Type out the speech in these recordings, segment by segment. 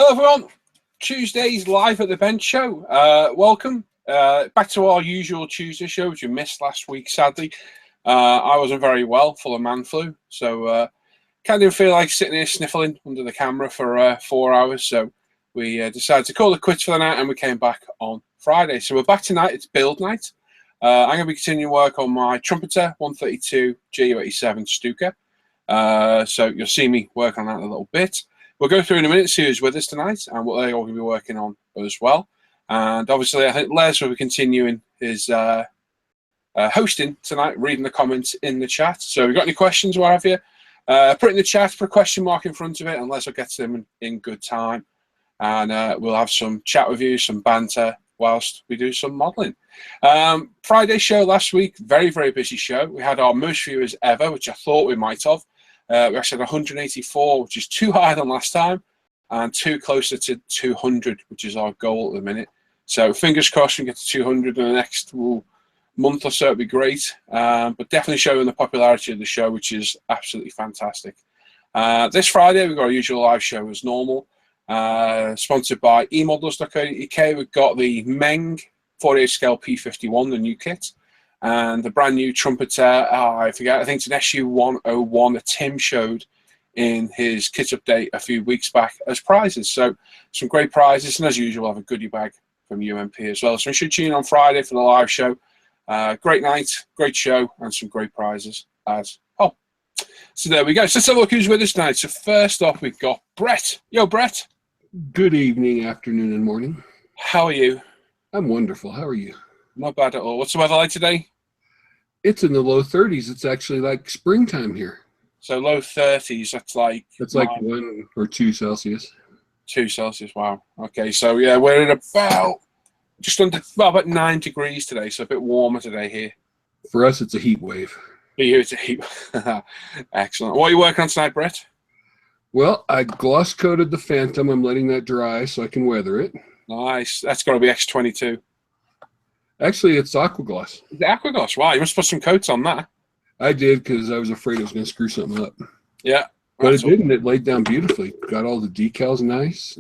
Hello everyone, Tuesday's live at the bench show. Welcome back to our usual Tuesday show, which you missed last week, sadly. I wasn't very well, full of man flu, so kind of feel like sitting here sniffling under the camera for 4 hours, so we decided to call it quits for the night, and we came back on Friday. So we're back tonight. It's build night. I'm going to be continuing work on my Trumpeter 132 Ju-87 Stuka, so you'll see me work on that in a little bit. We'll go through in a minute, see who's with us tonight and what they're all going to be working on as well. And obviously, I think Les will be continuing his hosting tonight, reading the comments in the chat. So if you've got any questions, what have you, put it in the chat, put a question mark in front of it, and Les will get to them in good time. And we'll have some chat with you, some banter, whilst we do some modelling. Friday show last week, very, very busy show. We had our most viewers ever, which I thought we might have. We actually had 184, which is too high than last time, and too closer to 200, which is our goal at the minute. So fingers crossed we can get to 200 in the next month or so. It'd be great, but definitely showing the popularity of the show, which is absolutely fantastic. This Friday, we've got our usual live show as normal, sponsored by emodels.co.uk. We've got the Meng 48 scale P51, the new kit, and the brand new Trumpeter, I forget, I think it's an SU-101 that Tim showed in his kit update a few weeks back as prizes. So some great prizes, and as usual, we'll have a goodie bag from UMP as well. So we should tune in on Friday for the live show. Great night, great show, and some great prizes as oh. So there we go. So let's have a look who's with us tonight. So first off, we've got Brett. Yo, Brett. Good evening, afternoon, and morning. How are you? I'm wonderful. How are you? Not bad at all. What's the weather like today? It's in the low 30s. It's actually like springtime here. So low 30s, that's like... That's like 1 or 2 Celsius. 2 Celsius, wow. Okay, so yeah, we're at about just under, well, about 9 degrees today, so a bit warmer today here. For us, it's a heat wave. For you, it's a heat. Excellent. What are you working on tonight, Brett? Well, I gloss coated the Phantom. I'm letting that dry so I can weather it. Nice. That's got to be X22. Actually, it's Aquagloss. The Aquagloss. Wow, you must put some coats on that. I did because I was afraid it was going to screw something up. Yeah. But it didn't. It laid down beautifully. Got all the decals nice.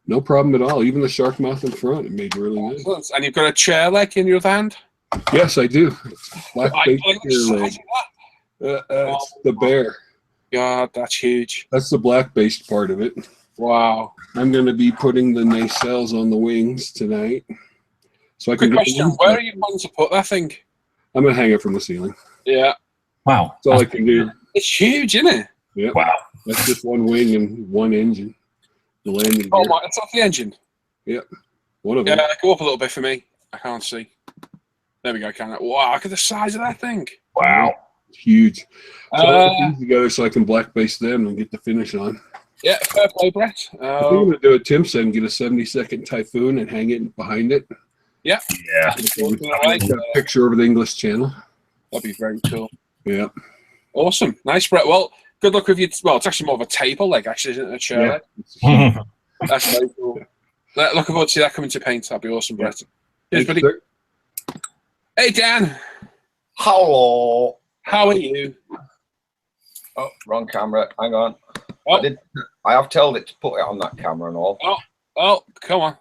No problem at all. Even the shark mouth in front, it made really nice. And you've got a chair leg in your other hand? Yes, I do. Black face chair leg. It's the bear. God, that's huge. That's the black-based part of it. Wow. I'm going to be putting the nacelles on the wings tonight. So I can. Quick question, where are you planning to put that thing? I'm going to hang it from the ceiling. Yeah. Wow. That's all I can do. It's huge, isn't it? Yeah. Wow. That's just one wing and one engine. The landing Oh, gear. my, it's off the engine? Yep. One of them. Yeah, go up a little bit for me. I can't see. There we go, can I? Wow, look at the size of that thing. Wow. It's huge. So I put these together so I can black base them and get the finish on. Yeah, fair play, Brett. I think I'm going to do what Tim said and get a 70-second Typhoon and hang it behind it. Yeah. Yeah. Like a picture over the English Channel. That'd be very cool. Yeah. Awesome. Nice, Brett. Well, good luck with you. Well, it's actually more of a table leg, actually, isn't it? A chair leg. That's very cool. Looking forward to see that coming to paint. That'd be awesome, Brett. Cheers, buddy. Sir. Hey, Dan. Hello. How are you? Oh, wrong camera. Hang on. Oh. I have told it to put it on that camera and all. Oh, come on.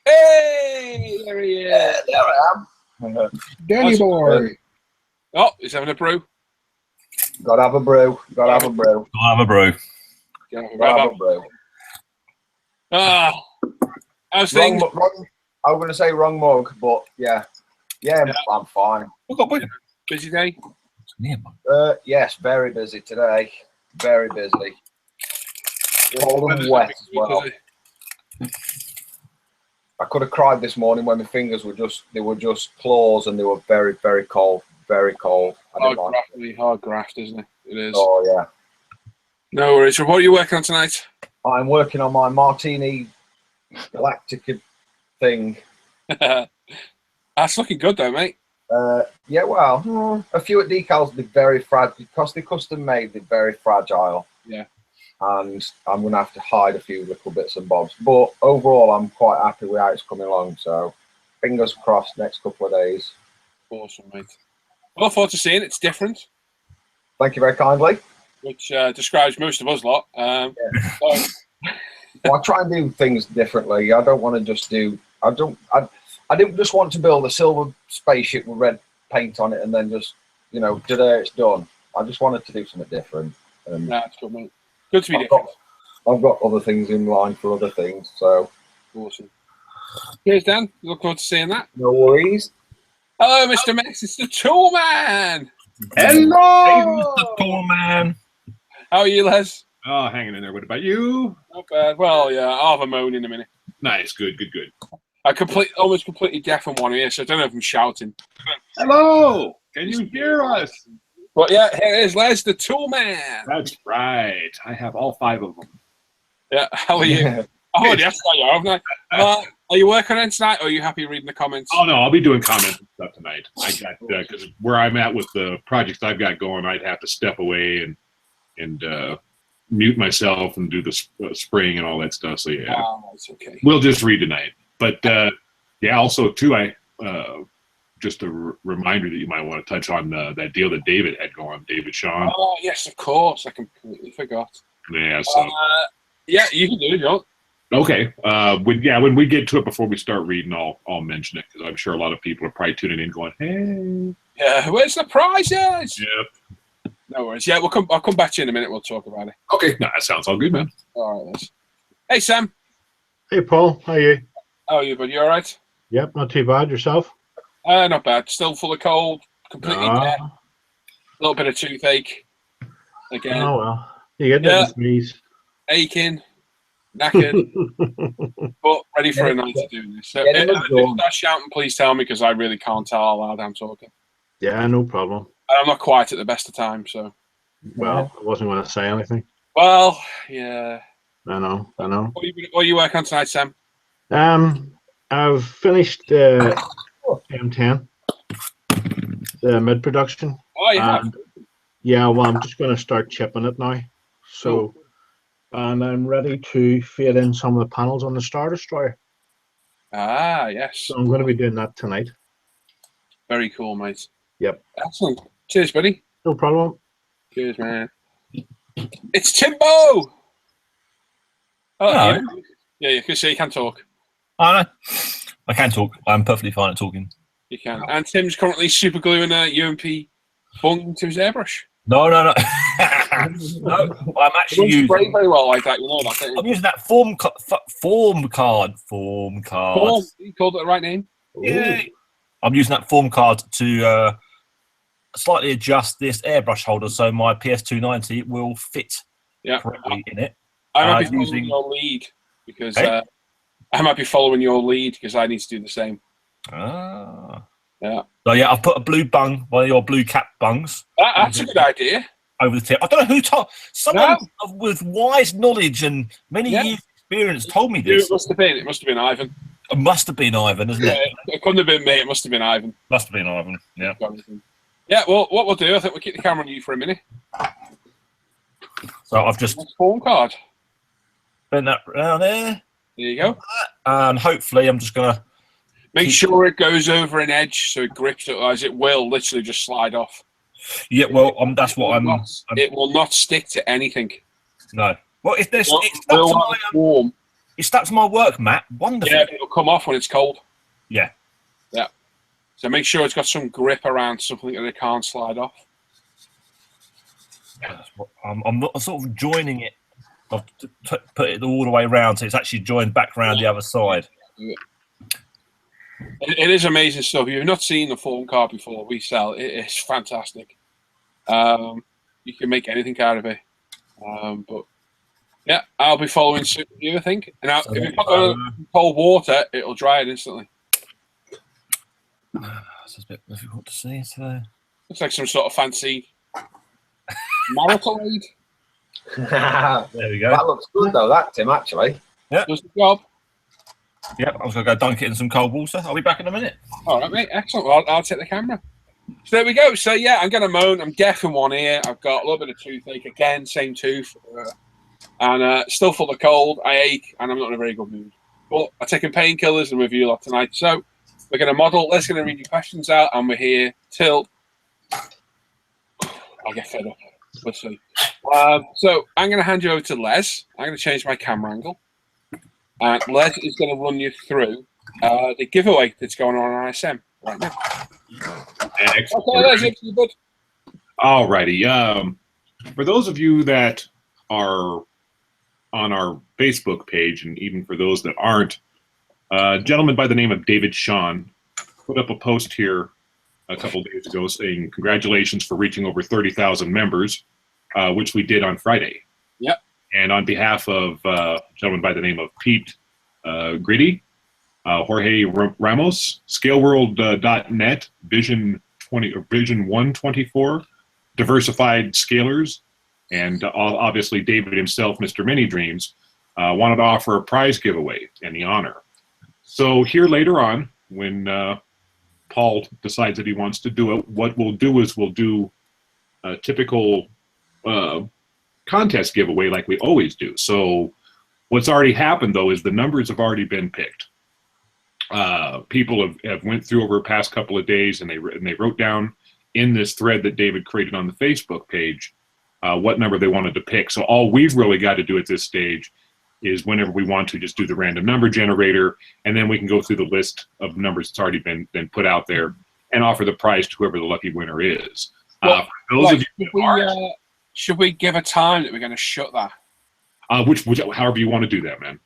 Hey, there he is. Yeah, there I am. Danny boy. Oh, he's having a brew. Gotta have a brew. Gotta have a brew. I'll have a brew. Gotta have a brew. Ah, how's things? I was going to say wrong mug, but yeah. Yeah, I'm fine. Busy day? Yes, very busy today. Very busy. Cold and wet as well. I could have cried this morning when my fingers were just claws and they were very, very cold. Very cold. Hard graft, isn't it? It is. Oh, yeah. No worries. So what are you working on tonight? I'm working on my Martini Galactica thing. That's looking good though, mate. Yeah, well, a few at decals, they're very fragile. Because they're custom made, they're very fragile. Yeah. And I'm going to have to hide a few little bits and bobs. But overall, I'm quite happy with how it's coming along. So fingers crossed next couple of days. Awesome, mate. I look forward to seeing it. It's different. Thank you very kindly. which describes most of us lot. So, Well, I try and do things differently. I don't want to just do. I didn't just want to build a silver spaceship with red paint on it and then just, today it's done. I just wanted to do something different. And that's good, mate. Good to be different. I've got other things in line for other things, so. Awesome. Cheers, Dan. Look forward to seeing that. No worries. Hello, Mr. Max. It's the Tool Man. Hello, Mr. Tool Man. How are you, Les? Oh, hanging in there. What about you? Not bad. Well, yeah, I'll have a moan in a minute. Nice. Good. I'm almost completely deaf in one ear, so I don't know if I'm shouting. Hello. Can you hear us? But yeah, here is Les, the Tool Man. That's right. I have all 5 of them. Yeah, how are you? Oh, yes, I am, haven't I? Are you working on it tonight, or are you happy reading the comments? Oh, no, I'll be doing comments and stuff tonight. I got, because where I'm at with the projects I've got going, I'd have to step away and mute myself and do the spraying and all that stuff. So, yeah, it's okay. We'll just read tonight. But, yeah, also, too, just a reminder that you might want to touch on that deal that David had going, David Sean. Oh, yes, of course. I completely forgot. Yeah, so. Yeah, you can do it, John. Okay. When we get to it before we start reading, I'll mention it because I'm sure a lot of people are probably tuning in going, hey. Yeah, where's the prizes? Yep. No worries. Yeah, I'll come back to you in a minute. We'll talk about it. Okay. No, that sounds all good, man. All right, Les. Hey, Sam. Hey, Paul. How are you? How are you, buddy? You all right? Yep, not too bad. Yourself? Not bad. Still full of cold. Completely dead. A little bit of toothache. Again. Oh, well. You get that sneeze. Aching. Knackered. But ready for a night of doing this. So, if you start shouting, please tell me, because I really can't tell how loud I'm talking. Yeah, no problem. I'm not quite at the best of times, so. Well, I wasn't going to say anything. Well, yeah. I know. What are you working on tonight, Sam? I've finished M10, the mid-production. Oh, yeah. Yeah, well, I'm just going to start chipping it now. So, and I'm ready to fade in some of the panels on the Star Destroyer. Ah, yes. So I'm going to be doing that tonight. Very cool, mate. Yep. Excellent. Cheers, buddy. No problem. Cheers, man. It's Timbo! Oh, Hello. Yeah, you can see you can talk. I can talk. I'm perfectly fine at talking. You can. And Tim's currently super gluing a UMP bung to his airbrush. No. No, I'm actually using. Spray very well like that, you know that. I'm using that form card. You called it the right name. Yeah. I'm using that form card to slightly adjust this airbrush holder so my PS290 will fit correctly in it. I might be following your lead because I might be following your lead because I need to do the same. Ah. Yeah. So yeah, I've put a blue bung, one of your blue cap bungs. That's a good idea. Over the tip. I don't know who told. Someone with wise knowledge and many years experience told me this. It must have been Ivan. It must have been Ivan, isn't it? It couldn't have been me. It must have been Ivan. Must have been Ivan. Yeah. Yeah. Well, what we'll do, I think we'll keep the camera on you for a minute. So I've just phone card. bent that around there. There you go. And hopefully, I'm just gonna make sure it goes over an edge so it grips it, otherwise it will literally just slide off. Yeah, well, that's what I'm. It will not stick to anything. No. Well, if there's it's stuck to my work mat. Wonderful. Yeah, it'll come off when it's cold. Yeah. Yeah. So make sure it's got some grip around something that it can't slide off. I'm not sort of joining it. I've put it all the way around, so it's actually joined back around the other side. It is amazing stuff. If you've not seen the form card before we sell, it is fantastic. You can make anything out of it. But yeah, I'll be following suit with you, I think. And if you put it in cold water, it'll dry it instantly. It's a bit difficult to see today. Looks like some sort of fancy marital aid. There we go. That looks good though, that Tim, actually. Yeah. Does the job. Yep, I was going to go dunk it in some cold water. I'll be back in a minute. All right, mate. Excellent. Well, I'll take the camera. So there we go. So, yeah, I'm going to moan. I'm deaf in one ear. I've got a little bit of toothache. Again, same tooth. And still full of cold. I ache, and I'm not in a very good mood. But I'm taking painkillers and review a lot tonight. So we're going to model. Let's going to read your questions out, and we're here till I get fed up. We'll see. So I'm going to hand you over to Les. I'm going to change my camera angle. And Les is going to run you through the giveaway that's going on ISM right now. Excellent. Okay, Les, you good? All righty. For those of you that are on our Facebook page, and even for those that aren't, a gentleman by the name of David Sean put up a post here a couple days ago saying congratulations for reaching over 30,000 members, which we did on Friday. Yep. And on behalf of a gentleman by the name of Pete Gritty, Jorge Ramos, ScaleWorld.net, Vision 124, Diversified Scalers, and obviously David himself, Mr. Many Dreams, wanted to offer a prize giveaway in the honor. So here later on, when Paul decides that he wants to do it, what we'll do is we'll do a typical contest giveaway like we always do. So what's already happened, though, is the numbers have already been picked. People have went through over the past couple of days, and they wrote down in this thread that David created on the Facebook page what number they wanted to pick. So all we've really got to do at this stage is whenever we want to just do the random number generator, and then we can go through the list of numbers that's already been put out there and offer the prize to whoever the lucky winner is. Well, for those of you that aren't, should we give a time that we're going to shut that? however you want to do that, man.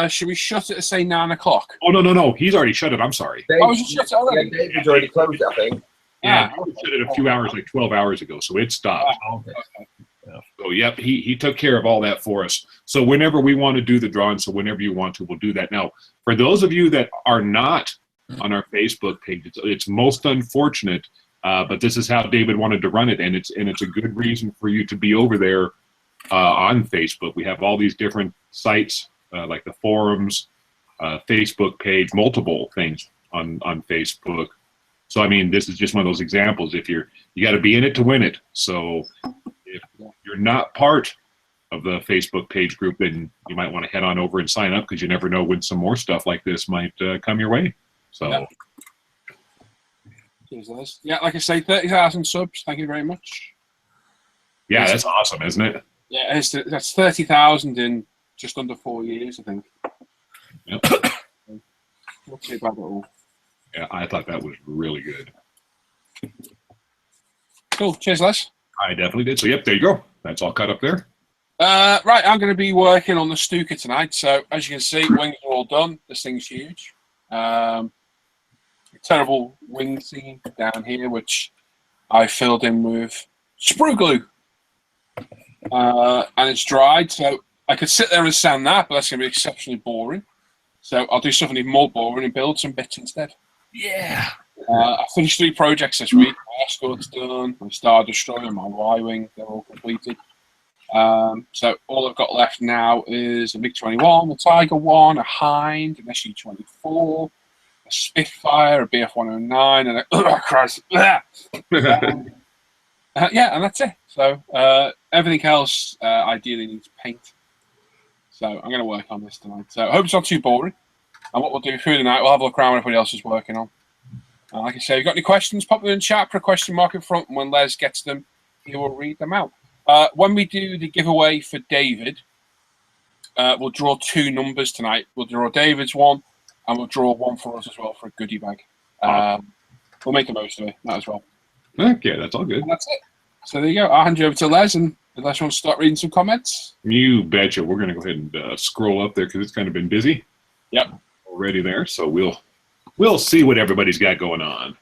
Should we shut it at, say, 9 o'clock? Oh, no. He's already shut it. I'm sorry. Was it shut already? Yeah, David's already closed, I think. Yeah, he shut it a few hours, like 12 hours ago, so it stopped. Okay. So, yep, he took care of all that for us. So whenever we want to do the drawing, so whenever you want to, we'll do that. Now, for those of you that are not on our Facebook page, it's most unfortunate, but this is how David wanted to run it, and it's a good reason for you to be over there on Facebook. We have all these different sites, like the forums, Facebook page, multiple things on Facebook. So, I mean, this is just one of those examples. If you got to be in it to win it. So if you're not part of the Facebook page group, then you might want to head on over and sign up, because you never know when some more stuff like this might come your way. So, yeah. Cheers, Les. Yeah, like I say, 30,000 subs. Thank you very much. Yeah, that's awesome, isn't it? Yeah, that's 30,000 in just under 4 years, I think. Yep. Not too bad at all. Yeah, I thought that was really good. Cool. Cheers, Les. I definitely did. So, yep, there you go. That's all cut up there. Right, I'm going to be working on the Stuka tonight. So, as you can see, wings are all done. This thing's huge. Terrible wing scene down here, which I filled in with sprue glue. And it's dried, so I could sit there and sand that, but that's going to be exceptionally boring. So I'll do something even more boring and build some bits instead. Yeah. I finished 3 projects this week. My Escort's done, my Star Destroyer, my Y-Wing, they're all completed. So all I've got left now is a MiG-21, a Tiger 1, a Hind, an Su-24, a Spitfire, a BF-109, and a Christ. Yeah, and that's it. So everything else ideally needs paint. So I'm going to work on this tonight. So I hope it's not too boring. And what we'll do through the night, we'll have a look around what everybody else is working on. Like I say, if you've got any questions, pop them in the chat, put a question mark in front, and when Les gets them, he will read them out. When we do the giveaway for David, we'll draw 2 numbers tonight. We'll draw David's one, and we'll draw one for us as well for a goodie bag. We'll make the most of it, that as well. Okay, that's all good. And that's it. So there you go. I'll hand you over to Les, and if Les wants to start reading some comments. You betcha. We're going to go ahead and scroll up there because it's kind of been busy. Yep. Already there, so we'll see what everybody's got going on.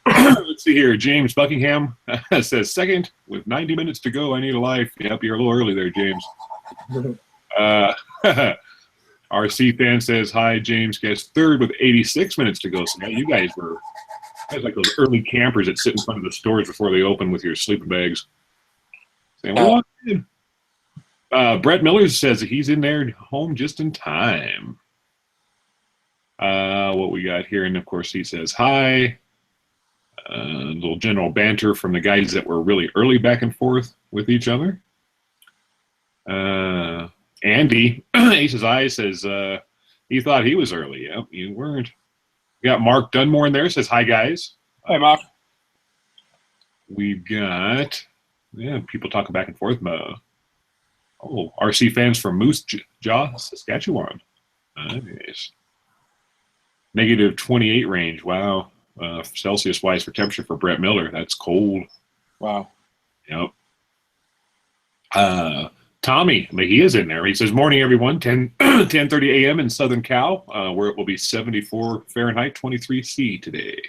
Let's see here. James Buckingham says, second, with 90 minutes to go, I need a life. Yep, you're a little early there, James. RC fan says, hi, James. Guess third with 86 minutes to go. So now you guys were like those early campers that sit in front of the stores before they open with your sleeping bags. Saying, well, Brett Miller says that he's in there home just in time. What we got here, and of course he says hi. A little general banter from the guys that were really early back and forth with each other. Andy, Ace's Eye says he thought he was early. Yep, you weren't. We got Mark Dunmore in there, says hi guys. Hey Mark. We've got Yeah, people talking back and forth. RC fans from Moose Jaw, Saskatchewan. Nice. -28 range. Wow. Celsius-wise for temperature for Brett Miller. That's cold. Wow. Yep. Tommy Mejia's in there. He says, morning, everyone. 10:30 a.m. in Southern Cal, where it will be 74 Fahrenheit, 23 C today.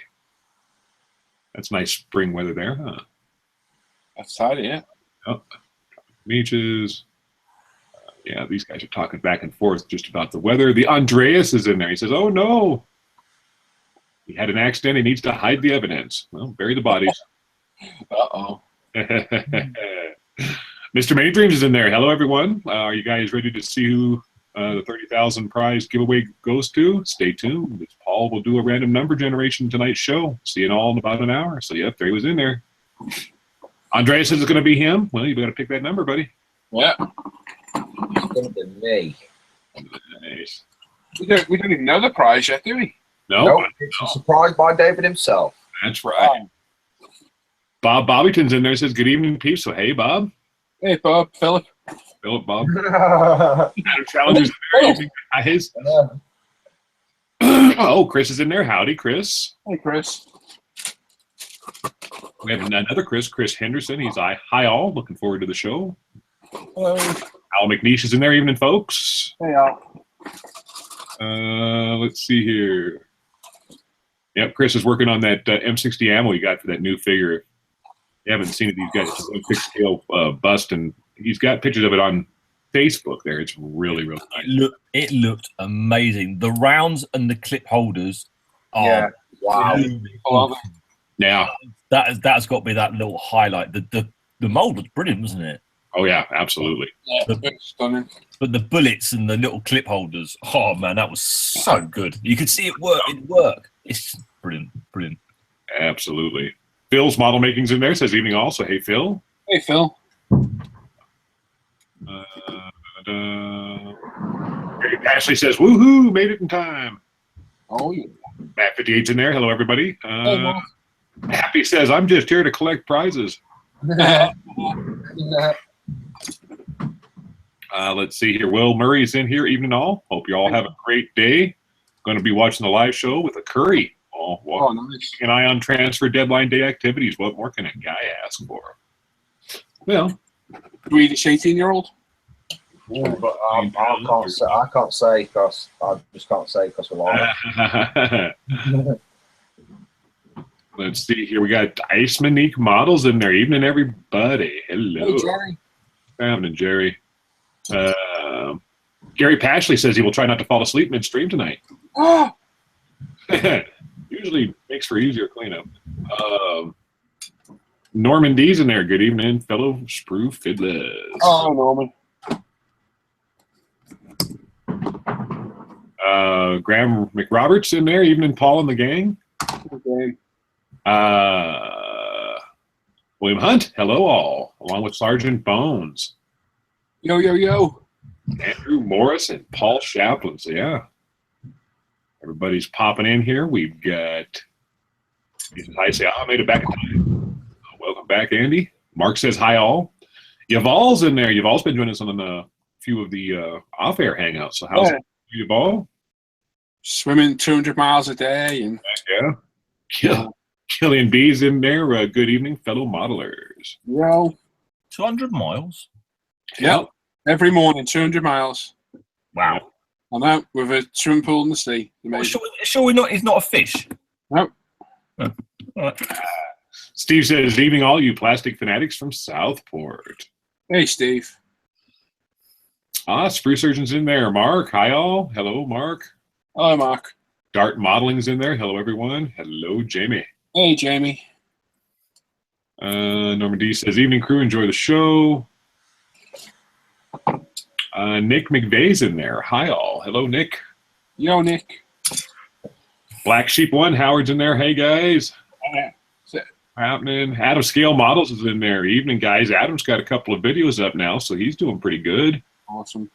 That's nice spring weather there, huh? That's tidy, yeah. Yep. Beaches. Yeah, these guys are talking back and forth just about the weather. The Andreas is in there. He says, oh, no. He had an accident. He needs to hide the evidence. Well, bury the bodies. Uh-oh. Mr. Many Dreams is in there. Hello, everyone. Are you guys ready to see who the 30,000 prize giveaway goes to? Stay tuned. Paul will do a random number generation tonight's show. See it all in about an hour. So, yep, there he was in there. Andreas says it's going to be him. Well, you better pick that number, buddy. Yeah. It's going to be me. Nice. We don't even know the prize yet, do we? No. Nope, it's a surprise by David himself. That's right. Bob Bobbyton's in there. Says, good evening, peeps. So, hey, Bob. Hey, Bob, Philip. Philip, Bob. Adam Challenger's in there. Guys. Oh, Chris is in there. Howdy, Chris. Hey, Chris. We have another Chris Henderson. He's hi all. Looking forward to the show. Hello. Al McNeish is in there, evening, folks. Hey, Al. Let's see here. Yep, Chris is working on that M60 ammo you got for that new figure. If you haven't seen it, these guys, it's a fixed scale bust, and he's got pictures of it on Facebook there. It's really, really nice. It looked amazing. The rounds and the clip holders are wow. Now that's got to be that little highlight. The mold was brilliant, wasn't it? Oh yeah, absolutely. Yeah, it's stunning. But the bullets and the little clip holders, oh man, that was so good. You could see it work. It worked. It's brilliant. Absolutely. Phil's model making's in there. Says evening all. So hey, Phil. Hey, Phil. Gary Ashley says, woohoo, made it in time. Oh, yeah. Matt 58's in there. Hello, everybody. Hey, Mark. Happy says, I'm just here to collect prizes. Let's see here. Will Murray's in here. Evening all. Hope you all have a great day. Going to be watching the live show with a curry. Oh, nice. An eye on transfer deadline day activities. What more can a guy ask for? Well, Swedish 18-year-old. But I can't say because I just can't say because we're live. Let's see here. We got Iceman models in there. Evening, everybody. Hello. Hey, Jerry. What's happening, Jerry? Gary Pashley says he will try not to fall asleep midstream tonight. Usually makes for easier cleanup. Norman D's in there. Good evening, fellow sprue fiddlers. Oh, Norman. Graham McRoberts in there. Evening, Paul and the gang. Okay. William Hunt. Hello, all. Along with Sergeant Bones. Yo, yo, yo. Andrew Morris and Paul Chaplin. So, yeah. Everybody's popping in here. We've got, I say, I made it back in time. Welcome back, Andy. Mark says, hi, all. Yaval's in there. Yaval's been joining us on a few of the off-air hangouts. So, how's it, Yaval? Swimming 200 miles a day. And yeah. Killian B's in there. Good evening, fellow modelers. Yo. 200 miles? Yep. Every morning, 200 miles. Wow. I know, with a swimming pool in the sea. Sure, he's not a fish. Nope. Oh. All right. Steve says, evening all you plastic fanatics from Southport. Hey, Steve. Sprue Surgeon's in there. Mark, hi all. Hello, Mark. Hello, Mark. Dart Modeling's in there. Hello, everyone. Hello, Jamie. Hey, Jamie. Norman D says, evening crew, enjoy the show. Nick McVeigh's in there. Hi, all. Hello, Nick. Yo, Nick. Black Sheep 1, Howard's in there. Hey, guys. Happening. Adam Scale Models is in there. Evening, guys. Adam's got a couple of videos up now, so he's doing pretty good. Awesome.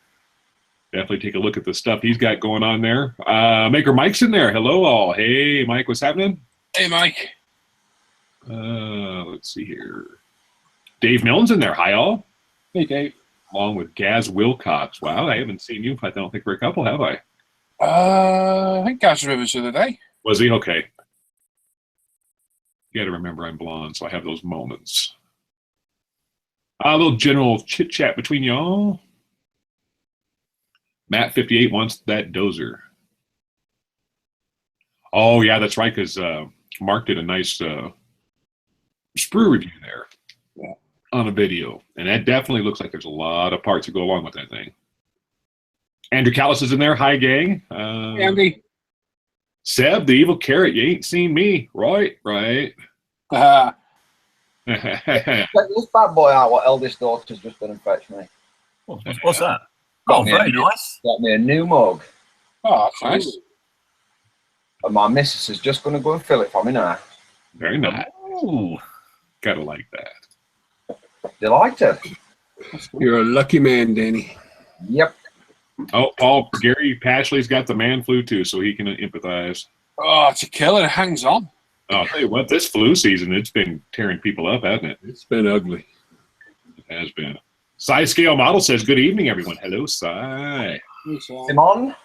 Definitely take a look at the stuff he's got going on there. Maker Mike's in there. Hello, all. Hey, Mike, what's happening? Hey, Mike. Let's see here. Dave Milne's in there. Hi, all. Hey, Dave. Along with Gaz Wilcox. Wow, I haven't seen you. I don't think we're a couple, have I? I think Gaz Rivers the other day. Was he? Okay. You got to remember I'm blonde, so I have those moments. A little general chit-chat between y'all. Matt58 wants that dozer. Oh, yeah, that's right, because Mark did a nice sprue review there on a video. And that definitely looks like there's a lot of parts that go along with that thing. Andrew Callis is in there. Hi, gang. Hey, Andy. Seb, the evil carrot. You ain't seen me. Right. Check this bad boy out. What eldest daughter's just been and fetched me. What's that? Oh, very nice. Got me a new mug. Oh, that's nice. And my missus is just going to go and fill it for me now. Very nice. Ooh. Gotta like that. Delighted. You're a lucky man, Danny. Yep. Oh, Paul, Gary Pashley's got the man flu too, so he can empathize. Oh, it's a killer. It hangs on. I'll tell you what, this flu season, it's been tearing people up, hasn't it? It's been ugly. It has been. Cy Scale Model says, good evening, everyone. Hello, Cy. Simon?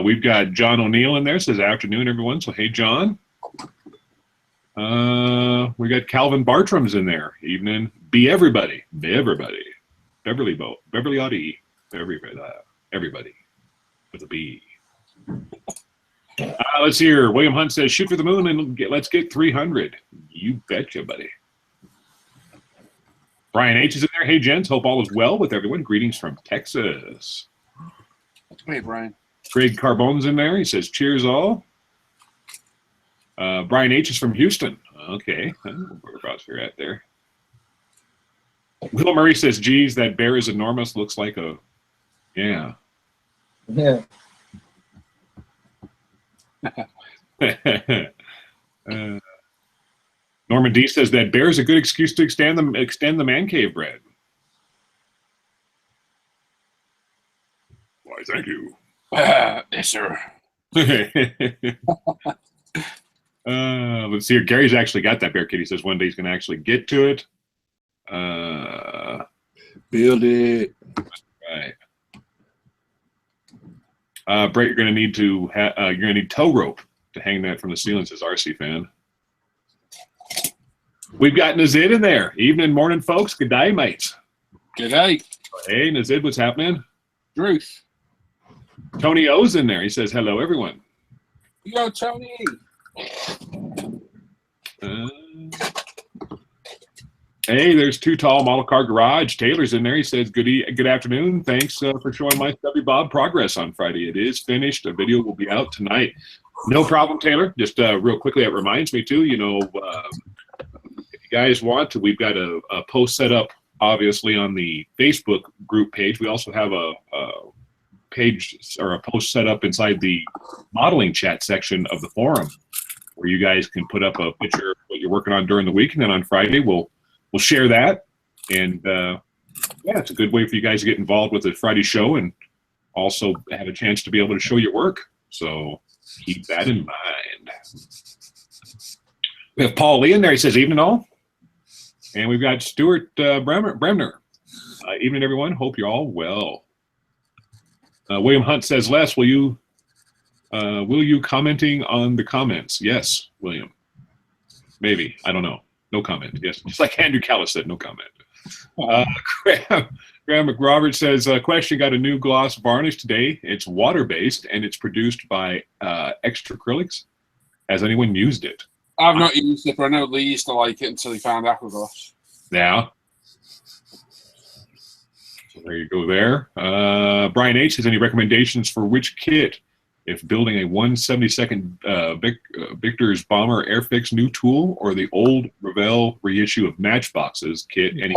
We've got John O'Neill in there, says afternoon, everyone. So, hey, John. We got Calvin Bartram's in there. Evening. Be everybody. Beverly Audi. Everybody. With a B. Let's hear. William Hunt says, shoot for the moon and let's get 300. You betcha, buddy. Brian H. is in there. Hey, gents. Hope all is well with everyone. Greetings from Texas. Hey, Brian. Craig Carbone's in there. He says, cheers all. Brian H. is from Houston. Okay. Whereabouts you're at there. Will Murray says, geez, that bear is enormous. Looks like a, yeah. Yeah. Norman D says that bear is a good excuse to extend the man cave, Brad. Why, thank you. Yes, sir. Let's see here. Gary's actually got that bear kit. He says one day he's going to actually get to it. Build it. Right. Brett, you're going to need tow rope to hang that from the ceiling, says RC fan. We've got Nazid in there. Evening, morning, folks. Good day, mates. Good day. Hey, Nazid, what's happening? Ruth. Tony O's in there. He says, hello, everyone. Yo, Tony. Hey, there's Too Tall Model Car Garage. Taylor's in there. He says, good afternoon. Thanks for showing my stubby Bob progress on Friday. It is finished. A video will be out tonight. No problem, Taylor. Just real quickly, it reminds me, too, if you guys want to, we've got a post set up, obviously, on the Facebook group page. We also have a page or a post set up inside the modeling chat section of the forum where you guys can put up a picture of what you're working on during the week. And then on Friday, we'll share that. And, yeah, it's a good way for you guys to get involved with the Friday show and also have a chance to be able to show your work. So keep that in mind. We have Paul Lee in there. He says, evening all. And we've got Stuart Bremner. Evening, everyone. Hope you're all well. William Hunt says, Les, will you commenting on the comments? Yes, William. Maybe. I don't know. No comment. Yes. Just like Andrew Callis said, no comment. Graham McRobert says, question, got a new gloss varnish today. It's water-based, and it's produced by Extra Acrylics. Has anyone used it? I've not used it, but I know Lee used to like it until he found Aquagloss. Yeah. So there you go there. Brian H. has any recommendations for which kit? If building a 1/72nd Victor's Bomber Airfix new tool or the old Revell reissue of Matchboxes kit? Any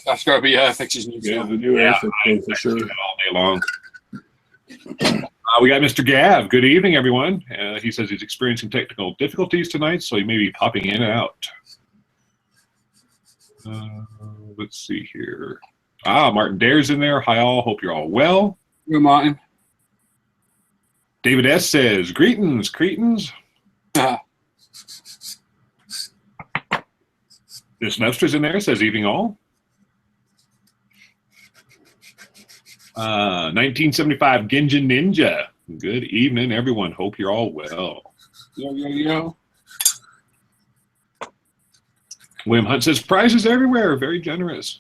that's got to be Airfix's new tool. Yeah, the new Airfix for sure. All day long. We got Mr. Gav. Good evening, everyone. He says he's experiencing technical difficulties tonight, so he may be popping in and out. Let's see here. Martin Dare's in there. Hi, all. Hope you're all well. Good, Martin. David S. says, greetings, cretins. This Nepstra's in there, says evening all. 1975 Ginjin Ninja. Good evening, everyone. Hope you're all well. Yo, yo, yo. William Hunt says prizes everywhere. Very generous.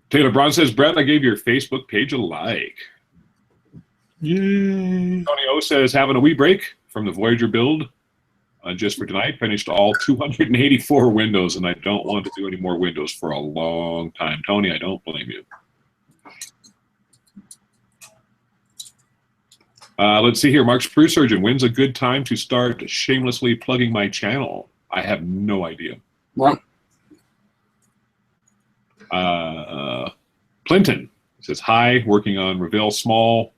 Taylor Braun says, Brett, I gave your Facebook page a like. Yay. Tony O says, having a wee break from the Voyager build just for tonight. Finished all 284 windows, and I don't want to do any more windows for a long time. Tony, I don't blame you. Let's see here. Mark Sprue Surgeon, when's a good time to start shamelessly plugging my channel? I have no idea. What? Clinton says, hi, working on Revell Small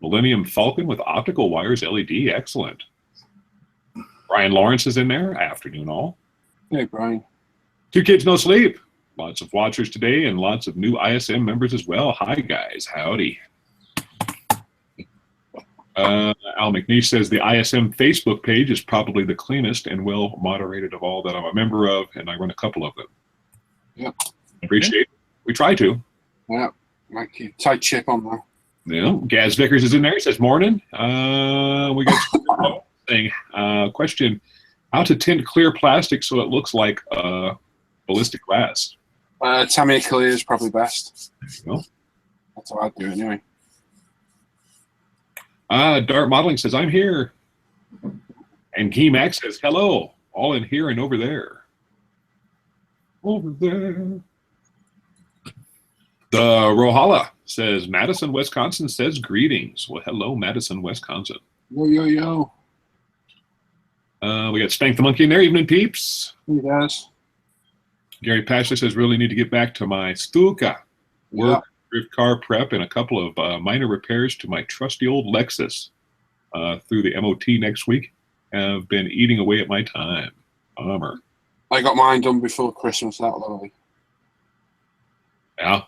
Millennium Falcon with optical wires LED. Excellent. Brian Lawrence is in there. Afternoon all. Hey, Brian. 2 kids, no sleep. Lots of watchers today and lots of new ISM members as well. Hi, guys. Howdy. Al McNeish says the ISM Facebook page is probably the cleanest and well moderated of all that I'm a member of, and I run a couple of them. Yep. Appreciate it. We try to. Yeah, like you tight chip on there. Yeah. Gaz Vickers is in there. He says, morning. We got thing. Question, how to tint clear plastic so it looks like ballistic glass? Tamiya Clear is probably best. There you go. That's what I'd do anyway. Dart Modeling says, I'm here. And Key Max says, hello, all in here and over there. Over there. The Rohala says, Madison, Wisconsin says, greetings. Well, hello, Madison, Wisconsin. Yo, yo, yo. We got Spank the Monkey in there. Evening, peeps. He does. Gary Pashley says, really need to get back to my Stuka. Work, drift car prep, and a couple of minor repairs to my trusty old Lexus through the MOT next week. Have been eating away at my time. Bummer. I got mine done before Christmas, that way. Yeah.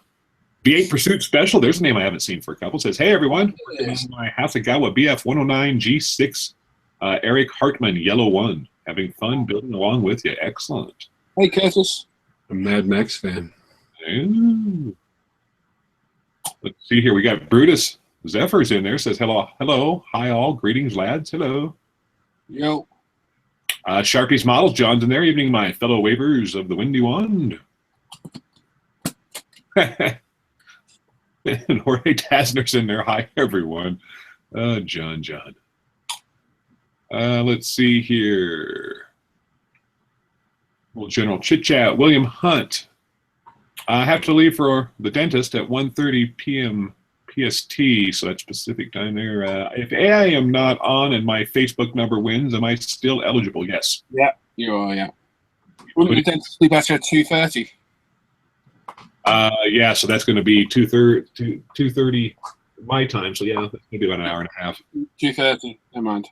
V8 Pursuit Special, there's a name I haven't seen for a couple. Says, hey, everyone. Yes. My Hasegawa BF 109 G6 Eric Hartman Yellow 1. Having fun building along with you. Excellent. Hey, Curtis. A Mad Max fan. Ooh. Let's see here. We got Brutus Zephyrs in there. Says, hello. Hello. Hi, all. Greetings, lads. Hello. Yo. Sharpie's Models. John's in there. Evening, my fellow wavers of the Windy Wand. And Jorge Tasner's in there. Hi, everyone. John. Let's see here. Little general chit-chat. William Hunt. I have to leave for the dentist at 1:30 p.m. PST, so that's Pacific time there. If I am not on and my Facebook number wins, am I still eligible? Yes. Yeah, you are, yeah. Wouldn't the dentist be better at 2:30? Yeah, so that's going to be 2:30 my time. So yeah, that's going to be about an hour and a half. 2:30. Never mind.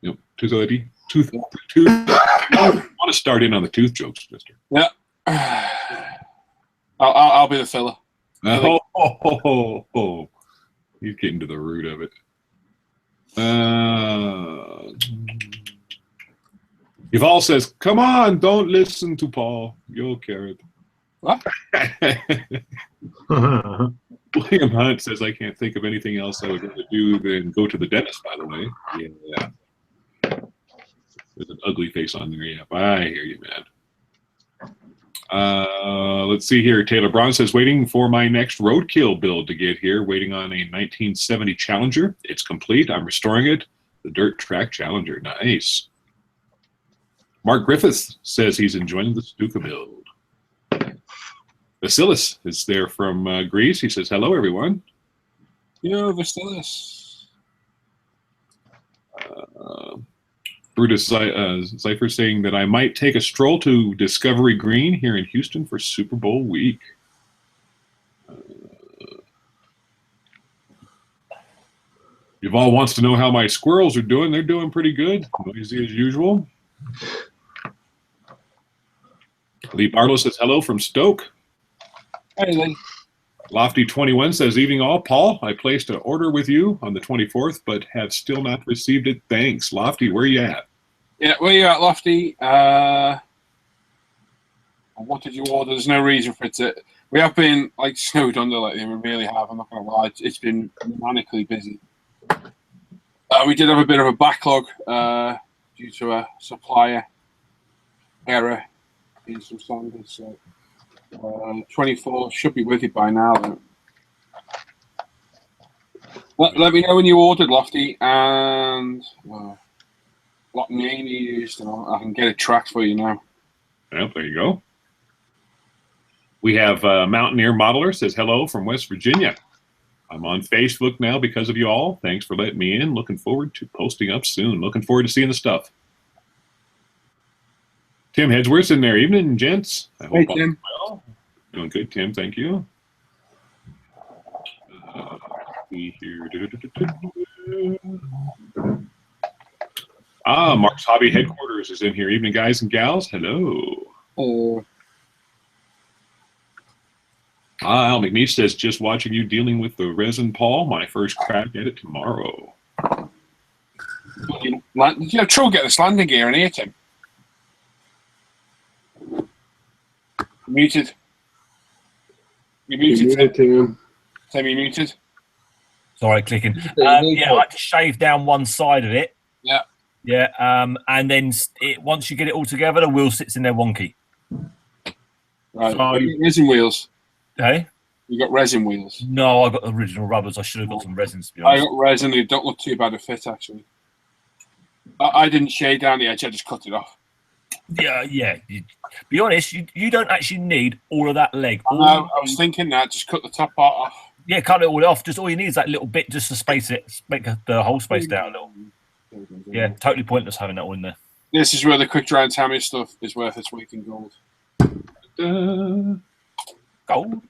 Yep, 2:30. I want to start in on the tooth jokes, Mister. Yeah. I'll be the filler. Oh, he's getting to the root of it. Yuval says, "Come on, don't listen to Paul. Yo, carrot." What? William Hunt says, I can't think of anything else I would rather do than go to the dentist, by the way. Yeah. There's an ugly face on there. Yeah, I hear you, man. Let's see here. Taylor Braun says, waiting for my next roadkill build to get here. Waiting on a 1970 Challenger. It's complete. I'm restoring it. The Dirt Track Challenger. Nice. Mark Griffiths says he's enjoying the Stuka build. Vasilis is there from Greece. He says, hello, everyone. Yo, Vasilis. Brutus Cypher saying that I might take a stroll to Discovery Green here in Houston for Super Bowl week. Yuval wants to know how my squirrels are doing. They're doing pretty good. Noisy as usual. Lee Barlow says, hello from Stoke. Hey, Lee. Lofty21 says, evening all. Paul, I placed an order with you on the 24th, but have still not received it. Thanks. Lofty, where you at? Yeah, where you at, Lofty? What did you order? There's no reason for it to... We have been, like, snowed under lately. We really have. I'm not going to lie. It's been manically busy. We did have a bit of a backlog due to a supplier error in some standards. So 24 should be with you by now. Though. Let me know when you ordered, Lofty, and what name you used, and I can get it tracked for you now. Yep, there you go. We have Mountaineer Modeler says, hello from West Virginia. I'm on Facebook now because of you all. Thanks for letting me in. Looking forward to posting up soon. Looking forward to seeing the stuff. Tim Headsworth's in there. Evening, gents. I hope all Tim. Well. Doing good, Tim. Thank you. See here. Mark's Hobby Headquarters is in here. Evening, guys and gals. Hello. Al McNeese says, just watching you dealing with the resin, Paul. My first crack at it tomorrow. Did you have trouble getting this landing gear in here, Tim? Muted. You muted, Tim. Tim, you muted. Sorry, clicking. Yeah, I like to shave down one side of it. Yeah. Yeah, and then once you get it all together, the wheel sits in there wonky. Right. So, resin wheels. Hey? You got resin wheels? No, I got original rubbers. I should have got some resins, to be honest. I got resin. They don't look too bad a fit, actually. I didn't shade down the edge. I just cut it off. Yeah. Be honest, you don't actually need all of that leg. I was thinking that. Just cut the top part off. Yeah, cut it all off. Just all you need is that little bit just to space it, make the whole space down a little. Yeah, totally pointless having that all in there. This is where the quick dry and Tammy stuff is worth its weight in gold. Gold.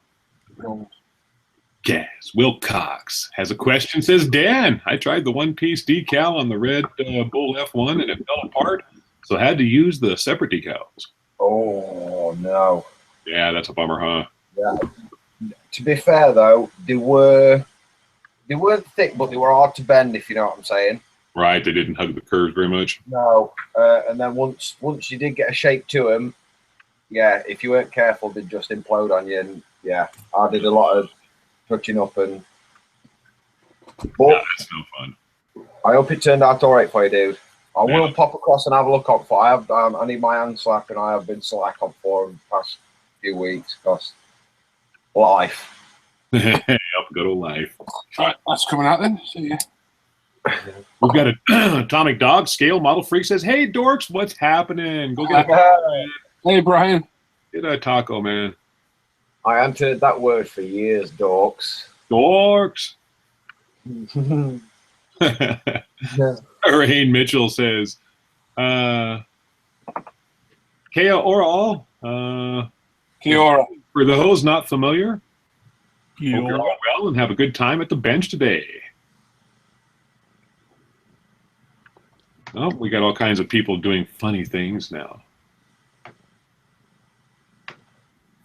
Gaz Wilcox has a question. Says, Dan, I tried the one-piece decal on the red Bull F1 and it fell apart, so I had to use the separate decals. Oh, no. Yeah, that's a bummer, huh? Yeah. To be fair, though, they weren't thick, but they were hard to bend, if you know what I'm saying. Right, they didn't hug the curves very much. No, and then once you did get a shape to them, yeah, if you weren't careful, they'd just implode on you. And yeah, I did a lot of touching up, and but that's no fun. I hope it turned out all right for you, dude. I will pop across and have a look up for. I need my hand slack, and I have been slack up for the past few weeks because life. Yep, good old life. All right, that's coming out then. See ya. We've got a Atomic Dog Scale Model Freak says, hey, dorks, what's happening? Go get a taco. Hey, Brian. Get a taco, man. I haven't heard that word for years, dorks. Dorks. Rain Mitchell says, Kia ora all. Kia ora. For those not familiar, Kia hope you're ora. all well and have a good time at the bench today. Oh, we got all kinds of people doing funny things now.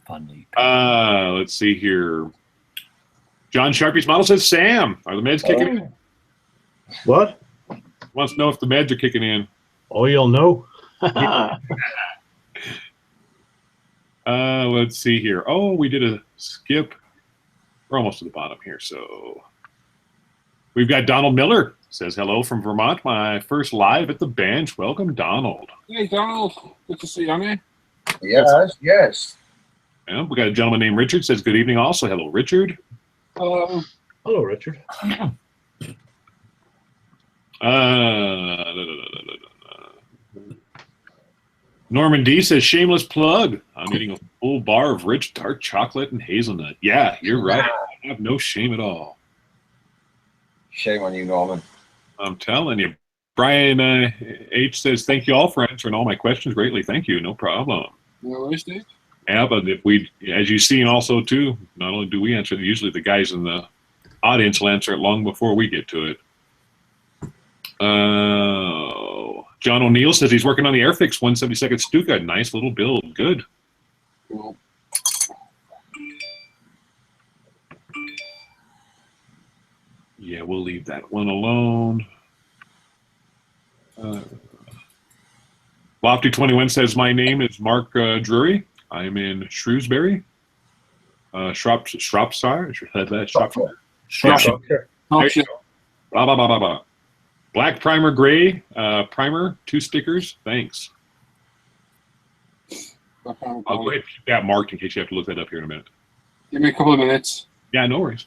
Funny. Let's see here. John Sharpie's model says, Sam, are the meds kicking in? What? Wants to know if the meds are kicking in. Oh, you'll know. Let's see here. Oh, we did a skip. We're almost to the bottom here, so we've got Donald Miller. Says, hello from Vermont, my first live at the bench. Welcome, Donald. Hey, Donald. Good to see you on here. Yes. Yeah, we got a gentleman named Richard. Says, good evening also. Hello, Richard. Hello. Hello, Richard. Norman D says, shameless plug. I'm eating a full bar of rich dark chocolate and hazelnut. Yeah, you're right. I have no shame at all. Shame on you, Norman. I'm telling you. Brian H says, thank you all for answering all my questions greatly. Thank you. No problem. No worries, Dave. Yeah, but if we, as you've seen also too, not only do we answer it, usually the guys in the audience will answer it long before we get to it. John O'Neill says he's working on the Airfix 172nd Stuka. Nice little build. Good. Cool. Yeah, we'll leave that one alone. Lofty21 says, my name is Mark Drury. I'm in Shrewsbury. Shropshire. Shropshire. Shropshire. There you go. Blah, blah, blah, blah, blah. Black primer, gray primer, 2 stickers. Thanks. I'll go ahead and keep that marked in case you have to look that up here in a minute. Give me a couple of minutes. Yeah, no worries.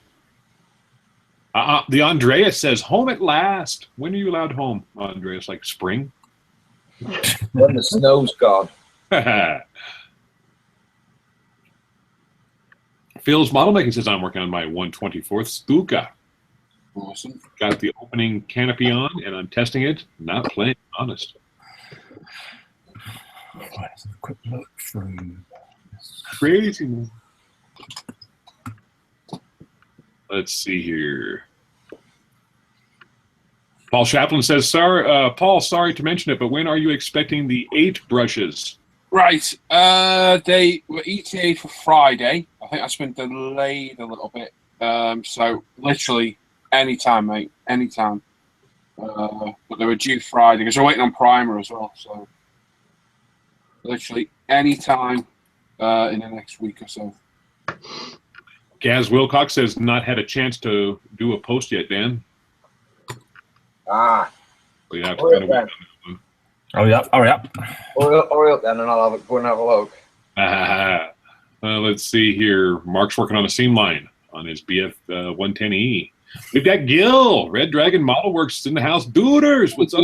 The Andreas says, home at last. When are you allowed home, Andreas? Like spring? When the snow's gone. Phil's model making says, I'm working on my 1/24th Stuka. Awesome. Got the opening canopy on, and I'm testing it. Not playing, honest. Let's have a quick look through. Crazy. Let's see here. Paul Chaplin says, "Sorry, Paul. Sorry to mention it, but when are you expecting the 8 brushes?" Right. They were ETA for Friday. I think that's been delayed a little bit. So literally anytime, mate. Anytime. But they were due Friday because we're waiting on primer as well. So literally anytime in the next week or so. Gaz Wilcox says, not had a chance to do a post yet, Dan. Ah. So you have to kind of wait on this one. Hurry up, hurry up. Hurry up then, and I'll go and have a look. Let's see here. Mark's working on a seam line on his BF 110E. We've got Gil, Red Dragon Model Works in the house. Duders, what's up?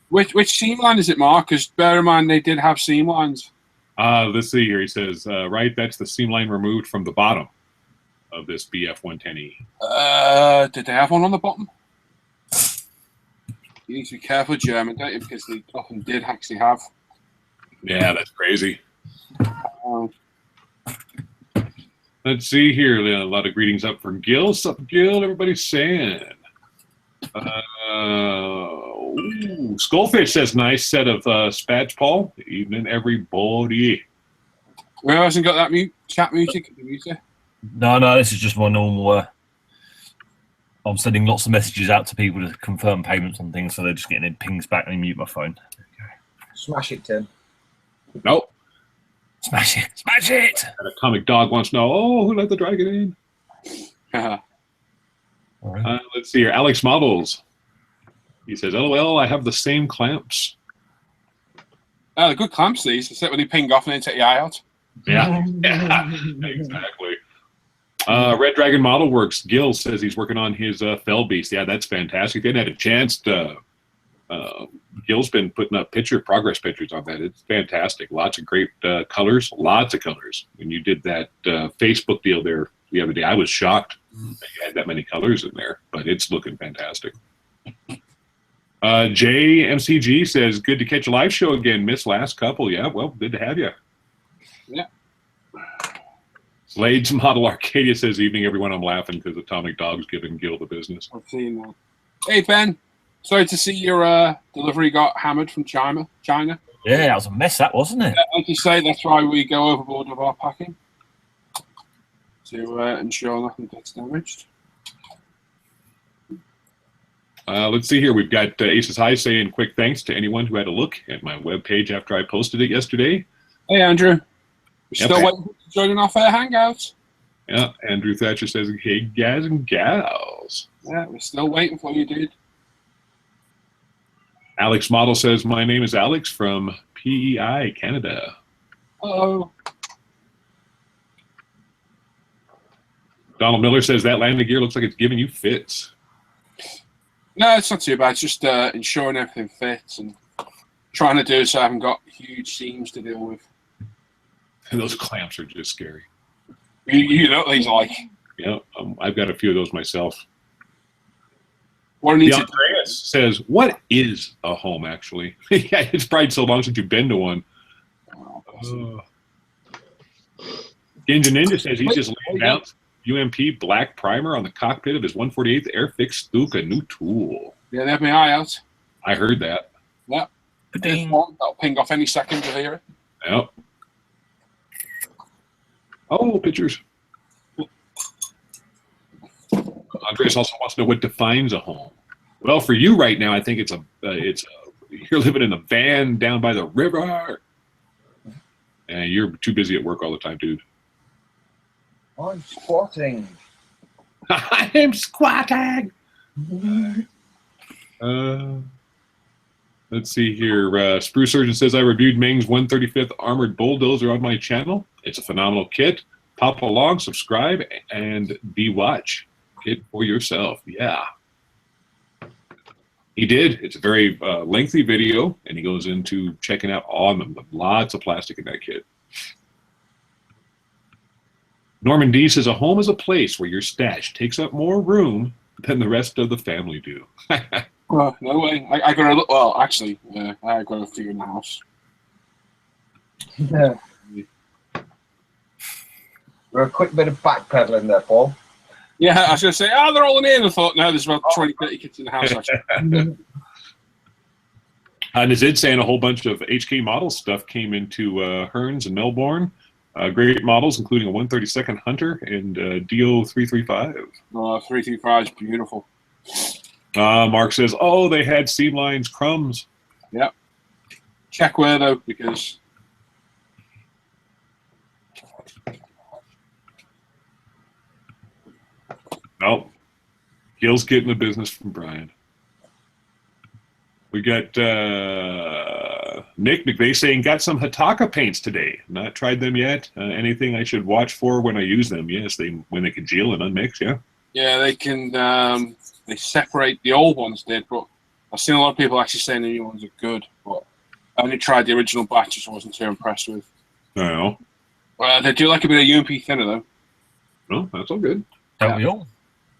Which seam line is it, Mark? Because bear in mind they did have seam lines. Let's see here. He says, right, that's the seam line removed from the bottom of this BF 110E. Did they have one on the bottom? You need to be careful, German, don't you? Because they often did actually have. Yeah, that's crazy. Let's see here. A lot of greetings up for Gil. Sup, Gil? Everybody's saying. Skullfish says, nice set of spats, Paul. Evening, everybody. Who hasn't got that chat music? No, this is just my normal. I'm sending lots of messages out to people to confirm payments and things, so they're just getting in pings back and mute my phone. Smash it, Tim. Nope. Smash it! Smash it! An atomic dog wants to know, who let the dragon in? Right. Let's see here. Alex Models. He says, LOL, I have the same clamps. The good clamps, these. Except when they ping off and then take the eye out. Yeah, exactly. Red Dragon Model Works. Gil says he's working on his Fell Beast. Yeah, that's fantastic. They hadn't had a chance to. Gil's been putting up progress pictures on that. It's fantastic. Lots of great colors. Lots of colors. When you did that Facebook deal there the other day, I was shocked that you had that many colors in there, but it's looking fantastic. JMCG says, good to catch a live show again. Missed last couple. Yeah, well, good to have you. Yeah. Slade's Model Arcadia says, evening, everyone. I'm laughing because Atomic Dog's giving Gil the business. I've seen that. Hey, Ben. Sorry to see your delivery got hammered from China. Yeah, that was a mess, that wasn't it? Like you say, that's why we go overboard with our packing to ensure nothing gets damaged. Let's see here. We've got Aces High saying quick thanks to anyone who had a look at my webpage after I posted it yesterday. Hey, Andrew. We're still waiting for joining our fair hangouts. Yeah, Andrew Thatcher says, hey, guys and gals. Yeah, we're still waiting for you, dude. Alex Model says, my name is Alex from PEI, Canada. Hello. Donald Miller says, that landing gear looks like it's giving you fits. No, it's not too bad. It's just ensuring everything fits and trying to do so I haven't got huge seams to deal with. And those clamps are just scary. You know what these like. Yeah, I've got a few of those myself. What The Andreas says, what is a home, actually? Yeah, it's probably so long since you've been to one. Ninja Ninja says he's just laying down UMP black primer on the cockpit of his 148th Airfix Stuka, new tool. Yeah, they have my eye out. I heard that. Yeah. That'll ping off any second to hear it. Yep. Oh, pictures. Andreas also wants to know what defines a home. Well, for you right now, I think you're living in a van down by the river, and you're too busy at work all the time, dude. I'm squatting. I'm squatting. Let's see here. Spruce Surgeon says, I reviewed Ming's 135th Armored Bulldozer on my channel. It's a phenomenal kit. Pop along, subscribe, and watch it for yourself. Yeah. He did. It's a very lengthy video, and he goes into checking out all of them. Lots of plastic in that kit. Norman D says, a home is a place where your stash takes up more room than the rest of the family do. Well, no way. I got a well, actually, I got a few in the house. Yeah. We're a quick bit of backpedaling there, Paul. Yeah, I was going to say, they're all in here. And I thought, no, there's about 20, 30 kits in the house, actually. And as Ed's saying, a whole bunch of HK model stuff came into Hearns and Melbourne. Great models, including a 132nd Hunter and DO 335. 335 is beautiful. Mark says, oh, they had seam lines crumbs. Yep. Check where, though, because... Nope. Gil's getting the business from Brian. We got Nick McVeigh saying, got some Hataka paints today. Not tried them yet. Anything I should watch for when I use them? Yes, when they congeal and unmix, yeah? Yeah, they can... they separate. The old ones did, but I've seen a lot of people actually saying the new ones are good, but I only tried the original batch, which I wasn't too impressed with. No. They do like a bit of UMP thinner, though. No, that's all good. Don't we all?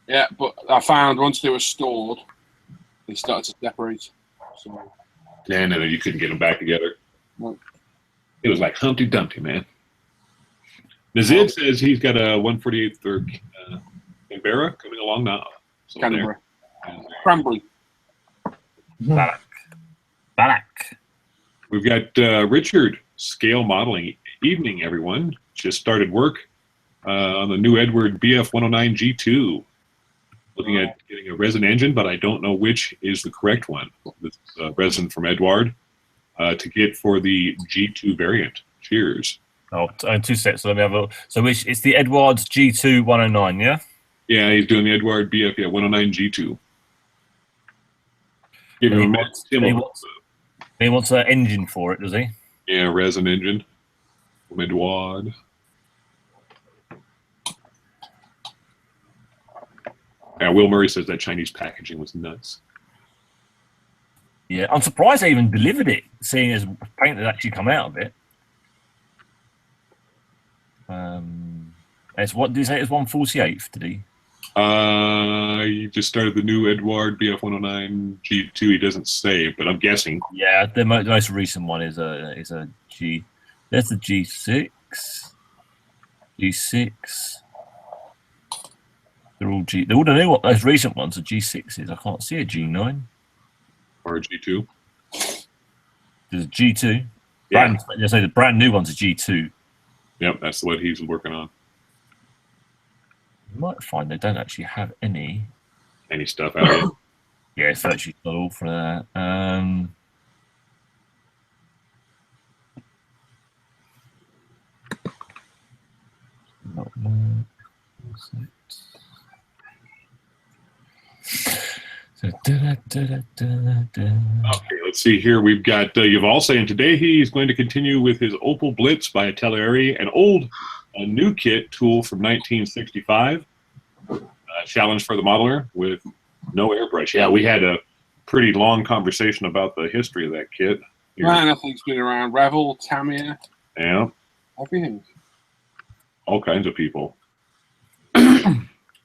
Yeah, but I found once they were stored, they started to separate. So. Yeah, no, you couldn't get them back together. No. It was like Humpty Dumpty, man. Nazid says he's got a 148th Canberra coming along now. So Canberra. Cranberry. Barak. We've got Richard, Scale Modeling. Evening, everyone. Just started work on the new Edward BF 109 G2. Looking at getting a resin engine, but I don't know which is the correct one. This is resin from Edward to get for the G2 variant. Cheers. Oh, 2 sets. So let me have a look. So it's the Edwards G2 109, yeah? Yeah, he's doing the Edward BF 109 G2. He wants an engine for it, does he? Yeah, resin engine from Edward. Yeah, Will Murray says that Chinese packaging was nuts. Yeah, I'm surprised they even delivered it, seeing as paint had actually come out of it. It's what did he say? It's 148th, did he? He just started the new Edward BF 109 G2. He doesn't say, but I'm guessing. Yeah, the most recent one is a G. That's the G6. G6. They're all G. All the new those recent ones are G6s. I can't see a G9 or a G2. There's a G2. Yeah. The brand new one's a G2. Yep, that's what he's working on. You might find they don't actually have any stuff out here. Yeah, it's actually not all for that. Not more. Okay, let's see here. We've got Yuval saying today he's going to continue with his Opal Blitz by Atelieri, a new kit tool from 1965. Challenge for the modeler with no airbrush. Yeah, we had a pretty long conversation about the history of that kit. Nothing's been around. Revel, Tamiya. Yeah. Everything. All kinds of people.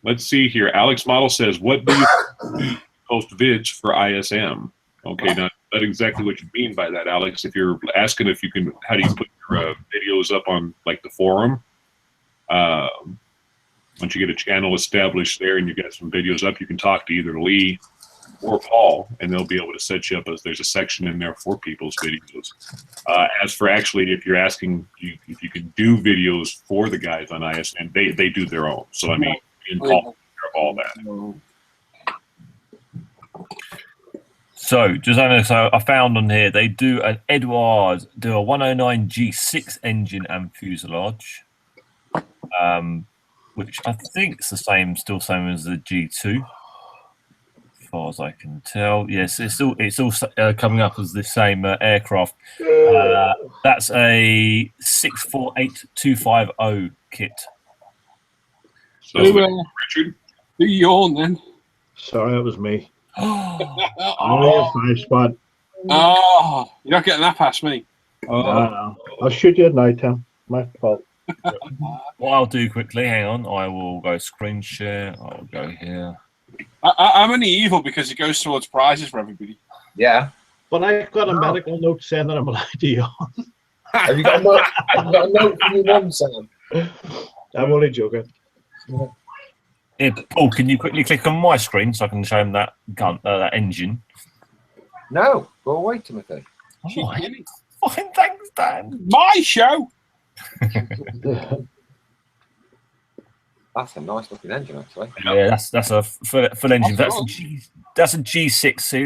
Let's see here. Alex Model says, what do you post vids for ISM? Okay, now not exactly what you mean by that, Alex. If you're asking if you can, how do you put your videos up on like the forum? Once you get a channel established there and you got some videos up, you can talk to either Lee or Paul, and they'll be able to set you up as there's a section in there for people's videos. As for actually, if you're asking if you can do videos for the guys on ISM, they do their own. So I mean, and Paul all that. So, just having so I found on here they do an Edwards do a 109 G6 engine and fuselage, which I think is the same, still same as the G2, as far as I can tell. Yes, it's all coming up as the same aircraft. That's a 648250 kit. So, Richard, who yawn then? Sorry, that was me. Oh, 5-spot. oh, you're not getting that past me. No. I'll shoot you at night, Tim. My fault. What I'll do quickly, hang on, I will go screen share. I'll go here. I'm only evil because it goes towards prizes for everybody. Yeah. But I've got a medical note saying that I'm allowed to yawn. Have you got a note from your mum, Sam? I'm only joking. Paul, can you quickly click on my screen so I can show him that gun, that engine? No. Go away, Timothy. Oh, fine, thanks, Dan. My show. That's a nice looking engine, actually. Yeah, that's a full engine. That's a G6. So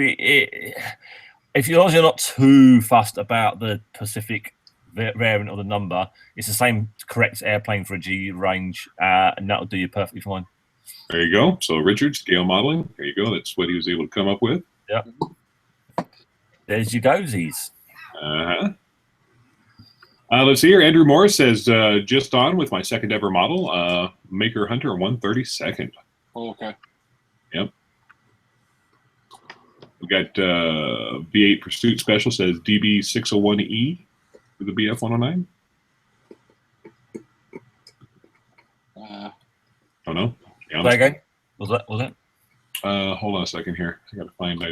if you're not too fussed about the Pacific variant or the number, it's the same correct airplane for a G range, and that'll do you perfectly fine. there you go. So Richard, scale modeling. There you go. That's what he was able to come up with. Yeah. There's your goesies. Let's see here. Andrew Morris says, just on with my second ever model, Maker Hunter 132nd. Oh, okay. Yep. We got V8 Pursuit Special says DB601E for the BF 109. Oh no. Yeah, There again. Was that? hold on a second here. I gotta find I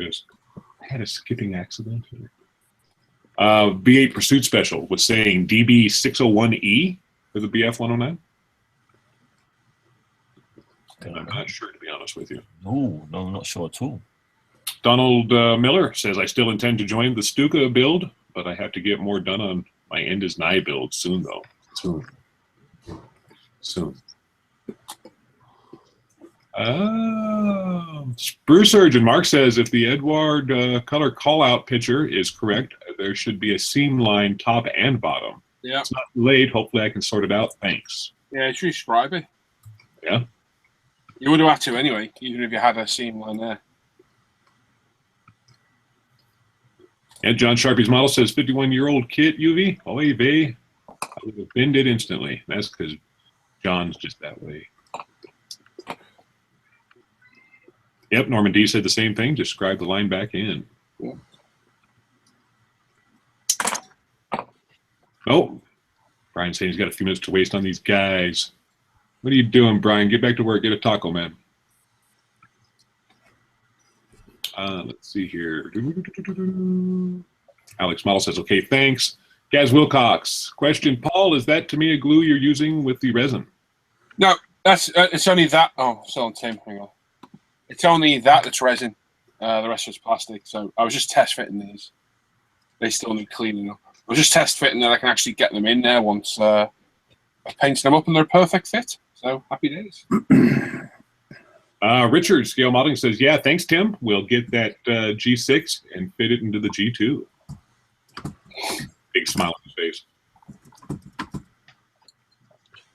had a skipping accident here. V8 Pursuit Special was saying DB601E for the BF 109. And I'm not sure, to be honest with you. No, I'm not sure at all. Donald Miller says, I still intend to join the Stuka build, but I have to get more done on my End is Nigh build soon, though. Soon. Spruce Surgeon Mark says, if the Edward color call-out picture is correct, there should be a seam line top and bottom. Yeah. It's not late. Hopefully I can sort it out. Thanks. Yeah, should you describe it? Yeah. You would have had to anyway, even if you had a seam line there. And John Sharpie's model says 51-year-old kit UV. Oh, hey, bae. I would have binned it instantly. That's because John's just that way. Yep, Norman D said the same thing. Describe the line back in. Cool. Oh, Brian's saying he's got a few minutes to waste on these guys. What are you doing, Brian? Get back to work. Get a taco, man. Let's see here. Alex Model says, okay, thanks. Gaz Wilcox, question, Paul, is that Tamiya glue you're using with the resin? No, that's it's only that. Oh, still on Tim. Hang on. It's only that's resin. The rest is plastic. So I was just test fitting these. They still need cleaning up. I was just test fitting that I can actually get them in there once I've painted them up and they're a perfect fit. So happy days. Richard, Scale Modeling says, yeah, thanks, Tim. We'll get that G6 and fit it into the G2. Big smile on his face.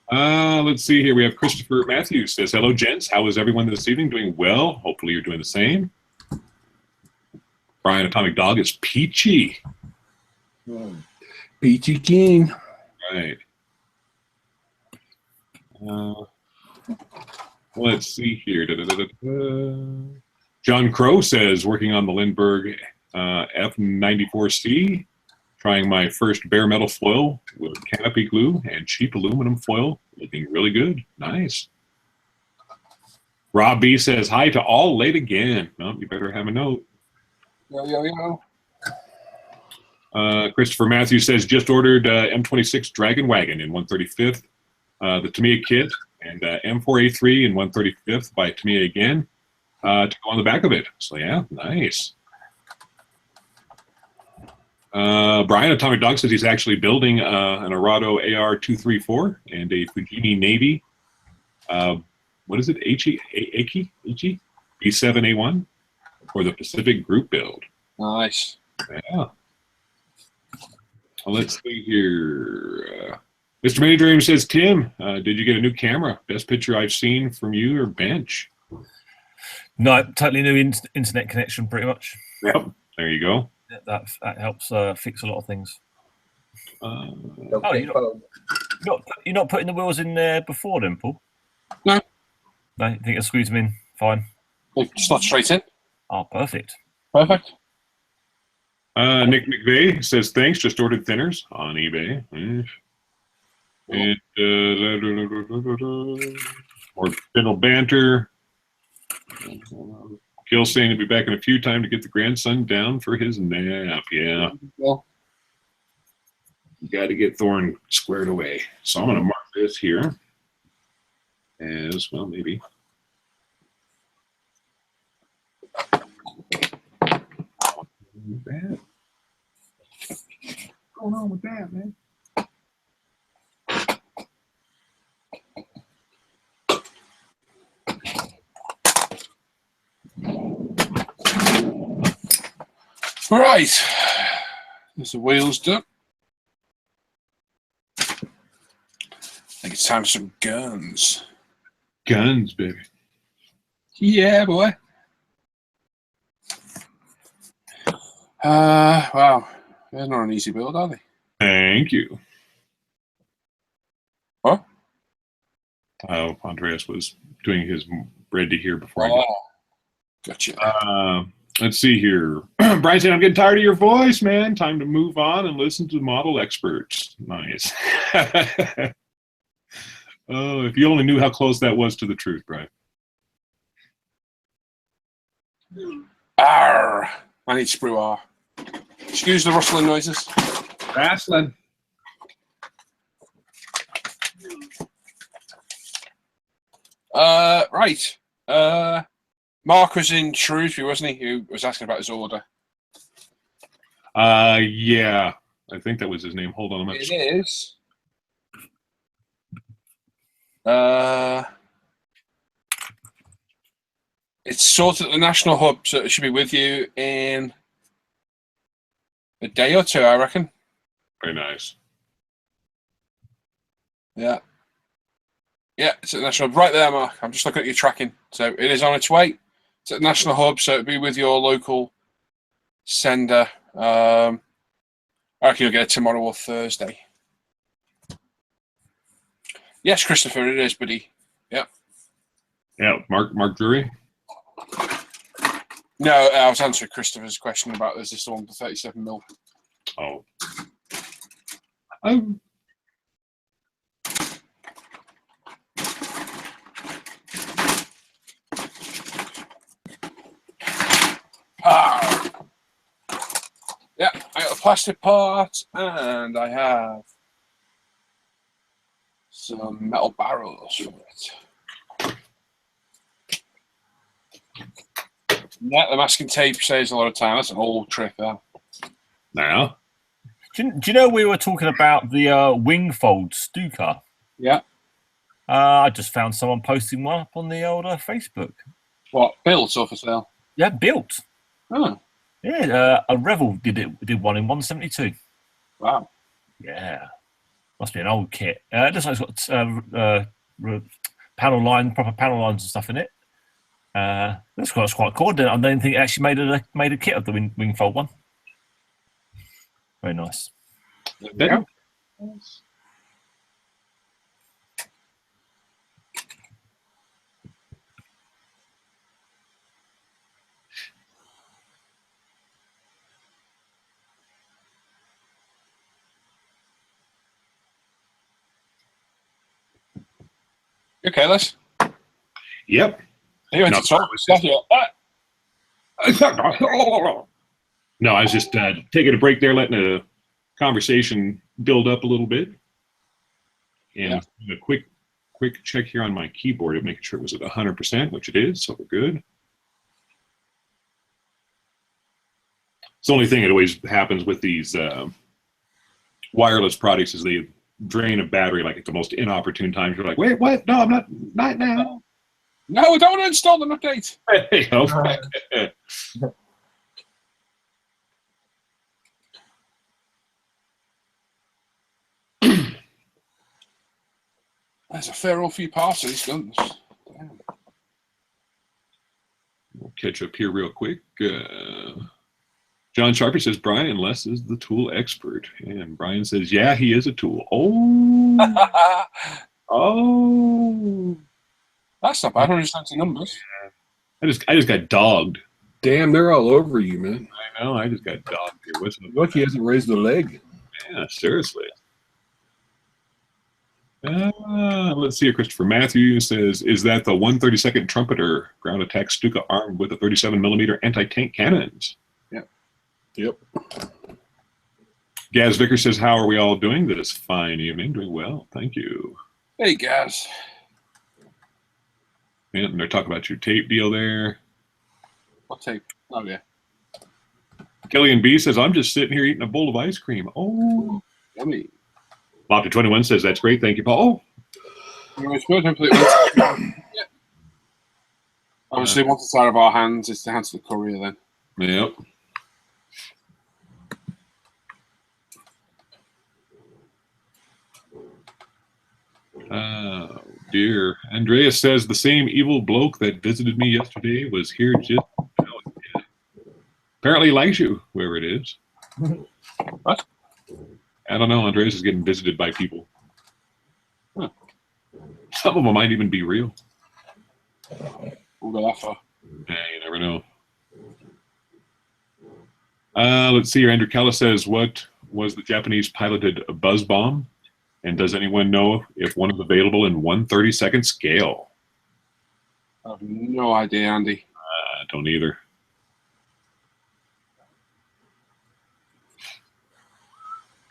Let's see here. We have Christopher Matthews says, hello, gents. How is everyone this evening? Doing well. Hopefully you're doing the same. Brian Atomic Dog is peachy. Peachy King. Right. Let's see here. John Crow says, working on the Lindbergh F94C, trying my first bare metal foil with canopy glue and cheap aluminum foil. Looking really good. Nice. Rob B says, hi to all late again. Well, you better have a note. Yo. Christopher Matthews says, just ordered M26 Dragon Wagon in 135th, the Tamiya kit, and M4A3 in 135th by Tamiya again to go on the back of it. So, yeah, nice. Brian Atomic Dog says he's actually building an Arado AR-234 and a Fujimi Navy what is it? HE B7A1 or the Pacific Group build. Nice. Yeah. Well, let's see here. Mr. Maydream says, Tim, did you get a new camera? Best picture I've seen from you or bench? No, totally new internet connection, pretty much. Yep. There you go. That helps fix a lot of things. Okay, You're not putting the wheels in there before then, Paul? No. No, you think I'll squeeze them in? Fine. Slot straight in. Oh, perfect. Perfect. Nick McVeigh says, thanks, just ordered thinners on eBay. And, more general banter. Gil saying he'll be back in a few time to get the grandson down for his nap. Yeah. Well, You got to get Thorn squared away. So I'm going to mark this here as, well, maybe. Bad. What's going on with that, man? right. There's the wheels done. I think it's time for some guns. Guns, baby. Yeah, boy. Wow. They're not an easy build, are they? Thank you. What? Oh, Andreas was doing his ready here before I Oh, gotcha. did. Let's see here. Brian said, I'm getting tired of your voice, man. Time to move on and listen to model experts. Nice. Oh, if you only knew how close that was to the truth, Brian. Arr! I need sprue R. Excuse the rustling noises. Wrestling. Right. Mark was in Shrewsbury, wasn't he? Who was asking about his order. Yeah. I think that was his name. Hold on a minute. It is. It's sorted at the National Hub, so it should be with you in a day or two, I reckon. Very nice. Yeah. Yeah, it's at the National Hub. Right there, Mark. I'm just looking at your tracking. So it is on its way. It's at the National Hub, so it'll be with your local sender. I reckon you'll get it tomorrow or Thursday. Yes, Christopher, it is, buddy. Yeah. Yeah, Mark Drury. No, I was answering Christopher's question about is this the one for 37mm? Oh. Yeah, I got a plastic part and I have some metal barrels for it. Yeah, the masking tape saves a lot of time. That's an old trick there. Now. Do you know we were talking about the wing-fold Stuka? Yeah. I just found someone posting one up on the old Facebook. What, built or for sale? Yeah, built. Oh. Yeah, a Revel did one in 172. Wow. Yeah. Must be an old kit. It looks like it's got panel line, proper panel lines and stuff in it. That's quite cool. I don't think it actually made a kit of the wingfold one. Very nice. There Okay, Les. Yep. You went No, to talk. No, I was just taking a break there, letting a conversation build up a little bit. And a quick check here on my keyboard to make sure it was at 100%, which it is, so we're good. It's the only thing that always happens with these wireless products is they drain a battery like at the most inopportune times. You're like, wait, what? No, I'm not now. No, I don't want to install an update. Hey, okay. There's a fair old few parts of these guns. Damn. We'll catch up here real quick. John Sharper says Brian Les is the tool expert, and Brian says, "Yeah, he is a tool." Oh, oh, That's not bad. 170 numbers. I just got dogged. Damn, they're all over you, man. I know. I just got dogged here. Look, he hasn't raised a leg. Yeah, seriously. Let's see here. Christopher Matthews says, "Is that the 132nd Trumpeter ground attack Stuka armed with a 37mm anti-tank cannons?" Yep. Gaz Vicker says, "How are we all doing this fine evening?" Doing well, thank you. Hey, guys. And they're talking about your tape deal there. What tape? Oh, yeah. Killian B says, "I'm just sitting here eating a bowl of ice cream." Oh, Yummy. Lofty21 says, "That's great, thank you, Paul." Yeah. Obviously, once it's out of our hands, it's the hands of the courier then. Yep. Oh, dear. Andreas says, "The same evil bloke that visited me yesterday was here just now." Apparently he likes you, whoever it is. What? I don't know. Andreas is getting visited by people. Huh. Some of them might even be real. We'll go that far. Yeah, you never know. Let's see here. Andrew Kellis says, "What was the Japanese piloted buzz bomb? And does anyone know if one is available in 1/32nd scale?" I have no idea, Andy. I don't either.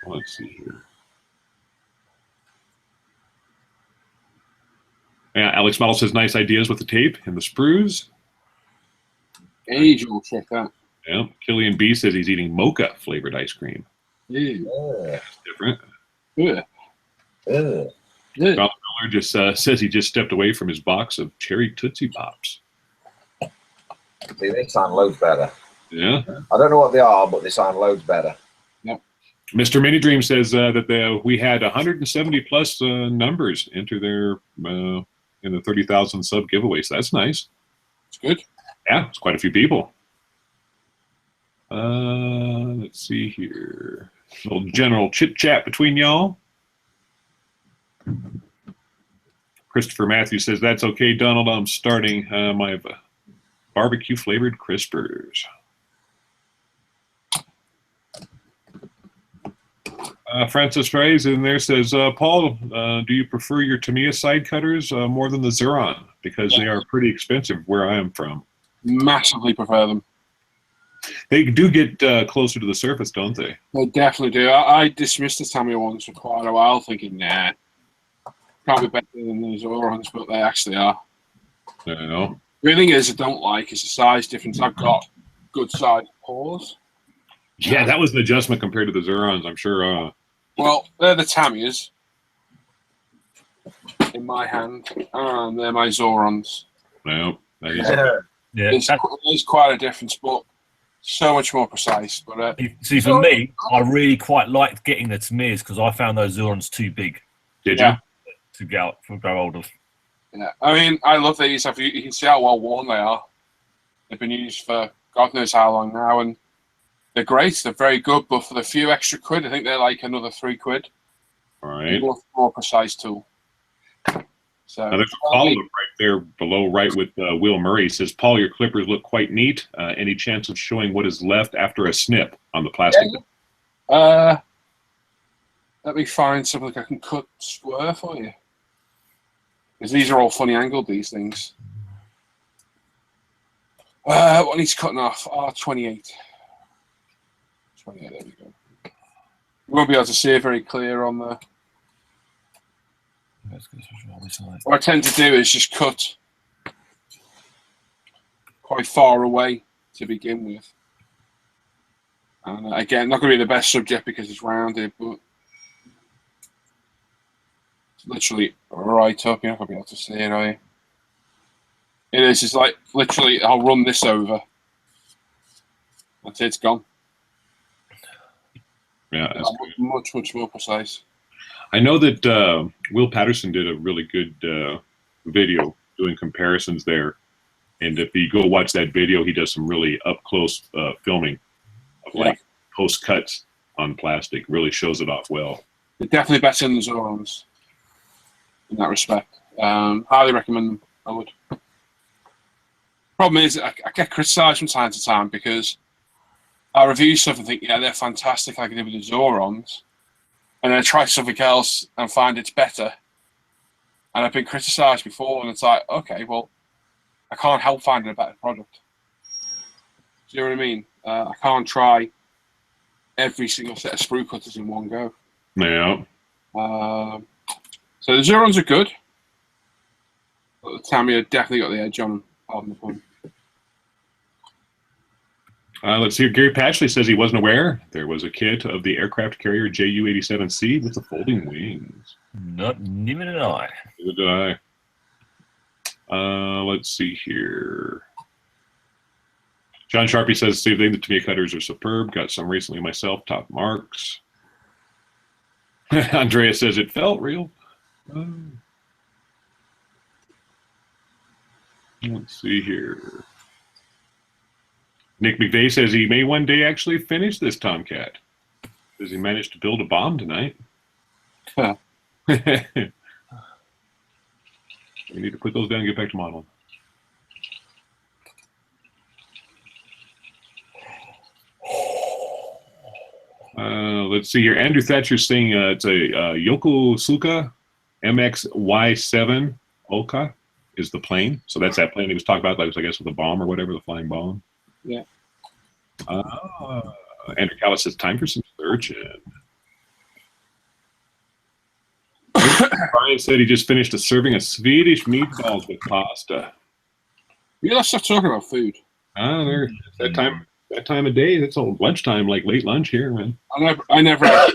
Let's see here. Yeah, Alex Model says, "Nice ideas with the tape and the sprues." Age will check that. Yeah. Killian B says he's eating mocha flavored ice cream. Yeah. That's different. Yeah. Ugh. Yeah. Ralph Miller just says he just stepped away from his box of cherry Tootsie Pops. See, they sound loads better. Yeah. I don't know what they are, but they sound loads better. Mr. Mini Dream says that we had 170 plus numbers enter their in the 30,000 sub giveaway. So that's nice. It's good. Yeah, it's quite a few people. Let's see here. A little general chit chat between y'all. Christopher Matthews says, "That's okay, Donald. I'm starting my barbecue flavored crispers." Francis Reyes in there says, "Paul, do you prefer your Tamiya side cutters more than the Xuron? Because they are pretty expensive where I am from." Massively prefer them. They do get closer to the surface, don't they? They definitely do. I dismissed the Tamiya ones for quite a while, thinking, nah, can't be better than these other ones, but they actually are. I don't know. The thing is, I don't like is the size difference. I've got good size paws. Yeah, that was an adjustment compared to the Xurons, I'm sure. Well, they're the Tamiyas in my hand, and they're my Zorons. No, that is. Yeah. There's quite a difference, but so much more precise. But See, for me, I really quite liked getting the Tamiyas because I found those Zorons too big Did Yeah. to grow hold of. yeah, I mean, I love these. You can see how well worn they are. They've been used for God knows how long now, and they're great. They're very good, but for the few extra quid, I think they're like another £3. All right. More precise tool. So Now, there's a follow-up right there below, right with Will Murray. He says, "Paul, your clippers look quite neat. Any chance of showing what is left after a snip on the plastic?" let me find something I can cut square for you. Because these are all funny angled, these things. What needs cutting off? 28. 28, there we go. You won't be able to see it very clear on the... What I tend to do is just cut quite far away to begin with. And again, not going to be the best subject because it's rounded, but it's literally right up. You're not going to be able to see it, are you? It is. It's like literally, I'll run this over. That's it. It's gone. Yeah, that's good. Much more precise. I know that Will Patterson did a really good video doing comparisons there. And if you go watch that video, he does some really up close filming of like post cuts on plastic. Really shows it off well. They're definitely better than the Zorons in that respect. Highly recommend them. I would. Problem is, I get criticised from time to time because I review stuff and think, yeah, they're fantastic, like I did with the Zorons, and then I try something else and find it's better. And I've been criticised before, and it's like, okay, well, I can't help finding a better product. Do you know what I mean? I can't try every single set of sprue cutters in one go. Yeah. So the Zorons are good, but the Tamiya definitely got the edge on them. Pardon the pun. Let's see. Gary Patchley says he wasn't aware there was a kit of the aircraft carrier JU-87 C with the folding wings. Neither did I. Neither did I. Let's see here. John Sharpie says, same thing. The Tamiya cutters are superb. Got some recently myself. Top marks. Andrea says it felt real. Let's see here. Nick McVeigh says he may one day actually finish this Tomcat. Does he manage to build a bomb tonight? Huh. We need to put those down and get back to modeling. Let's see here. Andrew Thatcher's saying it's a Yokosuka MXY7 Oka is the plane. So that's that plane he was talking about, like, I guess with a bomb or whatever, the flying bomb. Yeah. Andrew Callis says, time for some searching. Brian said he just finished a serving of Swedish meatballs with pasta. Yeah, let's stop talking about food. There's that time of day. That's all lunchtime, like late lunch here, man. I never have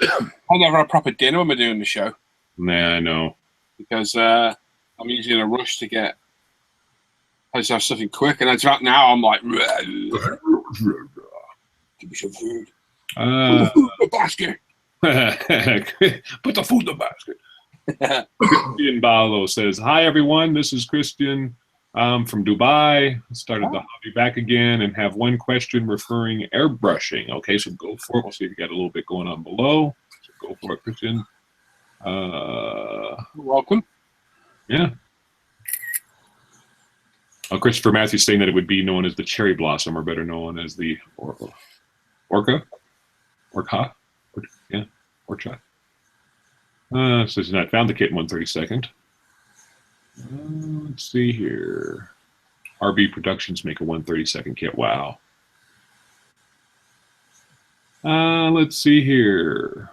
proper dinner when we're doing the show. Nah, I know. Because I'm usually in a rush to get. I just have something quick, and now I'm like, give me some food. Put the food in the basket. Put the food in the basket. Christian Balo says, hi, everyone. This is Christian from Dubai. Started the hobby back again and have one question referring airbrushing. Okay, so go for it. We'll see if you got a little bit going on below. So go for it, Christian. Welcome. Yeah. Christopher Matthews saying that it would be known as the cherry blossom, or better known as the orca. Yeah, orcha. So he's not found the kit in 1/32. Let's see here. RB Productions make a 1/32 kit. Wow. Let's see here.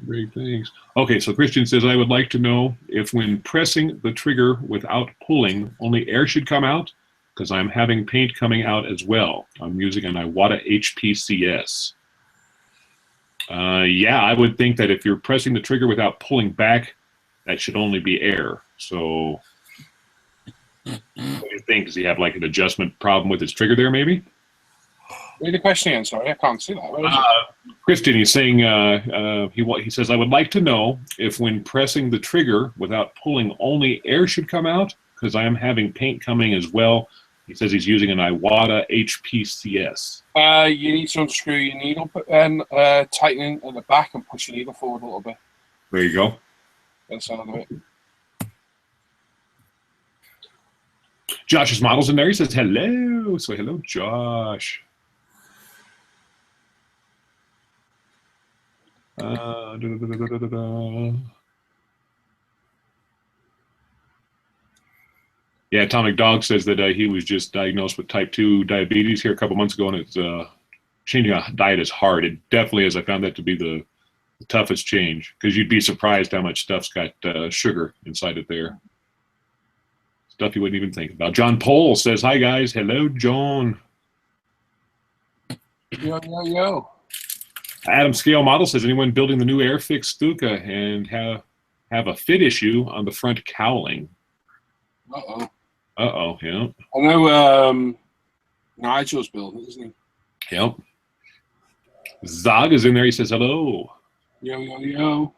Great, thanks. Okay, so Christian says, I would like to know if when pressing the trigger without pulling, only air should come out, because I'm having paint coming out as well. I'm using an Iwata HPCS. Yeah, I would think that if you're pressing the trigger without pulling back, that should only be air. So what do you think? Does he have like an adjustment problem with his trigger there, maybe? Read the question again, sorry, I can't see that. Where is it? Christian, he's saying, he says, I would like to know if when pressing the trigger without pulling, only air should come out, because I am having paint coming as well. He says he's using an Iwata HPCS. You need to unscrew your needle and tighten it at the back and push your needle forward a little bit. There you go. That's the sound of it. Josh's model's in there. He says hello. So hello, Josh. Yeah, Atomic Dog says that he was just diagnosed with type 2 diabetes here a couple months ago, and it's changing a diet is hard. It definitely is. I found that to be the toughest change, because you'd be surprised how much stuff's got sugar inside it there. Stuff you wouldn't even think about. John Pohl says, hi, guys. Hello, John. Yo. Adam Scale Model says, anyone building the new Airfix Stuka and have a fit issue on the front cowling? Uh-oh. Uh-oh, yeah. I know Nigel's building, isn't he? Yep. Zog is in there. He says hello. Yo, yo, yo.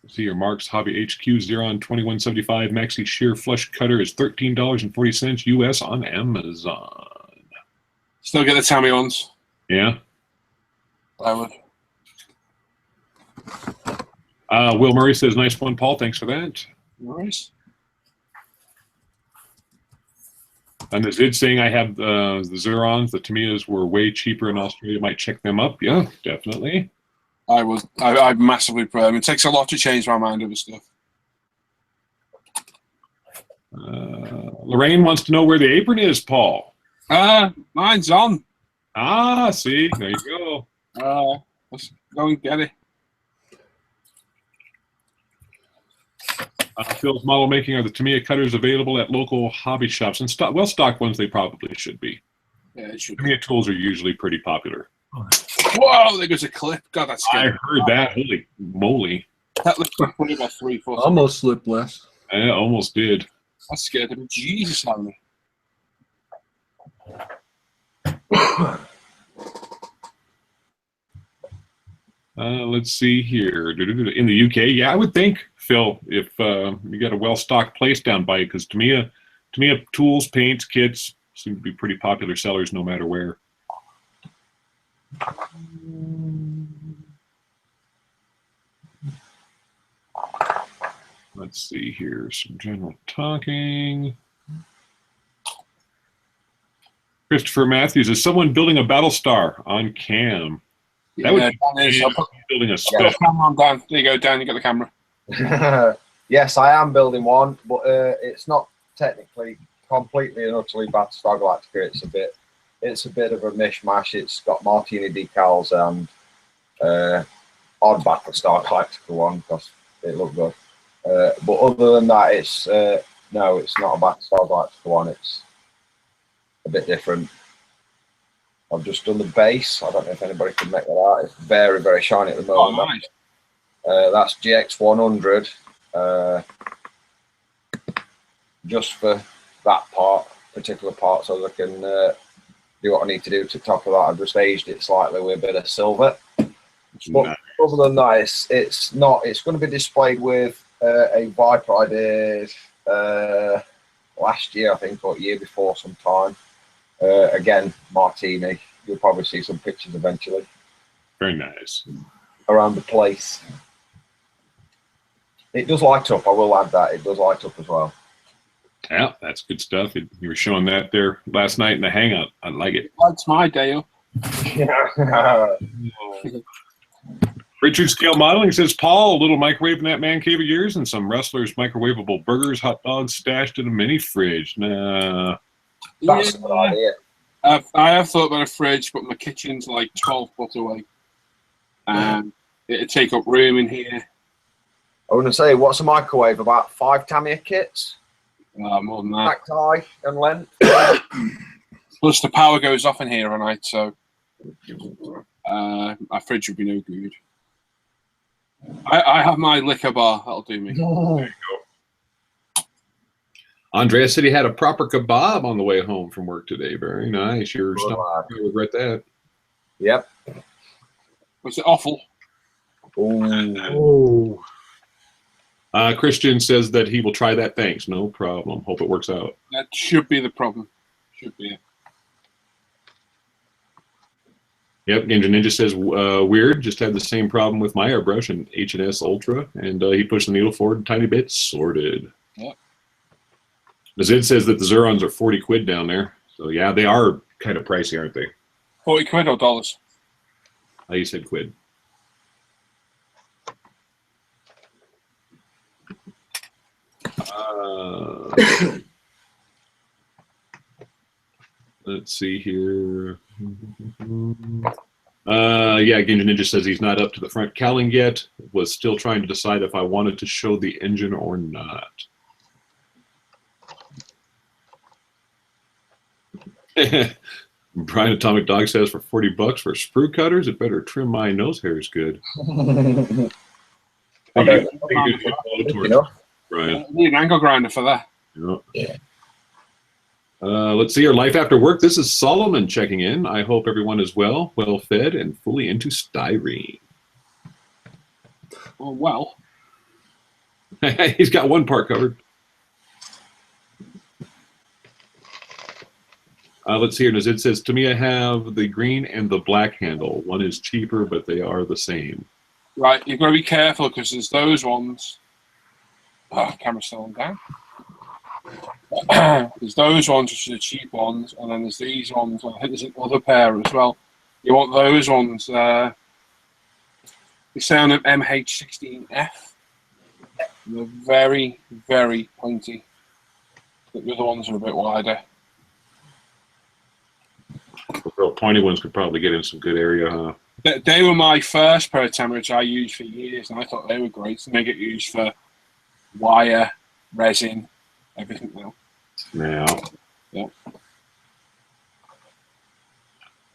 See your Mark's Hobby HQ Xeron 2175 Maxi Shear Flush Cutter is $13.40 US on Amazon. Still get the Tammy ones. Yeah. I would. Will Murray says, nice one, Paul. Thanks for that. Nice. And the Zid saying I have the Xerons, the Tamiyas were way cheaper in Australia. Might check them up. Yeah, definitely. I would. I massively prefer them. It takes a lot to change my mind over stuff. Lorraine wants to know where the apron is, Paul. Mine's on. Ah, see, there you go. Let's go and get it. Phil's model making, are the Tamiya cutters available at local hobby shops? And well-stocked ones they probably should be. Yeah, it should be. Tamiya tools are usually pretty popular. Whoa, there goes a clip. God, that's I scary. heard that. Holy moly. That looks like probably about 3 foot. Almost slipped less. I almost did. That scared him. Jesus, on me. Let's see here. In the UK, yeah, I would think, Phil, if you got a well-stocked place down by you, because Tamiya tools, paints, kits seem to be pretty popular sellers no matter where. Let's see here. Some general talking. Christopher Matthews, is someone building a Battlestar on cam? That would be building a special. Put the camera on, Dan. There you go, Dan. You got the camera. Yes, I am building one, but it's not technically completely and utterly Battlestar Galactica. It's a bit of a mishmash. It's got Martini decals and odd Battlestar Galactica one because it looked good. But other than that, it's no, it's not a Battlestar Galactica one. It's a bit different. I've just done the base. I don't know if anybody can make that out. It's very, very shiny at the moment. Oh, nice. That's GX100. Just for that particular part, so I can do what I need to do to top of that. I've just aged it slightly with a bit of silver. But nice. Other than that, it's not. It's going to be displayed with a Viper I did last year, I think, or year before sometime. Again, Martini. You'll probably see some pictures eventually. Very nice. Around the place. It does light up. I will add that. It does light up as well. Yeah, that's good stuff. You were showing that there last night in the hangout. I like it. That's my day up. Richard Scale Modeling says, Paul, a little microwave in that man cave of yours and some Wrestlers microwavable burgers, hot dogs stashed in a mini fridge. Nah. That's a good idea. I have thought about a fridge, but my kitchen's like 12 foot away. It'd take up room in here. I want to say, what's a microwave? About 5 Tamiya kits? More than that. Back tie and length. Plus the power goes off in here at night, so my fridge would be no good. I have my liquor bar. That'll do me. There you go. Andrea said he had a proper kebab on the way home from work today. Very nice. You're not going to regret that. Yep. Was it awful? Oh. Christian says that he will try that. Thanks. No problem. Hope it works out. That should be the problem. Should be it. Yep. Ninja Ninja says, weird. Just had the same problem with my airbrush and H&S Ultra. And he pushed the needle forward a tiny bit. Sorted. Yep. Zid says that the Xerons are 40 quid down there. So, yeah, they are kind of pricey, aren't they? 40 quid or dollars? You said quid. Let's see here. Yeah, Ginja Ninja says he's not up to the front cowling yet. Was still trying to decide if I wanted to show the engine or not. Brian Atomic Dog says for $40 for sprue cutters, it better trim my nose hairs good. Okay. Brian. Need an angle grinder for that. Yeah. Let's see your life after work. This is Solomon checking in. I hope everyone is well fed, and fully into styrene. Oh, well. He's got one part covered. Let's see here. Nazid says, to me, I have the green and the black handle. One is cheaper, but they are the same. Right, you've got to be careful because there's those ones. Oh, camera's still on down. There's those ones, which are the cheap ones, and then there's these ones. I think there's another pair as well. You want those ones. They say on an MH16F. They're very, very pointy. The other ones are a bit wider. The real pointy ones could probably get in some good area, huh? They were my first pair of Tamarids I used for years, and I thought they were great. And they get used for wire, resin, everything now. Yeah.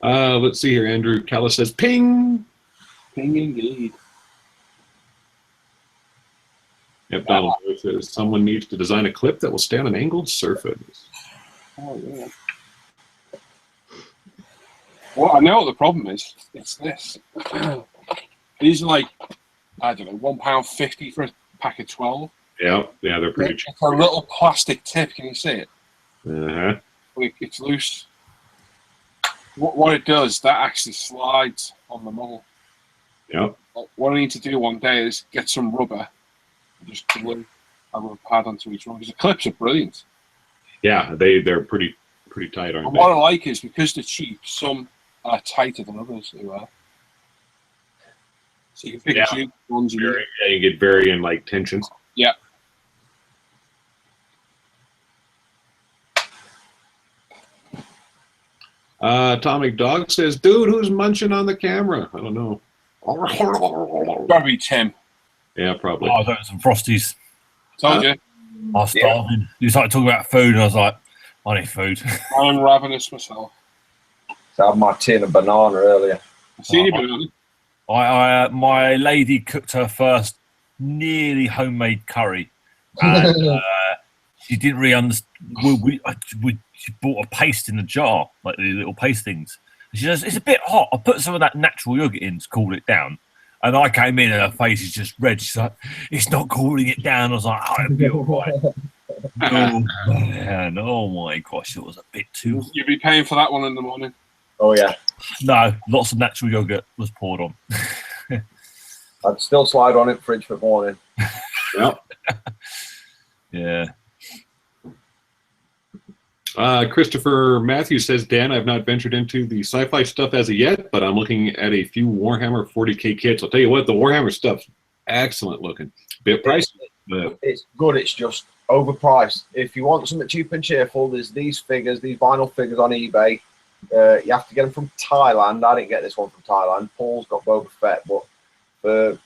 Let's see here. Andrew Callis says, ping! Ping indeed. Yep, Donald says, someone needs to design a clip that will stay on an angled surface. Oh, yeah. Well, I know what the problem is. It's this. These are like, I don't know, £1.50 for a pack of 12. Yeah, they're pretty cheap. It's a little plastic tip. Can you see it? Uh-huh. It's loose. What it does, that actually slides on the model. Yep. What I need to do one day is get some rubber and just glue a rubber pad onto each one, because the clips are brilliant. Yeah, they're pretty tight, aren't And they? what I like is, because they're cheap, some are tighter than others as well. So you can pick and choose ones you need. Yeah, you get varying like tensions. Yeah. Atomic Dog says, dude, who's munching on the camera? I don't know. Probably Tim. Yeah, probably. Oh, I was having some Frosties. Told you. I was starving. You started talking about food, and I was like, I need food. I'm ravenous myself. So I had my tin of banana earlier. I see you doing it. My lady cooked her first nearly homemade curry, and she didn't really understand. She bought a paste in a jar, like the little paste things. And she says, it's a bit hot. I put some of that natural yogurt in to cool it down. And I came in and her face is just red. She's like, it's not cooling it down. I was like, oh, it'll be all right. Oh, man. Oh, my gosh. It was a bit too hot. You'll be paying for that one in the morning. Oh yeah. No, lots of natural yogurt was poured on. I'd still slide on it fridge for morning. Yep. Yeah. Christopher Matthews says, Dan, I've not ventured into the sci-fi stuff as of yet, but I'm looking at a few Warhammer 40K kits. I'll tell you what, the Warhammer stuff's excellent looking. Bit pricey, but It's good. It's just overpriced. If you want something cheap and cheerful, there's these figures, these vinyl figures on eBay. You have to get them from Thailand. I didn't get this one from Thailand. Paul's got Boba Fett, but for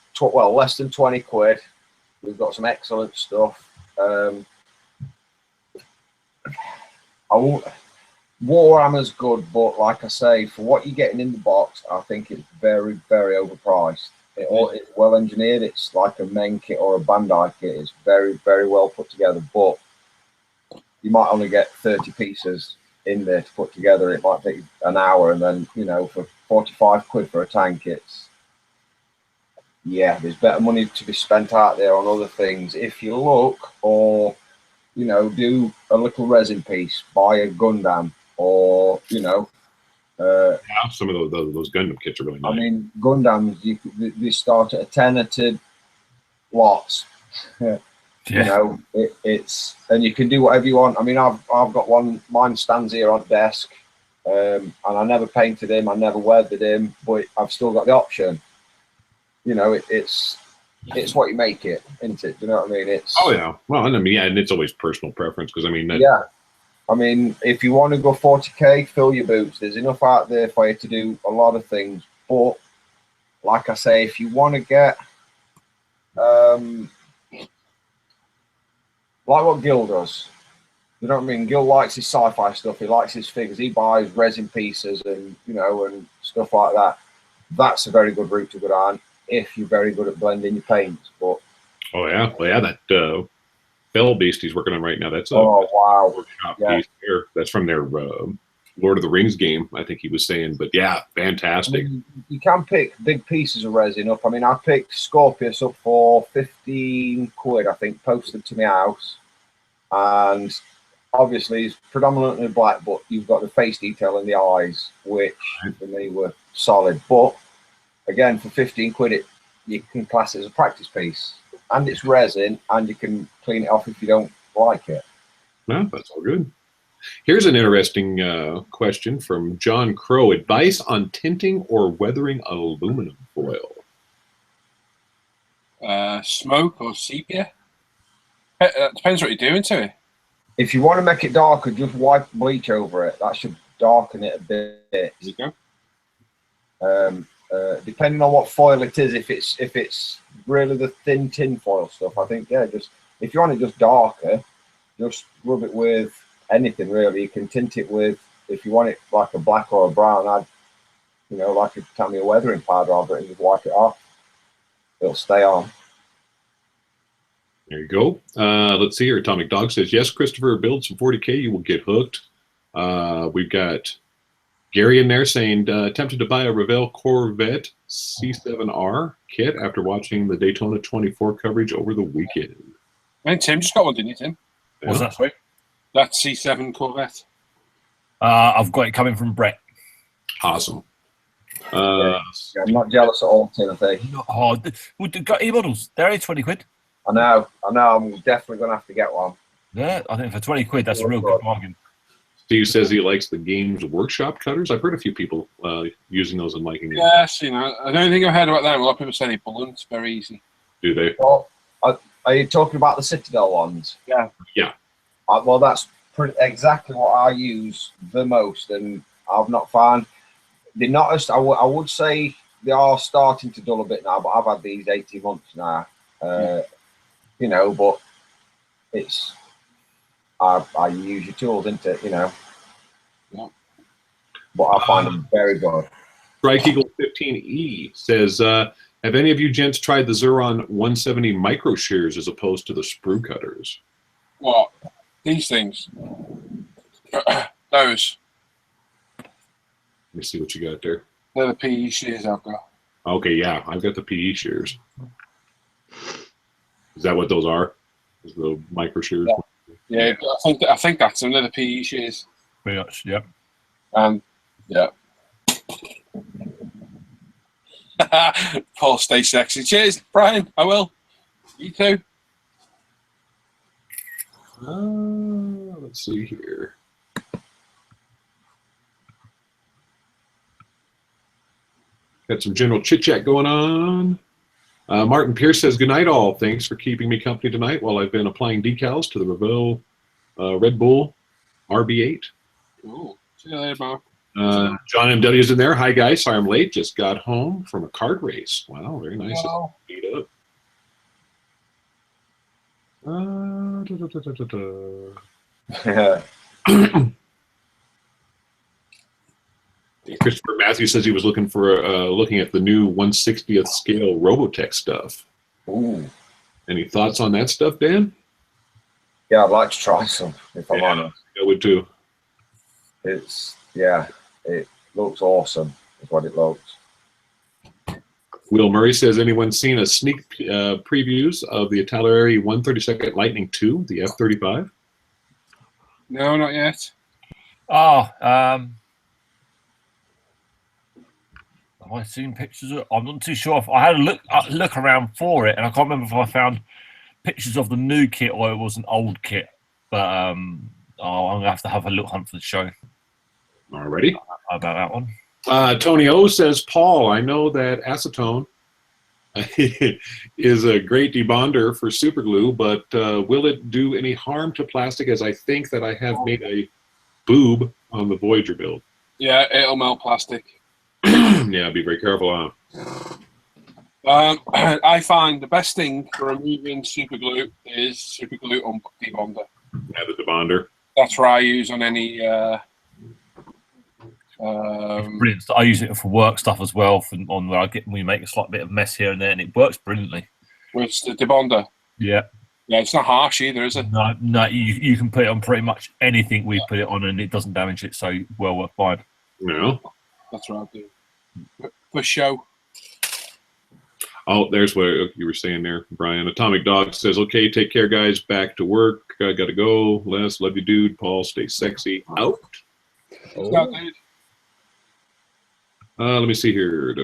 less than 20 quid, we've got some excellent stuff. Warhammer's good, but like I say, for what you're getting in the box, I think it's very, very overpriced. It's well engineered. It's like a main kit or a Bandai kit. It's very, very well put together, but you might only get 30 pieces in there to put together. It might take an hour, and then, you know, for 45 quid for a tank, there's better money to be spent out there on other things. If you look, or, you know, do a little resin piece, buy a Gundam, or, you know, some of those Gundam kits are really nice. I mean, Gundams, they start at a tenner to lots. You know, it's, and you can do whatever you want. I mean, I've got one, mine stands here on the desk, and I never painted him, I never weathered him, but I've still got the option. You know, it's what you make it, isn't it? Do you know what I mean? It's, oh yeah, well, and I mean, yeah, and it's always personal preference, because I mean, I mean, if you want to go 40k, fill your boots. There's enough out there for you to do a lot of things. But like I say, if you want to get like what Gil does, you know what I mean? Gil likes his sci-fi stuff. He likes his figures. He buys resin pieces and, you know, and stuff like that. That's a very good route to go down if you're very good at blending your paints. But oh yeah, well yeah, that Fell Beast he's working on right now. That's a Oh wow! workshop Yeah. piece there. That's from their Lord of the Rings game, I think he was saying. But yeah, fantastic. You can pick big pieces of resin up. I mean, I picked Scorpius up for 15 quid, I think, posted to my house. And obviously, it's predominantly black, but you've got the face detail in the eyes, which for me were solid. But again, for 15 quid, you can class it as a practice piece. And it's resin, and you can clean it off if you don't like it. No, that's all good. Here's an interesting question from John Crow. Advice on tinting or weathering aluminum foil? Smoke or sepia? Depends what you're doing to it. If you want to make it darker, just wipe bleach over it. That should darken it a bit. There you go. Depending on what foil it is, if it's really the thin tin foil stuff, I think just if you want it just darker, just rub it with anything really. You can tint it with, if you want it like a black or a brown, add like a Tamiya weathering powder over it and just wipe it off. It'll stay on. There you go. Let's see here. Atomic Dog says, yes, Christopher, build some 40K. You will get hooked. We've got Gary in there saying, attempted to buy a Revell Corvette C7R kit after watching the Daytona 24 coverage over the weekend. And Tim just got one, didn't you, Tim? What was that, sorry? That C7 Corvette. I've got it coming from Brett. Awesome. I'm not jealous at all, Tim, I think. Oh, we've got e-models. They're only 20 quid. I know. I'm definitely going to have to get one. Yeah, I think for 20 quid, that's a real good bargain. Steve says he likes the Games Workshop cutters. I've heard a few people using those and liking them. Yes, I don't think I've heard about them. A lot of people say they pull them. It's very easy. Do they? Well, are you talking about the Citadel ones? Yeah. Yeah. Well, that's exactly what I use the most, and I've not found they're not. I would say they are starting to dull a bit now, but I've had these 18 months now. But it's I use your tools, isn't it? Yeah. But I find them very good. Strike Eagle 15E says, have any of you gents tried the Xuron 170 micro shears as opposed to the sprue cutters? What? These things? Those. Let me see what you got there. They're the PE shears I've got. Okay, yeah, I've got the PE shears. Is that what those are? Is the micro shears? Yeah, I think that's them. They're the PE shears. Pretty much, yeah. Yeah. Paul, stay sexy. Cheers, Brian. I will. You too. Let's see here. Got some general chit-chat going on. Martin Pierce says, good night all. Thanks for keeping me company tonight while I've been applying decals to the Revell Red Bull RB8. Cool. See you later, Mark. John M.W. is in there. Hi, guys. Sorry I'm late. Just got home from a kart race. Wow, very nice. Wow. Beat up. Christopher Matthews says he was looking at the new 1/60th scale Robotech stuff. Ooh. Any thoughts on that stuff, Dan? Yeah, I'd like to try some, if I'm honest. I would too. It looks awesome, is what it looks. Will Murray says, anyone seen a sneak previews of the Italeri 132nd Lightning II, the F-35? No, not yet. Have I seen pictures of it? I'm not too sure. I had a look around for it, and I can't remember if I found pictures of the new kit or it was an old kit. But I'm going to have a look hunt for the show. Alrighty. About that one. Tony O says, Paul, I know that acetone is a great debonder for super glue, but will it do any harm to plastic, as I think that I have made a boob on the Voyager build? Yeah, it'll melt plastic. Yeah, be very careful. I find the best thing for removing super glue is super glue on debonder. Yeah, the debonder. That's what I use on any. Brilliant. I use it for work stuff as well. On where we make a slight bit of mess here and there, and it works brilliantly. With the debonder. Yeah. Yeah, it's not harsh either, is it? No, no, you can put it on pretty much anything we put it on, and it doesn't damage it. So well worth buying. No. That's what I'll do. For show. Oh, there's what you were saying there, Brian. Atomic Dog says, "Okay, take care, guys. Back to work. I gotta go. Les, love you, dude. Paul, stay sexy. Out." Let me see here.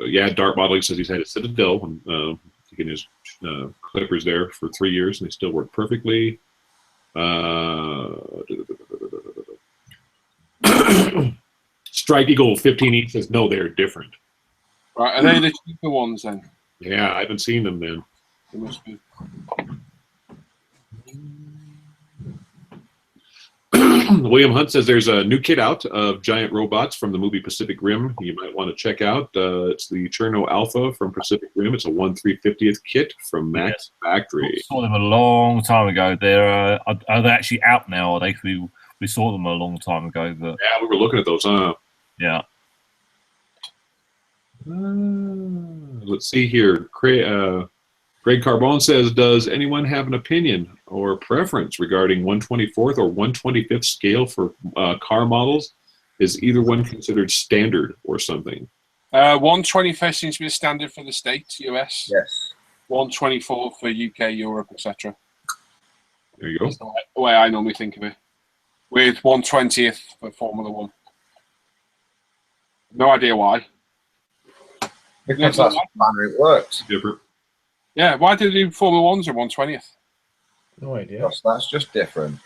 Yeah, Dart Modeling says he's had a Citadel when taking his clippers there for 3 years, and they still work perfectly. Strike Eagle 15E says, "No, they're different." Right, are they the cheaper ones then? Yeah, I haven't seen them then. They must be. William Hunt says there's a new kit out of giant robots from the movie Pacific Rim you might want to check out. It's the Cherno Alpha from Pacific Rim. It's a 1/350th kit from Max Factory. We saw them a long time ago. Are they actually out now? Are they? We saw them a long time ago. But Yeah, we were looking at those, huh? yeah. Let's see here. Greg Carbone says, "Does anyone have an opinion or preference regarding 1/24th or 1/25th scale for car models? Is either one considered standard or something?" 1/25th seems to be the standard for the States, US. Yes. 1/24 for UK, Europe, etc. There you go. That's the way I normally think of it. With 1/20th for Formula One. No idea why. Because that's the manner it works. Different. Yeah, why do they do Formula Ones or 1/20th? No idea. That's just different.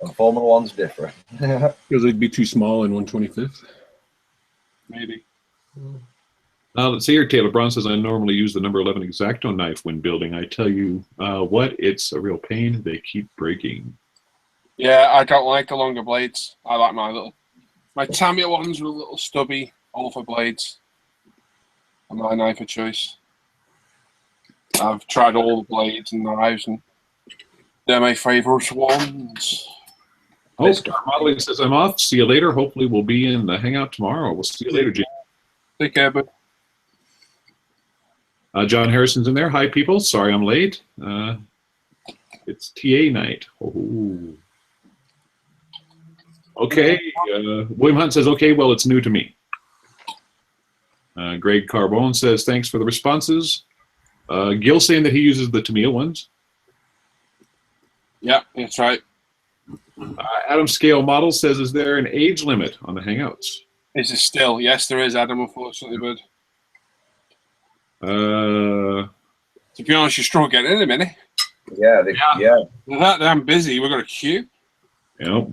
And Formula One's different. Because they'd be too small in 1/25th. Maybe. Let's see here. Taylor Brown says, "I normally use the number 11 X-Acto knife when building. I tell you what, it's a real pain. They keep breaking." Yeah, I don't like the longer blades. I like my Tamiya ones with little stubby alpha blades. And my knife of choice. I've tried all the blades and knives, and they're my favourite ones. Oh, Modeling says, "I'm off. See you later. Hopefully we'll be in the hangout tomorrow." We'll see you later, Jim. Take care, bud. John Harrison's in there. "Hi, people. Sorry I'm late. It's TA night." Oh. Okay. William Hunt says, "Okay, well, it's new to me." Greg Carbone says, "Thanks for the responses." Gil saying that he uses the Tamiya ones. Yeah, that's right. Adam Scale Model says, "Is there an age limit on the Hangouts?" Is it still? Yes, there is, Adam, unfortunately, bud. Uh, To be honest, you struggle getting in a minute. Yeah, yeah. They're that damn busy. We've got a queue. Yep.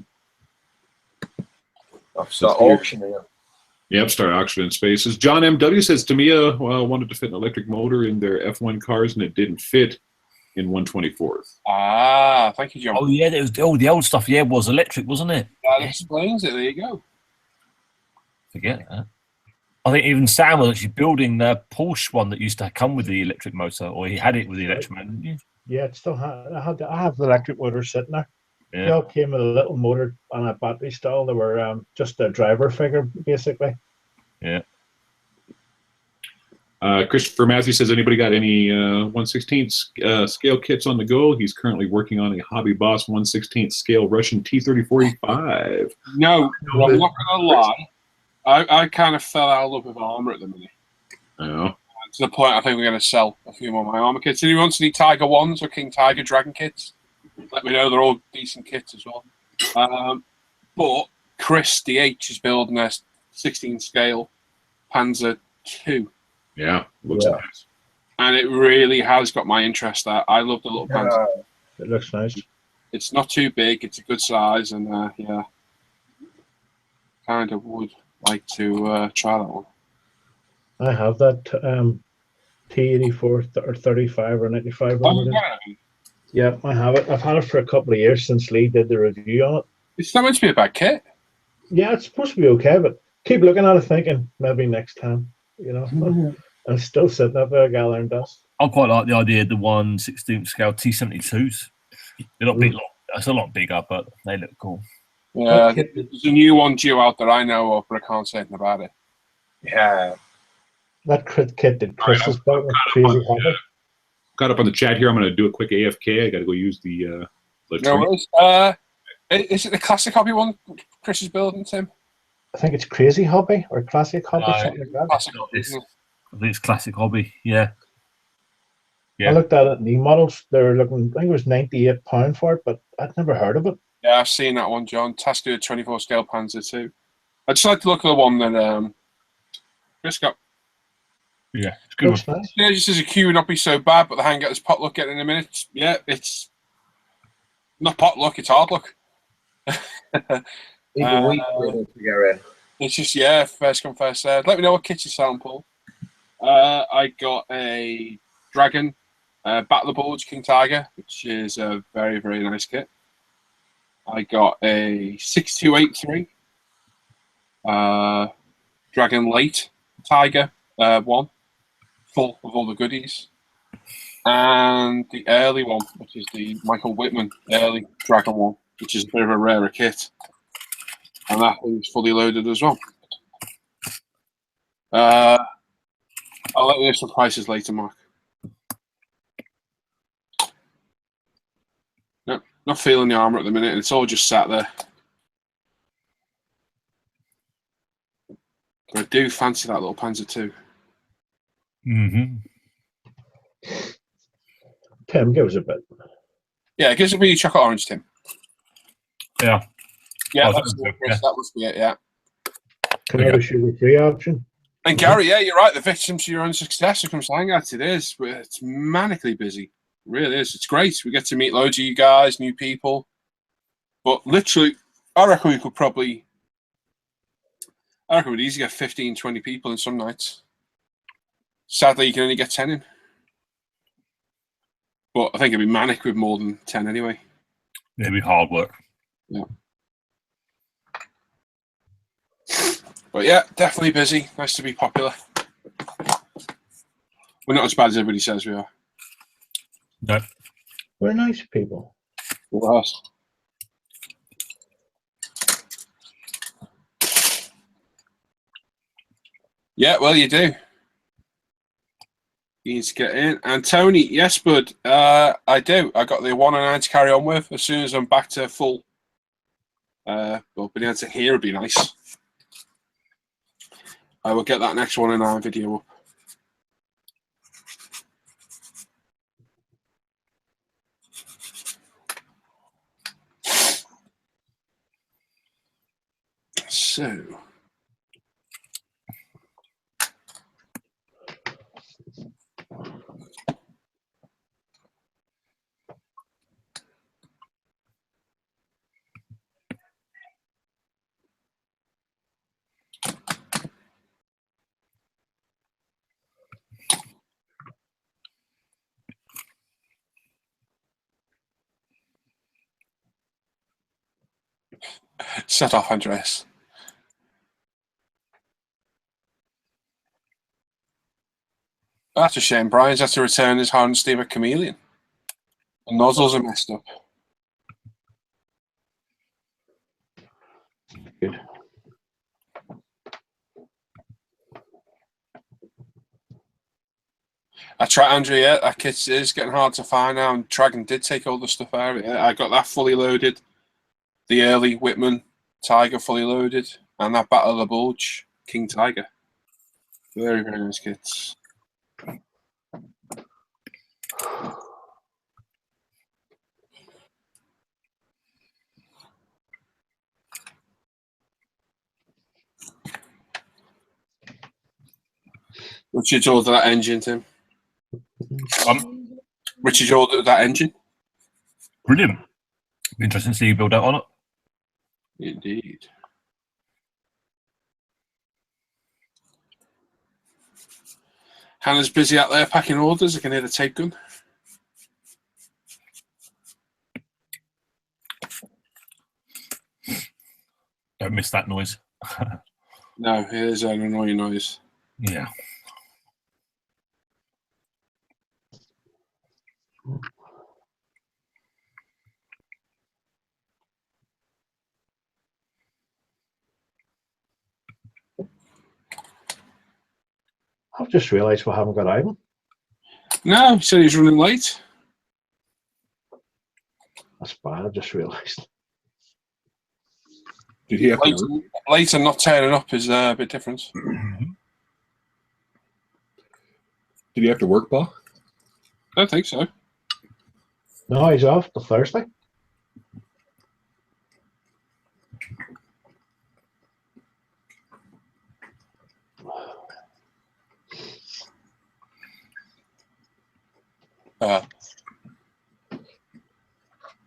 I've started auctioning. Yep, start auctioning spaces. John M.W. says, "Tamiya wanted to fit an electric motor in their F1 cars, and it didn't fit in 1/24th. Ah, thank you, John. Oh yeah, there was the old stuff. Yeah, was electric, wasn't it? That explains it. There you go. Forget that. I think even Sam was actually building the Porsche one that used to come with the electric motor, or he had it with the electric motor, didn't you? Yeah, it still I have the electric motor sitting there. Yeah. They all came with a little motor and a battery style. They were just a driver figure, basically. Yeah. Christopher Matthews says, "Anybody got any 1/16th scale kits on the go?" He's currently working on a Hobby Boss 1/16th scale Russian T-34-85. No, I'm not going to lie. I kind of fell out of love with armor at the minute. I know. To the point I think we're going to sell a few more of my armor kits. If anyone wants any Tiger 1s or King Tiger Dragon kits, let me know. They're all decent kits as well. But Chris DH is building a 16 scale Panzer II. Yeah, looks nice. And it really has got my interest. I love the little Panzer. It looks nice. It's not too big. It's a good size. And yeah, kind of would like to try that one. I have that T84 or 35 or 95. Yeah, I have it. I've had it for a couple of years since Lee did the review on it. It's not meant to be a bad kit. Yeah, it's supposed to be okay, but keep looking at it thinking maybe next time, you know. I'm still sitting up there gathering dust. I quite like the idea of the 1/16th scale T72s. They're not big, it's a lot bigger, but they look cool. Yeah, there's a new one due out that I know of, but I can't say anything about it. Yeah. That kit that Chris has built was crazy heavy. caught up on the chat here. I'm going to do a quick AFK. I got to go use the No train. worries. Is it the classic hobby one Chris is building, Tim? I think it's Crazy Hobby or Classic Hobby, something like that. Classic I hobby, isn't it? think it's classic hobby. Yeah. I looked at it in the models. They were looking, I think it was £98 for it, but I'd never heard of it. Yeah, I've seen that one, John. Tasco 24 scale Panzer 2. I'd just like to look at the one that Chris got. Yeah, it's good. Looks nice. Yeah, just as a queue would not be so bad, but the Hangatter's potluck getting in a minute. Yeah, it's not potluck, it's hard luck. Even we struggle to get in. It's just, yeah, first come, first served. Let me know what kit you selling, Paul. I got a Dragon Battle Bulge King Tiger, which is a very, very nice kit. I got a 6283 Dragon Late Tiger 1, full of all the goodies. And the early one, which is the Michael Whitman early Dragon one, which is a bit of a rarer kit. And that is fully loaded as well. I'll let you know some prices later, Mark. No, not feeling the armour at the minute. It's all just sat there. But I do fancy that little Panzer 2. Mm-hmm. Tim, give us a bit. Yeah, it gives me chocolate orange, Tim. Yeah. Yeah, Oh, that's that's Chris. yeah. That must be it, yeah. Can I have a sugar-free option? And Gary, yeah, you're right. The victim to your own success comes hang at it is. It's manically busy. It really is. It's great. We get to meet loads of you guys, new people. But literally, I reckon we'd easily get 15, 20 people in some nights. Sadly, you can only get 10 in. But I think it'd be manic with more than 10 anyway. It'd be hard work. Yeah. But yeah, definitely busy. Nice to be popular. We're not as bad as everybody says we are. No. We're nice people. Yes. Yeah, well, you do. You need to get in. And Tony, yes, bud, I do. I got the 1 and 9 to carry on with as soon as I'm back to full. Well, being able to hear would be nice. I will get that next 1 and 9 video up. So. Set off, Andreas. That's a shame. Brian's had to return his Harden Steamer Chameleon. The nozzles are messed up. Good. I tried, Andrew, yeah, that kit is getting hard to find now, and Dragon did take all the stuff out of it. I got that fully loaded. The early Whitman Tiger fully loaded, and that Battle of the Bulge King Tiger. Very, very nice kits. Richard's ordered that engine, Tim. Richard's ordered that engine. Brilliant. Interesting to see you build out on it. Indeed. Hannah's busy out there packing orders. I can hear the tape gun. Don't miss that noise. No, it is an annoying noise. Yeah. I've just realised we haven't got Ivan. No, he said he's running late. That's bad. I just realised. Did he have to work? Late and not turning up is a bit different. Did he have to work, Paul? I don't think so. No, he's off till Thursday.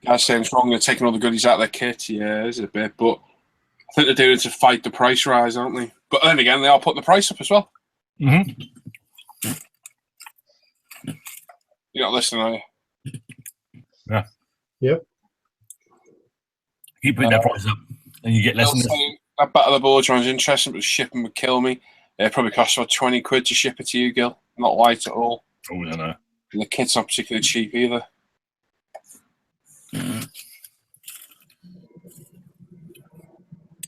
Guys saying it's wrong. They're taking all the goodies out of their kit. Yeah, it's a bit, but I think they're doing it to fight the price rise, aren't they? But then again, they are putting the price up as well. Mm-hmm. You're not listening, are you? Yeah. Yep. Keep putting their prices up, and you get less. That Battle of the Boards was interesting, but shipping would kill me. It probably costs about 20 quid to ship it to you, Gil. Not light at all. Oh, I know. And the kit's not particularly cheap either. You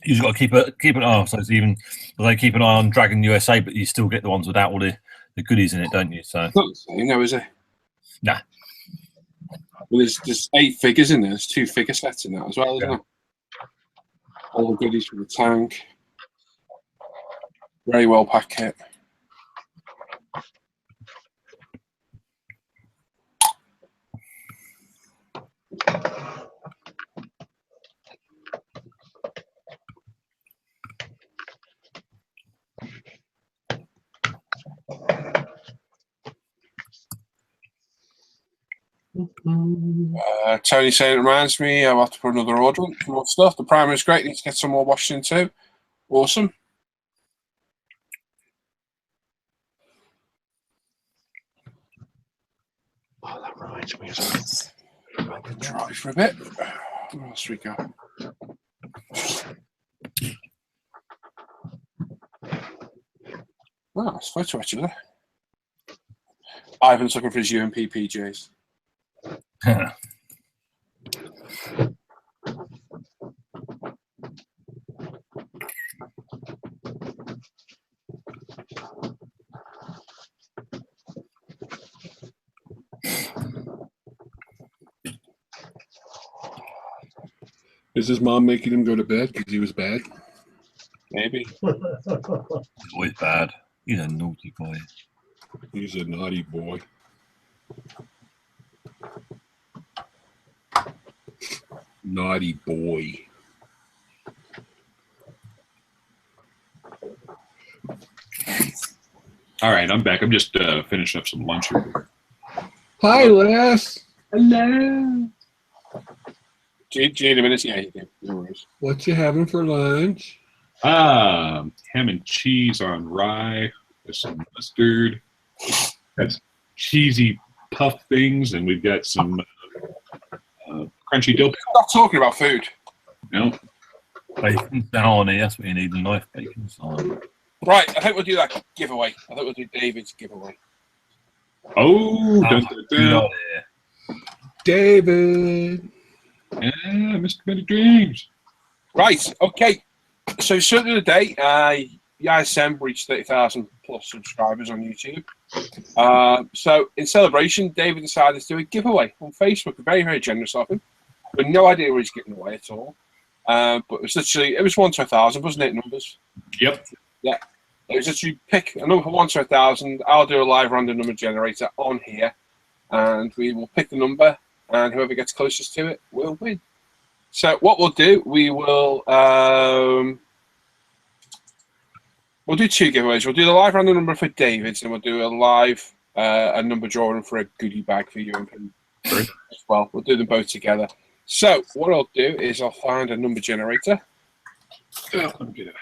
just got to keep an eye on. So it's even they keep an eye on Dragon USA, but you still get the ones without all the goodies in it, don't you? So It's not the same, though, is it? nah. Well, there's 8 figures in there. There's 2 figure sets in that as well, isn't there? All the goodies for the tank. Very well packed kit. Tony saying it reminds me I'll have to put another order in for more stuff. The primer is great. Need to get some more washing too. Awesome. Oh, that reminds me of I can try for a bit. Where else we go? Oh, it's photo actually. Ivan's looking for his UMP PJs. Is his mom making him go to bed because he was bad? Maybe. He's always bad. He's a naughty boy. He's a naughty boy. Naughty boy. All right, I'm back. I'm just finishing up some lunch here. Hi, Les. Hello. Do you need a minute? Yeah, you do. No worries. What you having for lunch? Ham and cheese on rye with some mustard. That's cheesy puff things, and we've got some crunchy dill. Stop talking about food. No. Bacon down here. That's what you need. A knife bacon on. Right, I think we'll do that giveaway. I think we'll do David's giveaway. Oh, dun, dun, dun. David. Yeah, Mr. Many Dreams. Right, okay. So certainly the day, YSM reached 30,000 plus subscribers on YouTube. So in celebration, David decided to do a giveaway on Facebook. Very, very generous of him. We had no idea what he's giving away at all. But it was literally, it was 1 to 1,000, wasn't it, numbers? Yep. Yeah. It was literally pick a number from 1 to 1,000. I'll do a live random number generator on here. And we will pick the number, and whoever gets closest to it will win. So what we'll do, we will we'll do 2 giveaways. We'll do the live random number for David's, and we'll do a live a number drawing for a goodie bag for you as well. We'll do them both together. So what I'll do is I'll find a number generator. Let me get a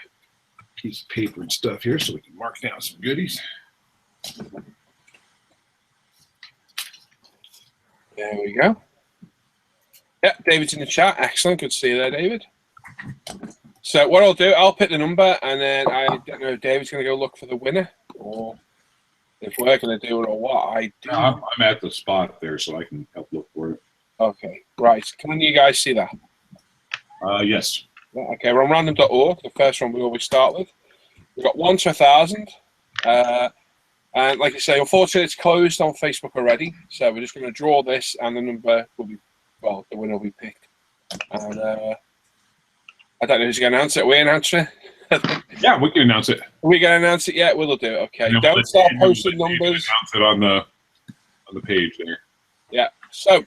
piece of paper and stuff here so we can mark down some goodies. There we go. Yep, David's in the chat. Excellent. Good to see you there, David. So what I'll do, I'll pick the number, and then I don't know if David's going to go look for the winner, or if we're going to do it, or what I do. No, I'm at the spot there, so I can help look for it. Okay, right. Can you guys see that? Yes. Okay, we're on random.org, the first one we always start with. We've got 1 to 1,000. And like I say, unfortunately, it's closed on Facebook already. So we're just going to draw this, and the number will be, well, the winner will be picked. And I don't know who's going to announce it. We announce it. Yeah, we can announce it. Are we going to announce it yet? We'll do it. Okay. Don't start posting numbers. Announce it on the page there. Yeah. So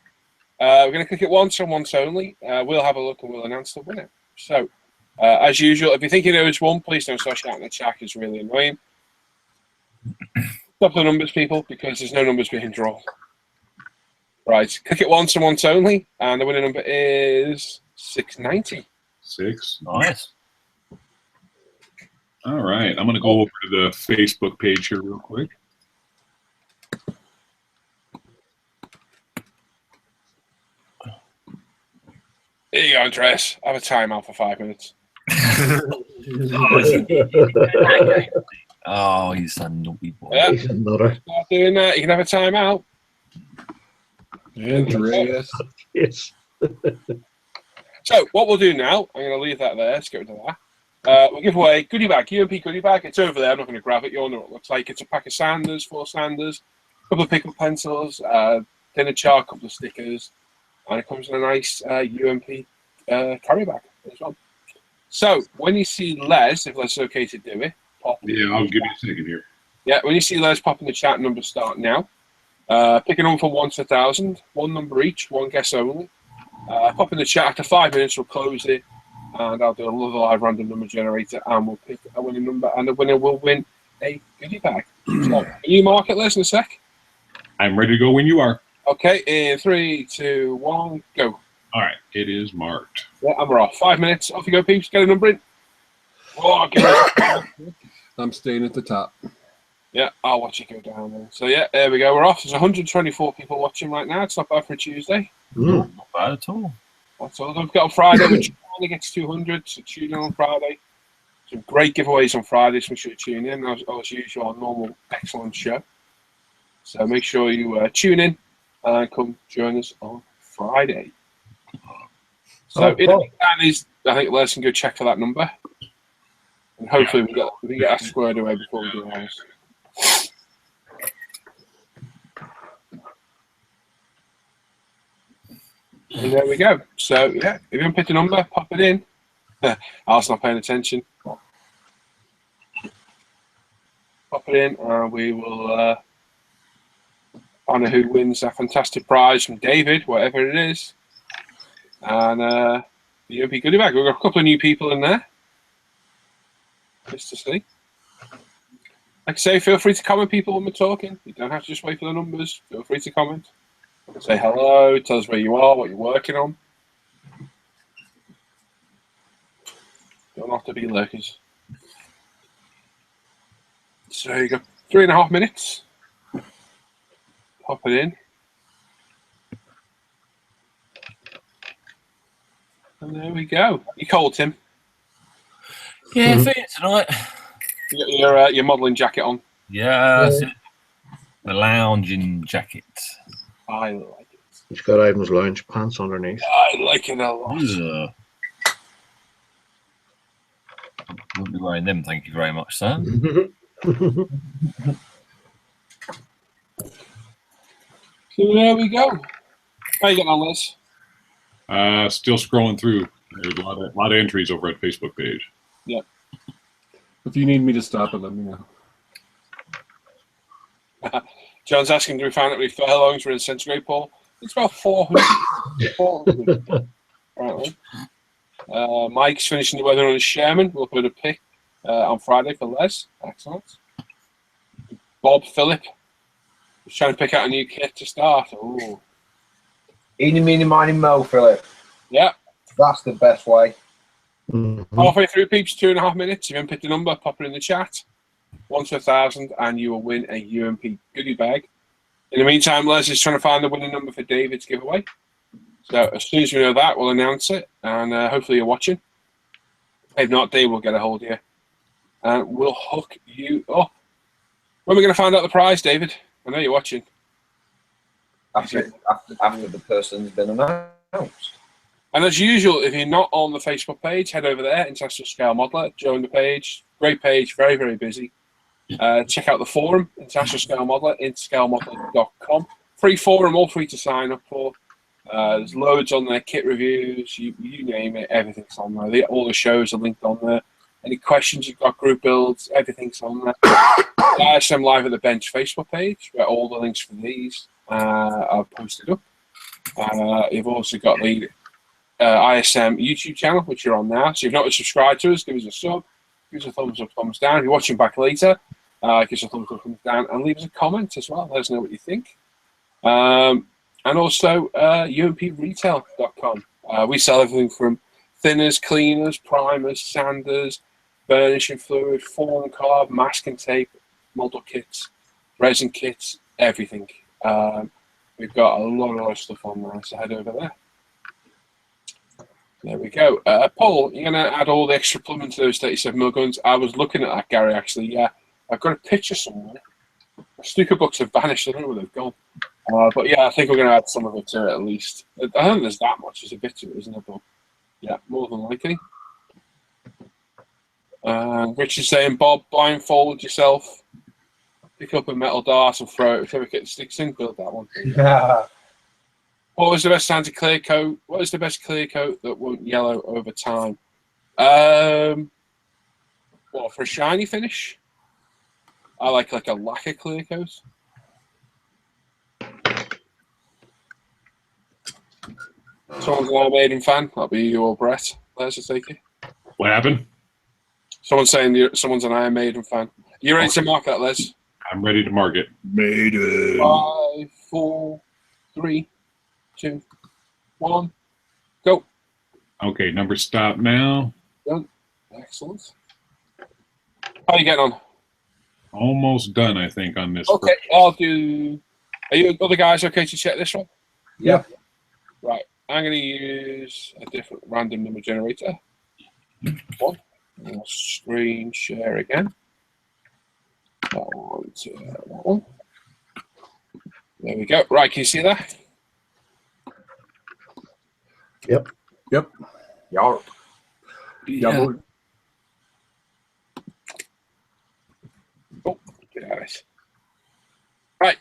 we're going to click it once and once only. We'll have a look and we'll announce the winner. So as usual, if you think you know which one, please don't start shouting in the chat. It's really annoying. Stop the numbers, people, because there's no numbers being drawn. Right. Click it once and once only, and the winning number is 690. 6. Nice. All right. I'm going to go over to the Facebook page here real quick. Here you go, Andres. Have a timeout for 5 minutes. Oh, he's a naughty boy. Yeah. He's another. Start doing that. You can have a timeout. Andreas. Yes. So what we'll do now, I'm going to leave that there. Let's get rid of that. We'll give away goodie bag, UMP goodie bag. It's over there. I'm not going to grab it. You all know what it looks like. It's a pack of sanders, 4 sanders, a couple of pickle pencils, dinner chart, a couple of stickers, and it comes in a nice UMP carry bag as well. So when you see Les, if Les is okay to do it, pop. Yeah, I'll give you a second here. Yeah, when you see Les, pop in the chat. Numbers start now. Pick a number from 1 to 1,000. 1 number each. 1 guess only. Pop in the chat. After 5 minutes, we'll close it, and I'll do a live random number generator, and we'll pick a winning number, and the winner will win a goodie bag. So, can you mark it, Les, in a sec? I'm ready to go when you are. Okay, in 3, 2, 1, go. All right. It is marked. Yeah, and we're off. 5 minutes. Off you go, peeps. Get a number in. Oh, get it. I'm staying at the top. Yeah, I'll watch it go down there. So, yeah, there we go. We're off. There's 124 people watching right now. It's not bad for a Tuesday. Mm. Not bad at all. That's all we've got on Friday. We're trying to get to 200, so tune in on Friday. Some great giveaways on Friday, so make sure you tune in. As usual, our normal, excellent show. So make sure you tune in and come join us on Friday. So in the meantime, I think Les can go check for that number. And hopefully we can get that squared away before we do ours. And there we go. So, yeah, if you want to pick a number, pop it in. I was not paying attention. Pop it in, and we will honour who wins that fantastic prize from David, whatever it is. And the UMP goodie bag. We've got a couple of new people in there. Just to see. Like I say, feel free to comment, people, when we're talking. You don't have to just wait for the numbers. Feel free to comment. Say hello, tell us where you are, what you're working on. Don't have to be lurkers. So you got 3.5 minutes. Pop it in. And there we go. You cold, Tim? Yeah, fit tonight. You got your modelling jacket on? Yeah, that's it. The lounging jacket. I like it. He's got Ivan's lounge pants underneath. I like it a lot. Ugh. I won't be wearing them, thank you very much, sir. So there we go. How you getting on, Liz? Still scrolling through. There's a lot of entries over at Facebook page. Yep. If you need me to stop it, let me know. John's asking, do we find out how many furlongs were in centigrade, Paul? It's about 400. 400. Right, Mike's finishing the weather on his Sherman. We'll put a pick on Friday for Les. Excellent. Bob Phillip was trying to pick out a new kit to start. Ooh. Eeny, meeny, miny, mo, Philip. Yeah. That's the best way. Halfway through, peeps, 2.5 minutes. If you haven't picked a number, pop it in the chat. 1 to 1,000, and you will win a UMP goodie bag. In the meantime, Les is trying to find the winning number for David's giveaway. So as soon as we know that, we'll announce it, and hopefully you're watching. If not, Dave will get a hold of you, and we'll hook you up. When are we going to find out the prize, David? I know you're watching. After the person's been announced. And as usual, if you're not on the Facebook page, head over there, International Scale Modeler, join the page. Great page, very, very busy. Check out the forum, International Scale Modeler, interscalemodeler.com. Free forum, all free to sign up for. There's loads on there, kit reviews, you name it, everything's on there. All the shows are linked on there. Any questions you've got, group builds, everything's on there. The ISM Live at the Bench Facebook page, where all the links for these are posted up. You've also got the ISM YouTube channel, which you're on now. So if you're not subscribed to us, give us a sub, give us a thumbs up, thumbs down. If you're watching back later, give us a thumbs up, thumbs down, and leave us a comment as well. Let us know what you think. And also umpretail.com. We sell everything from thinners, cleaners, primers, sanders, burnishing fluid, form carb, masking tape, model kits, resin kits, everything. We've got a lot of stuff on there, so head over there. There we go. Paul, you're going to add all the extra plumbing to those 37mm guns. I was looking at that, Gary, actually. Yeah, I've got a picture somewhere. The Stuka books have vanished. I don't know where they've gone. But yeah, I think we're going to add some of it to it at least. I don't think there's that much. There's a bit to it, isn't there? But yeah, more than likely. Richard's saying, Bob, blindfold yourself, pick up a metal dart and throw it. Whichever kit sticks in, build that one. What was the best anti-clear coat? What is the best clear coat that won't yellow over time? Well, for a shiny finish, I like a lacquer clear coat. Someone's an Iron Maiden fan. That'll be you or Brett. There's a take it. What happened? Someone's saying someone's an Iron Maiden fan. You ready to mark that, Les? I'm ready to mark it. Maiden. 5, 4, 3, 2, 1, go. Okay, number stop now. Done. Excellent. How are you getting on? Almost done, I think, on this. Okay, I'll do. Are you other guys okay to check this one? Yeah. Right. I'm going to use a different random number generator. One. I'll screen share again. That one to that one. There we go. Right, can you see that? Yep. Yep. Yarp. Yeah. Oh, get out of it. Right.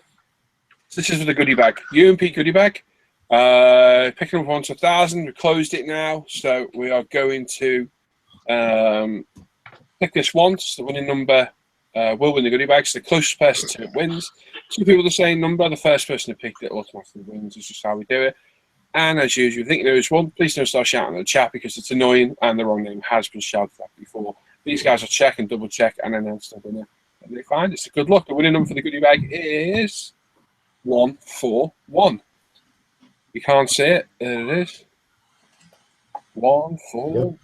So this is for the goodie bag. UMP goodie bag. Picking up 1 to 1,000. We closed it now, so we are going to pick this once. The winning number will win the goodie bag. So the closest person to it wins. 2 people the same number. The first person who picked it automatically wins. This is just how we do it. And as usual, if you think you know this one, please don't start shouting in the chat because it's annoying and the wrong name has been shouted at before. These guys will check and double check and announce the winner. And they find it's a good luck. The winning number for the goodie bag is 141. You can't see it. There it is. 141. Yep.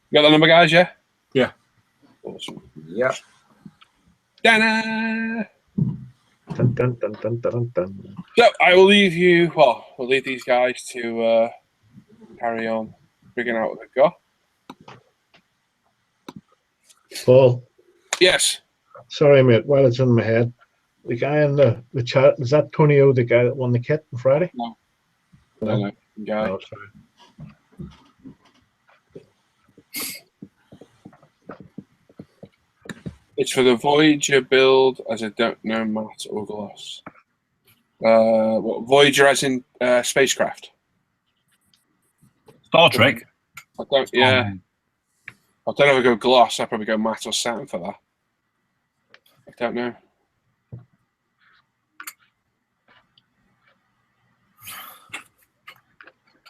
You got the number, guys? Yeah. Yeah. Awesome. Yeah. Da-na! Dun, dun, dun, dun, dun, dun. So I will leave you. Well, we'll leave these guys to carry on figuring out what they've got. Paul, Yes. sorry, mate. While it's in my head, the guy in the chat, is that Tony O, the guy that won the kit on Friday? No. No. No. Guy. No, sorry. It's for the Voyager build, as I don't know Matt or Gloss. What Voyager as in spacecraft? Star Trek. I don't. Yeah. I don't know if I go Gloss. I'd probably go Matt or Saturn for that. I don't know.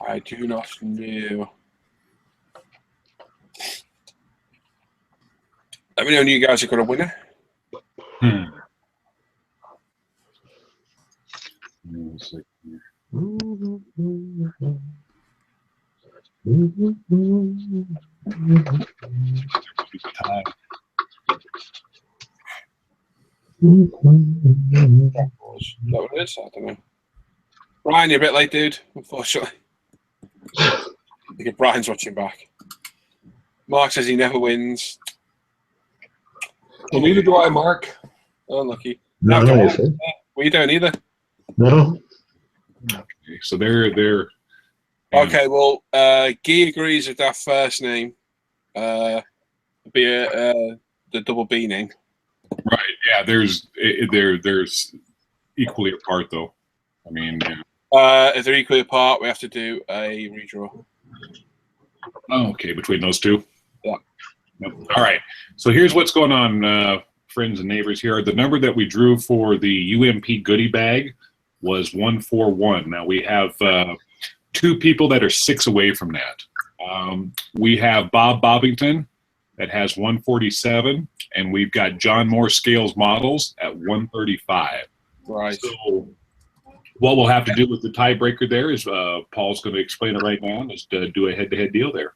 I do not know. Let me know when you guys have got a winner. Is that what it is? I don't know. Brian, you're a bit late, dude, unfortunately. I think if Brian's watching back. Mark says he never wins. Well, neither do I, Mark. Unlucky. No, come you on. said. We don't either. No. Okay, so they're Okay, well, Guy agrees with that first name. The the double beaning. Right. Yeah. There's equally apart though. I mean. Yeah. If they're equally apart, we have to do a redraw. Oh, okay. Between those two. Yeah. Yep. All right. So here's what's going on, friends and neighbors here. The number that we drew for the UMP goodie bag was 141. Now we have 2 people that are 6 away from that. We have Bob Bobbington that has 147, and we've got John Moore Scales Models at 135. Right. So what we'll have to do with the tiebreaker there is Paul's going to explain it right now and just do a head-to-head deal there.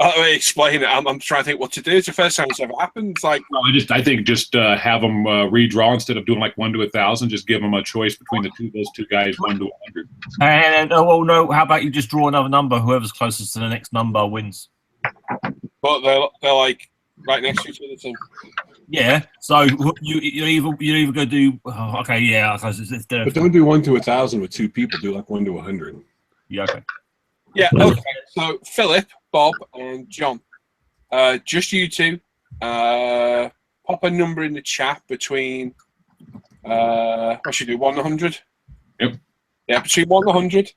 Explain it. I'm trying to think what to do. It's the first time it's ever happened. It's like, no, I think just have them redraw instead of doing like 1 to 1,000. Just give them a choice between those two guys, 1 to 100. And no, how about you just draw another number? Whoever's closest to the next number wins. But they're like right next to each other. So. Yeah. So you either go do. Oh, okay. Yeah. But don't do 1 to 1,000 with 2 people. Do like 1 to 100. Yeah. Okay. Yeah. Okay. So Philip, Bob, and John, just you two, pop a number in the chat between. What should we do? 1 to 100. Yep. Yeah, between 1 to 100,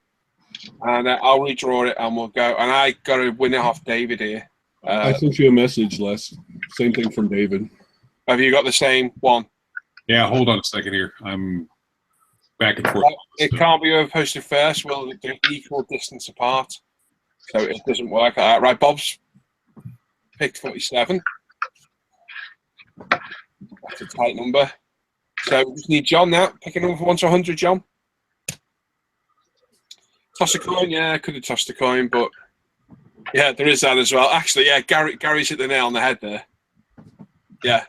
and I'll redraw it, and we'll go. And I got to win it off David here. I sent you a message, Les. Same thing from David. Have you got the same one? Yeah, hold on a second here. I'm back and forth. It can't be posted first. Well, they're equal distance apart, so it doesn't work. Right, Bob's picked 47. That's a tight number. So we just need John now. Pick a number from 1 to 100, John. Toss a coin. Yeah, I could have tossed a coin, but yeah, there is that as well. Actually, yeah, Gary's hit the nail on the head there. Yeah,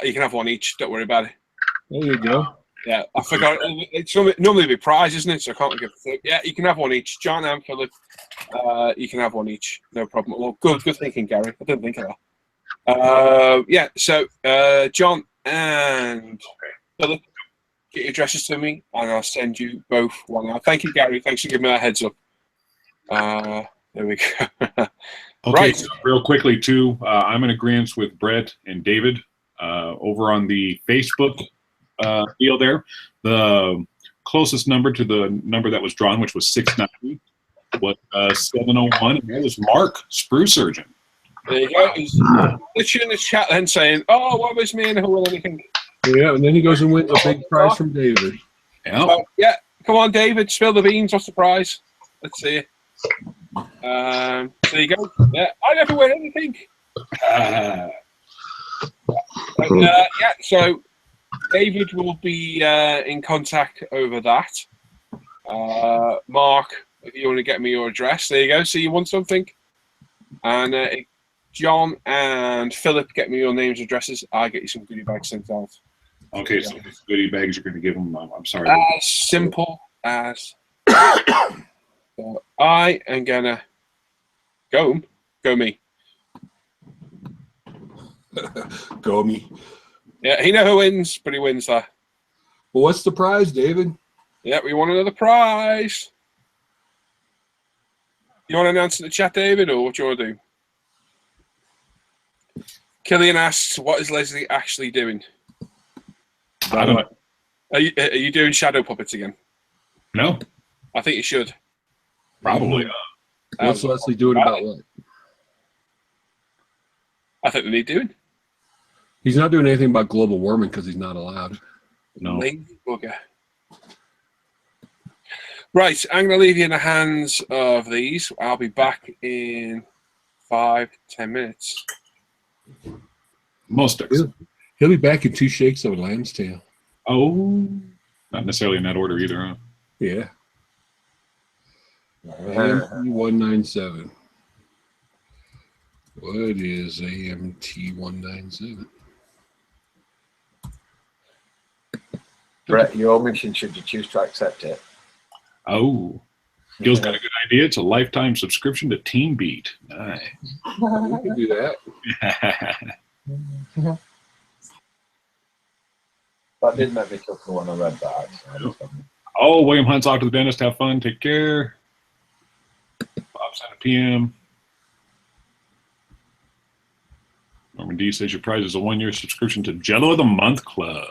you can have one each. Don't worry about it. There you go. Yeah, I forgot. It's normally a prize, isn't it? So I can't give it. Yeah, you can have one each. John and Philip, you can have one each. No problem. Well, good thinking, Gary. I didn't think of that. Yeah, so John and Philip, get your addresses to me, and I'll send you both one out. Thank you, Gary. Thanks for giving me that heads up. There we go. Okay, Right. so real quickly too, I'm in agreement with Brett and David over on the Facebook deal there. The closest number to the number that was drawn, which was 690, was 701, and that was Mark, Sprue Surgeon. There you go. He's literally in the chat then saying, "Oh, what was me and who will anything?" Yeah, and then he goes and wins a big prize from David. Yeah. So, yeah, come on, David, spill the beans. What's the prize? Let's see it. There you go. Yeah, I never win anything. Yeah, so David will be in contact over that. Mark, if you want to get me your address, there you go. So you want something? And John and Philip, get me your names, addresses. I'll get you some goodie bags sent out. Okay, so these goodie bags you're going to give them. I'm sorry. As simple as. So I am gonna go me. Go me. Yeah, he never wins, but he wins that. Well, what's the prize, David? Yeah, we want another prize. You want to announce in the chat, David, or what do you want to do? Killian asks, "What is Leslie actually doing?" I don't know. Are you doing shadow puppets again? No, I think you should. probably. What's Leslie doing about what? I think they need doing. He's not doing anything about global warming because he's not allowed. No. Lazy bugger. Right, I'm going to leave you in the hands of these. I'll be back in 5-10 minutes. Most days. He'll be back in 2 shakes of a lamb's tail. Oh, not necessarily in that order either, huh? Yeah. AMT-197. What is AMT-197? Brett, your mission, should you choose to accept it. Oh, Gil's got a good idea. It's a lifetime subscription to Team Beat. Nice. We can do that. That did make me chuckle when I read that. So. Oh, William Hunt's off to the dentist. Have fun. Take care. 5:07 p.m. Norman D says your prize is a 1-year subscription to Jello of the Month Club.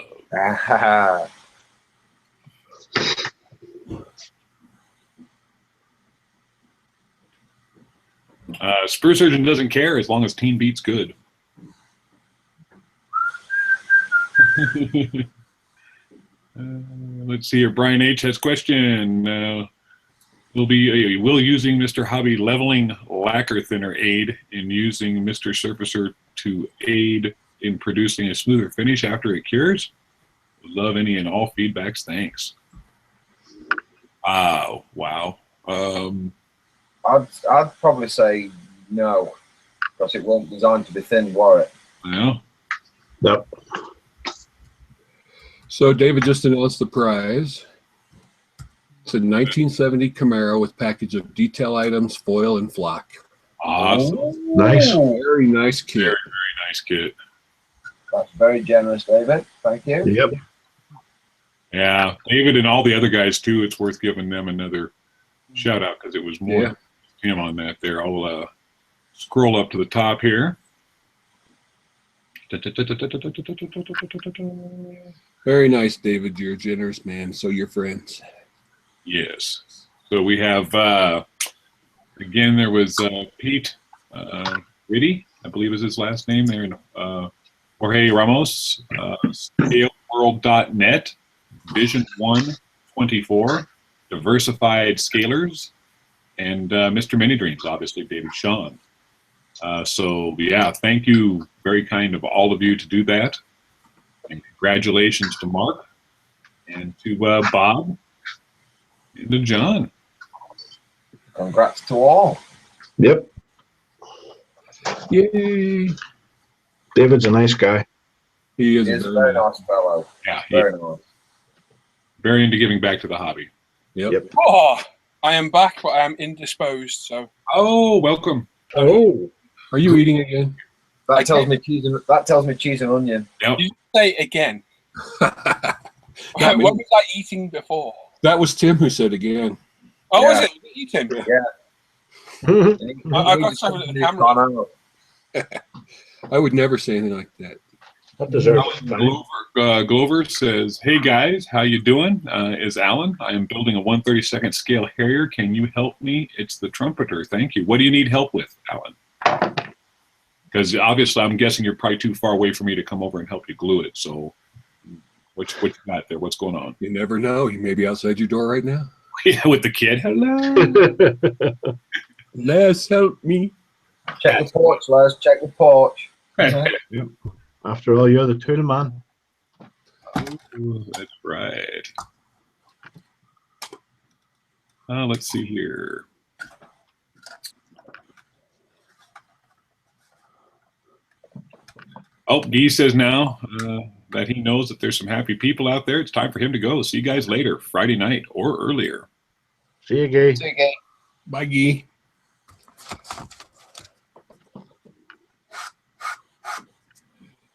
Sprue Surgeon doesn't care as long as team beats good. Let's see here. Brian H has question. Will using Mr. Hobby leveling lacquer thinner aid in using Mr. Surfacer to aid in producing a smoother finish after it cures? Would love any and all feedbacks. Thanks. Wow. I'd probably say no, because it won't design to be thin, will it? Yeah. Yep. So David just announced the prize. It's a 1970 Camaro with package of detail items, foil, and flock. Awesome. Nice. Very nice kit. Very nice kit. That's very generous, David. Thank you. Yep. Yeah, David and all the other guys too. It's worth giving them another shout out because it was more Yeah. him on that there. I'll scroll up to the top here. Very nice, David. You're a generous man. So you're friends. Yes. So we have again. There was Pete Ritty, I believe is his last name there. Jorge Ramos, ScaleWorld.net, Vision 124, Diversified Scalers, and Mr. Many Dreams, obviously David Sean. So yeah, thank you, very kind of all of you to do that, and congratulations to Mark and to Bob and to John. Congrats to all. Yep. Yay! David's a nice guy. He is He's a very nice fellow. Yeah, Very nice. very into giving back to the hobby. Yep. Oh, I am back, but I am indisposed. So Oh, welcome. Oh, are you eating again? That tells me cheese and onion. Yep. you say again. That What means- was I eating before? That was Tim who said again. Oh, Yeah. was it? Eating? I got something at the camera. I would never say anything like that. That deserves fine. Glover says, "Hey guys, how you doing? Is Alan? I am building a 1/32 scale Harrier. Can you help me? It's the Trumpeter. Thank you. What do you need help with, Alan? Because obviously, I'm guessing you're probably too far away for me to come over and help you glue it. So, what you got there? What's going on? You never know. You may be outside your door right now. Yeah, with the kid. Hello. Les, help me. Check the porch, Les. Check the porch. After all, you're the tool man. That's right. Let's see here. Oh, Guy says now that he knows that there's some happy people out there. It's time for him to go. See you guys later, Friday night or earlier. See you, Gay. Bye, Guy.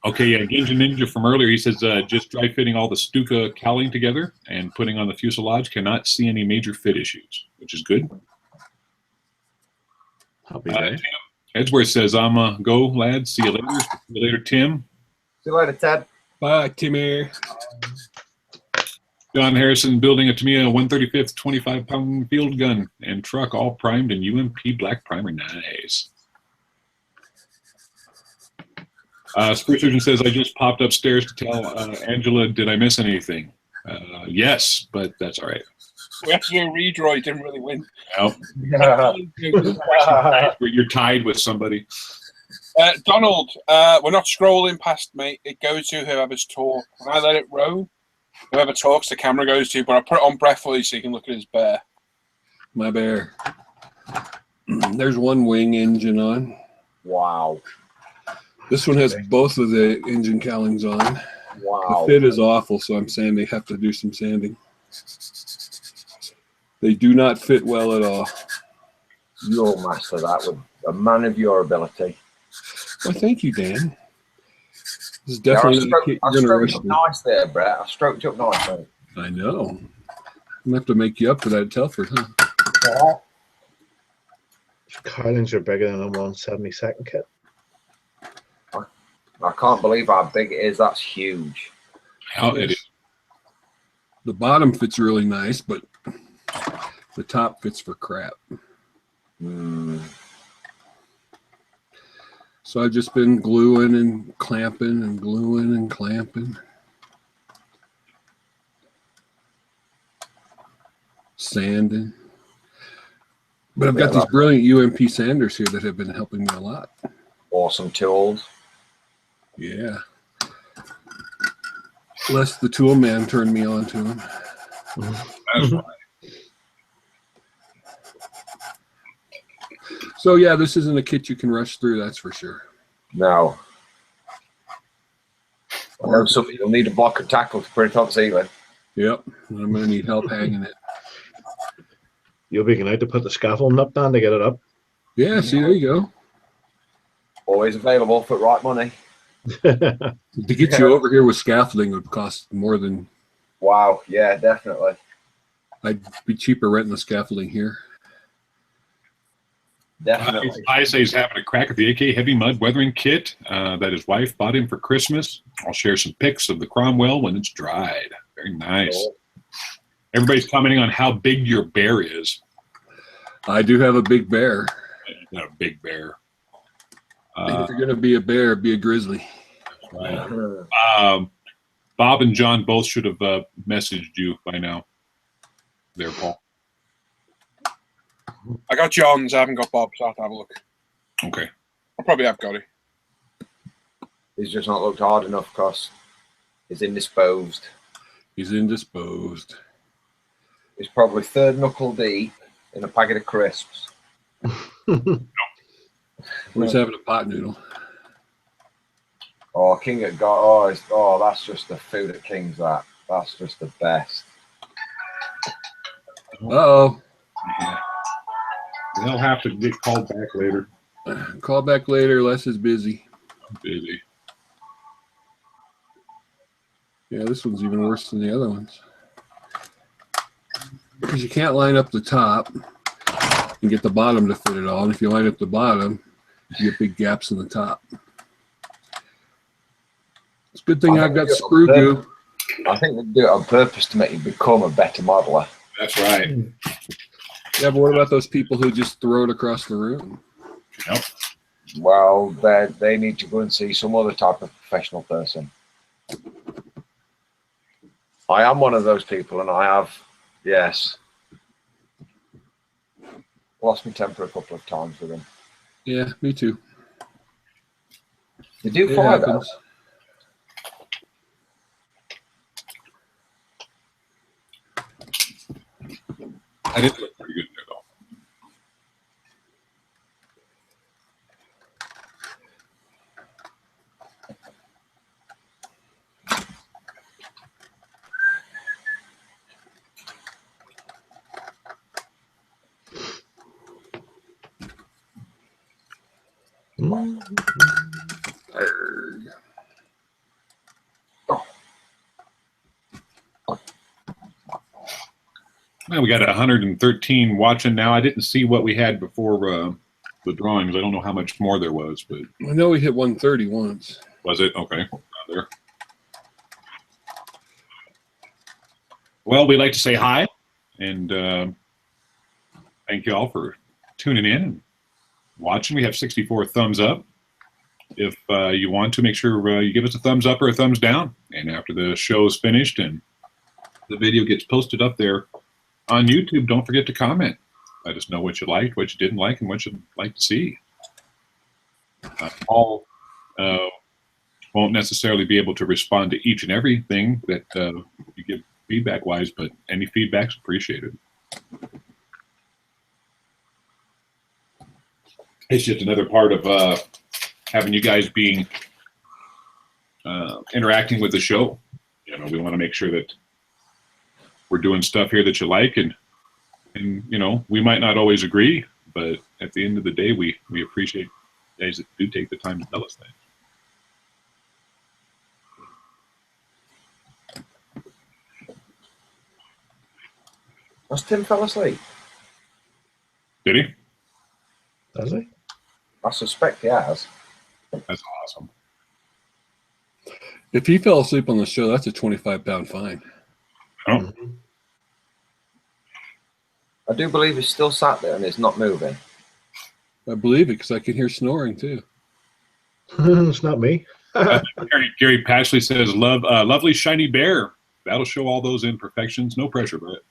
Okay, yeah, Ginja Ninja from earlier, he says just dry fitting all the Stuka cowling together and putting on the fuselage. Cannot see any major fit issues, which is good. Happy day. Edgeworth says, I'm go, lads. See you later. See you later, Tim. See you later, Ted. Bye, Timmy. John Harrison building a Tamiya 135th 25-pound field gun and truck, all primed in UMP black primer. Nice. Sprue Surgeon says, I just popped upstairs to tell Angela, did I miss anything? Yes, but that's all right. We have to do a redraw. You didn't really win. Nope. You're tied with somebody. Donald, we're not scrolling past me. It goes to whoever's talk. When I let it roll, whoever talks, the camera goes to. But I put it on breathfully so you can look at his bear. My bear. There's one wing engine on. Wow. This one has both of the engine cowlings on. Wow. The fit is awful, so I'm saying they have to do some sanding. They do not fit well at all. You'll master that with a man of your ability. Well, thank you, Dan. This is definitely I stroked up nice there, Brett. I stroked up nice, mate. I know. I'm gonna have to make you up for that Telford, huh? Cowlings are bigger than a 1/72 kit. I can't believe how big it is. That's huge. How it is. The bottom fits really nice, but the top fits for crap. So I've just been gluing and clamping and gluing and clamping. Sanding. But I've got these brilliant UMP sanders here that have been helping me a lot. Awesome tools. Yeah. Les the tool man turned me on to them. That's right. So yeah, this isn't a kit you can rush through, that's for sure. No. I know some people need a block of tackle to put it on ceiling. Yep. And I'm gonna need help hanging it. You'll be going out to put the scaffolding up, Dan, to get it up. Yeah, see, there you go. Always available for the right money. To get you over here with scaffolding would cost more than. Wow, yeah, definitely. I'd be cheaper renting the scaffolding here. Definitely. I say he's having a crack at the AK heavy mud weathering kit that his wife bought him for Christmas. I'll share some pics of the Cromwell when it's dried. Very nice. Cool. Everybody's commenting on how big your bear is. I do have a big bear. Not a big bear. If you're gonna be a bear, be a grizzly. Right. Bob and John both should have messaged you by now. There, Paul. I got John's. I haven't got Bob's. I'll have to have a look. Okay. I probably have got it. He's just not looked hard enough because he's indisposed. He's indisposed. He's probably third knuckle deep in a packet of crisps. We're just having a pot noodle. Oh, King at God. Oh, that's just the food at King's. That's just the best. Uh-oh. Yeah. They'll have to get called back later. Call back later. Les is busy. I'm busy. Yeah, this one's even worse than the other ones. Because you can't line up the top and get the bottom to fit it all. And if you line up the bottom, you get big gaps in the top. It's a good thing I've got screw goo. I think they do it on purpose to make you become a better modeler. That's right. Yeah, but what about those people who just throw it across the room? Yep. Well, they need to go and see some other type of professional person. I am one of those people, and I have, yes, lost my temper a couple of times with them. Yeah, me too. They do It fire though. happens. I did look pretty good there, though. Well, we got 113 watching now. I didn't see what we had before the drawings. I don't know how much more there was, but I know we hit 130 once. was it? Okay. There. Well, we'd like to say hi and thank you all for tuning in and watching. We have 64 thumbs up. If you want to, make sure you give us a thumbs up or a thumbs down. And after the show is finished and the video gets posted up there on YouTube, don't forget to comment. Let us know what you liked, what you didn't like, and what you'd like to see. Paul won't necessarily be able to respond to each and everything that you give feedback-wise, but any feedback's appreciated. It's just another part of having you guys being interacting with the show. You know, we want to make sure that we're doing stuff here that you like, and you know, we might not always agree, but at the end of the day, we appreciate guys that do take the time to tell us that. Has Tim fell asleep? Did he? Does he? I suspect he has. That's awesome. If he fell asleep on the show, that's a 25-pound fine. Oh, I do believe he's still sat there and he's not moving. I believe it because I can hear snoring too. It's not me. Gary Pashley says, lovely shiny bear. That'll show all those imperfections. No pressure, but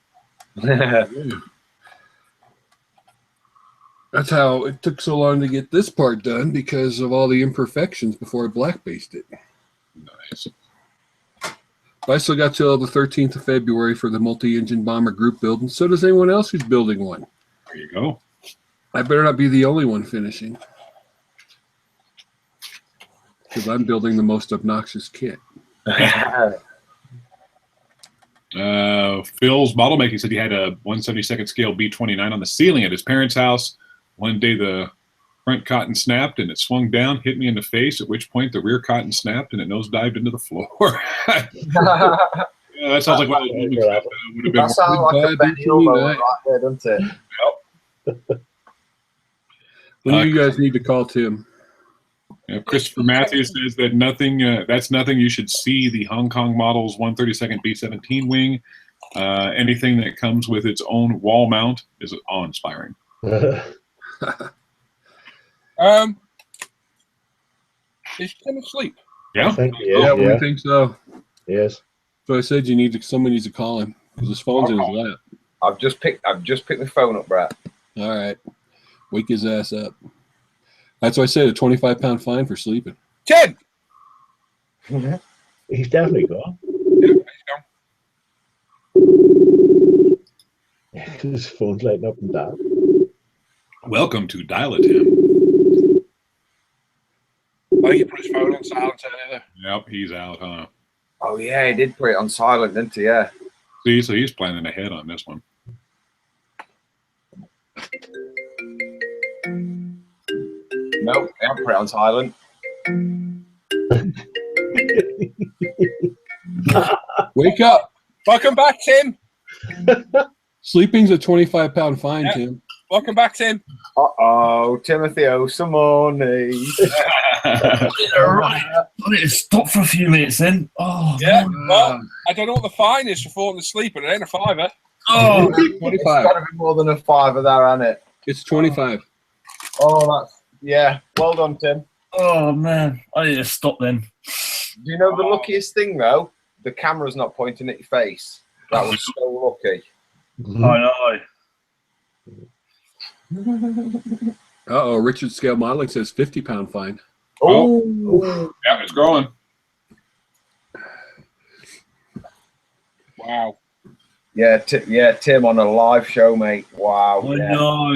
That's how it took so long to get this part done, because of all the imperfections before I black based it. nice. But I still got till the 13th of February for the multi-engine bomber group build, and so does anyone else who's building one. There you go. I better not be the only one finishing, because I'm building the most obnoxious kit. Phil's model making said he had a 1/72nd scale B-29 on the ceiling at his parents' house. One day the front cotton snapped and it swung down, hit me in the face, at which point the rear cotton snapped and it nosedived into the floor. Yeah, that sounds like one of those movies that would have been. That sounds like a Benny Hill moment right there, doesn't it? When do you guys need to call Tim? Christopher Matthews says that nothing. That's nothing. You should see the Hong Kong model's 1/32nd B-17 wing. Anything that comes with its own wall mount is awe-inspiring. Is Tim asleep? Yeah. We think so. Yes. So I said someone needs to call him because his phone's in his lap. I've just picked my phone up, Brad. All right, wake his ass up. That's why I said a 25-pound fine for sleeping. Tim! He's definitely gone. His phone's lighting up and down. Welcome to Dial It Tim. I think he put his phone on silent earlier. Yep, he's out, huh? Oh yeah, he did put it on silent, didn't he? Yeah. See, so he's planning ahead on this one. Nope, I haven't put it on silent. Wake up! Welcome back, Tim. Sleeping's a 25-pound fine, Yeah. Tim. Welcome back, Tim. Uh-oh, Timothy Osamoni. Right. I need to stop for a few minutes then. Oh, Yeah. man. Well, I don't know what the fine is for falling asleep, but it ain't a fiver. Oh, It's 25. got to be more than a fiver there, hasn't it? It's 25. Oh, that's, yeah. Well done, Tim. oh man. I need to stop then. Do you know the luckiest thing, though? The camera's not pointing at your face. That was so lucky. I know. Uh-oh, Richard Scale Modeling says 50-pound fine. Oh, Yeah, it's growing. Wow. yeah, Tim on a live show, mate. Wow. I Yeah. know.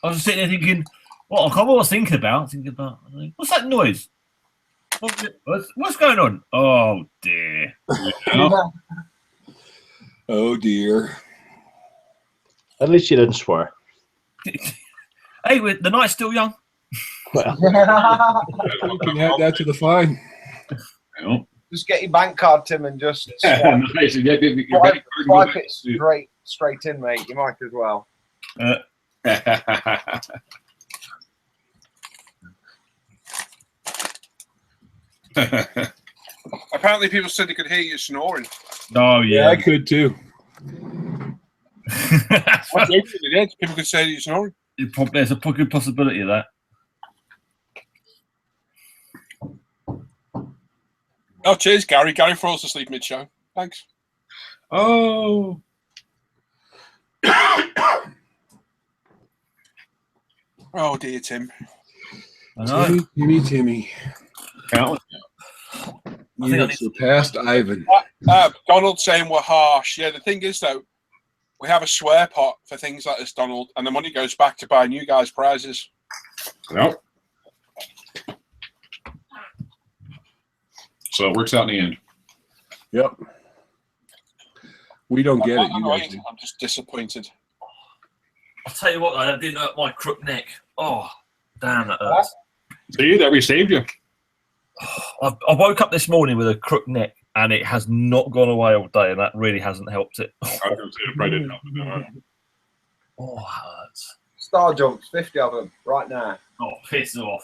I was just sitting there thinking, well, I can't remember what I was thinking about. What's that noise? What's going on? Oh dear. Yeah. Oh, dear. At least you didn't swear. Hey, the night's still young. Well, You can add that to the fine. Well, Just get your bank card, Tim, and just nice. You get your swipe, bank card swipe it straight in, mate. You might as well. Apparently, people said they could hear you snoring. Oh Yeah, I could too. That's I think they did. People could say that you're snoring. There's a good possibility of that. Oh, cheers, Gary. Gary falls asleep mid-show. Thanks. Oh. Oh, dear, Tim. I know. Timmy. Count. You have surpassed Ivan. Donald saying we're harsh. Yeah, the thing is, though, we have a swear pot for things like this, Donald, and the money goes back to buying you guys prizes. Nope. So it works out in the end. Yep. We don't get it. I'm You guys do. just disappointed. I'll tell you what, though, that didn't hurt my crook neck. Oh, damn, that hurts. See, that we saved you. I woke up this morning with a crook neck, and it has not gone away all day, and that really hasn't helped it. I was going to say it probably didn't help. Oh, it hurts. Star jumps, 50 of them right now. Oh, piss off.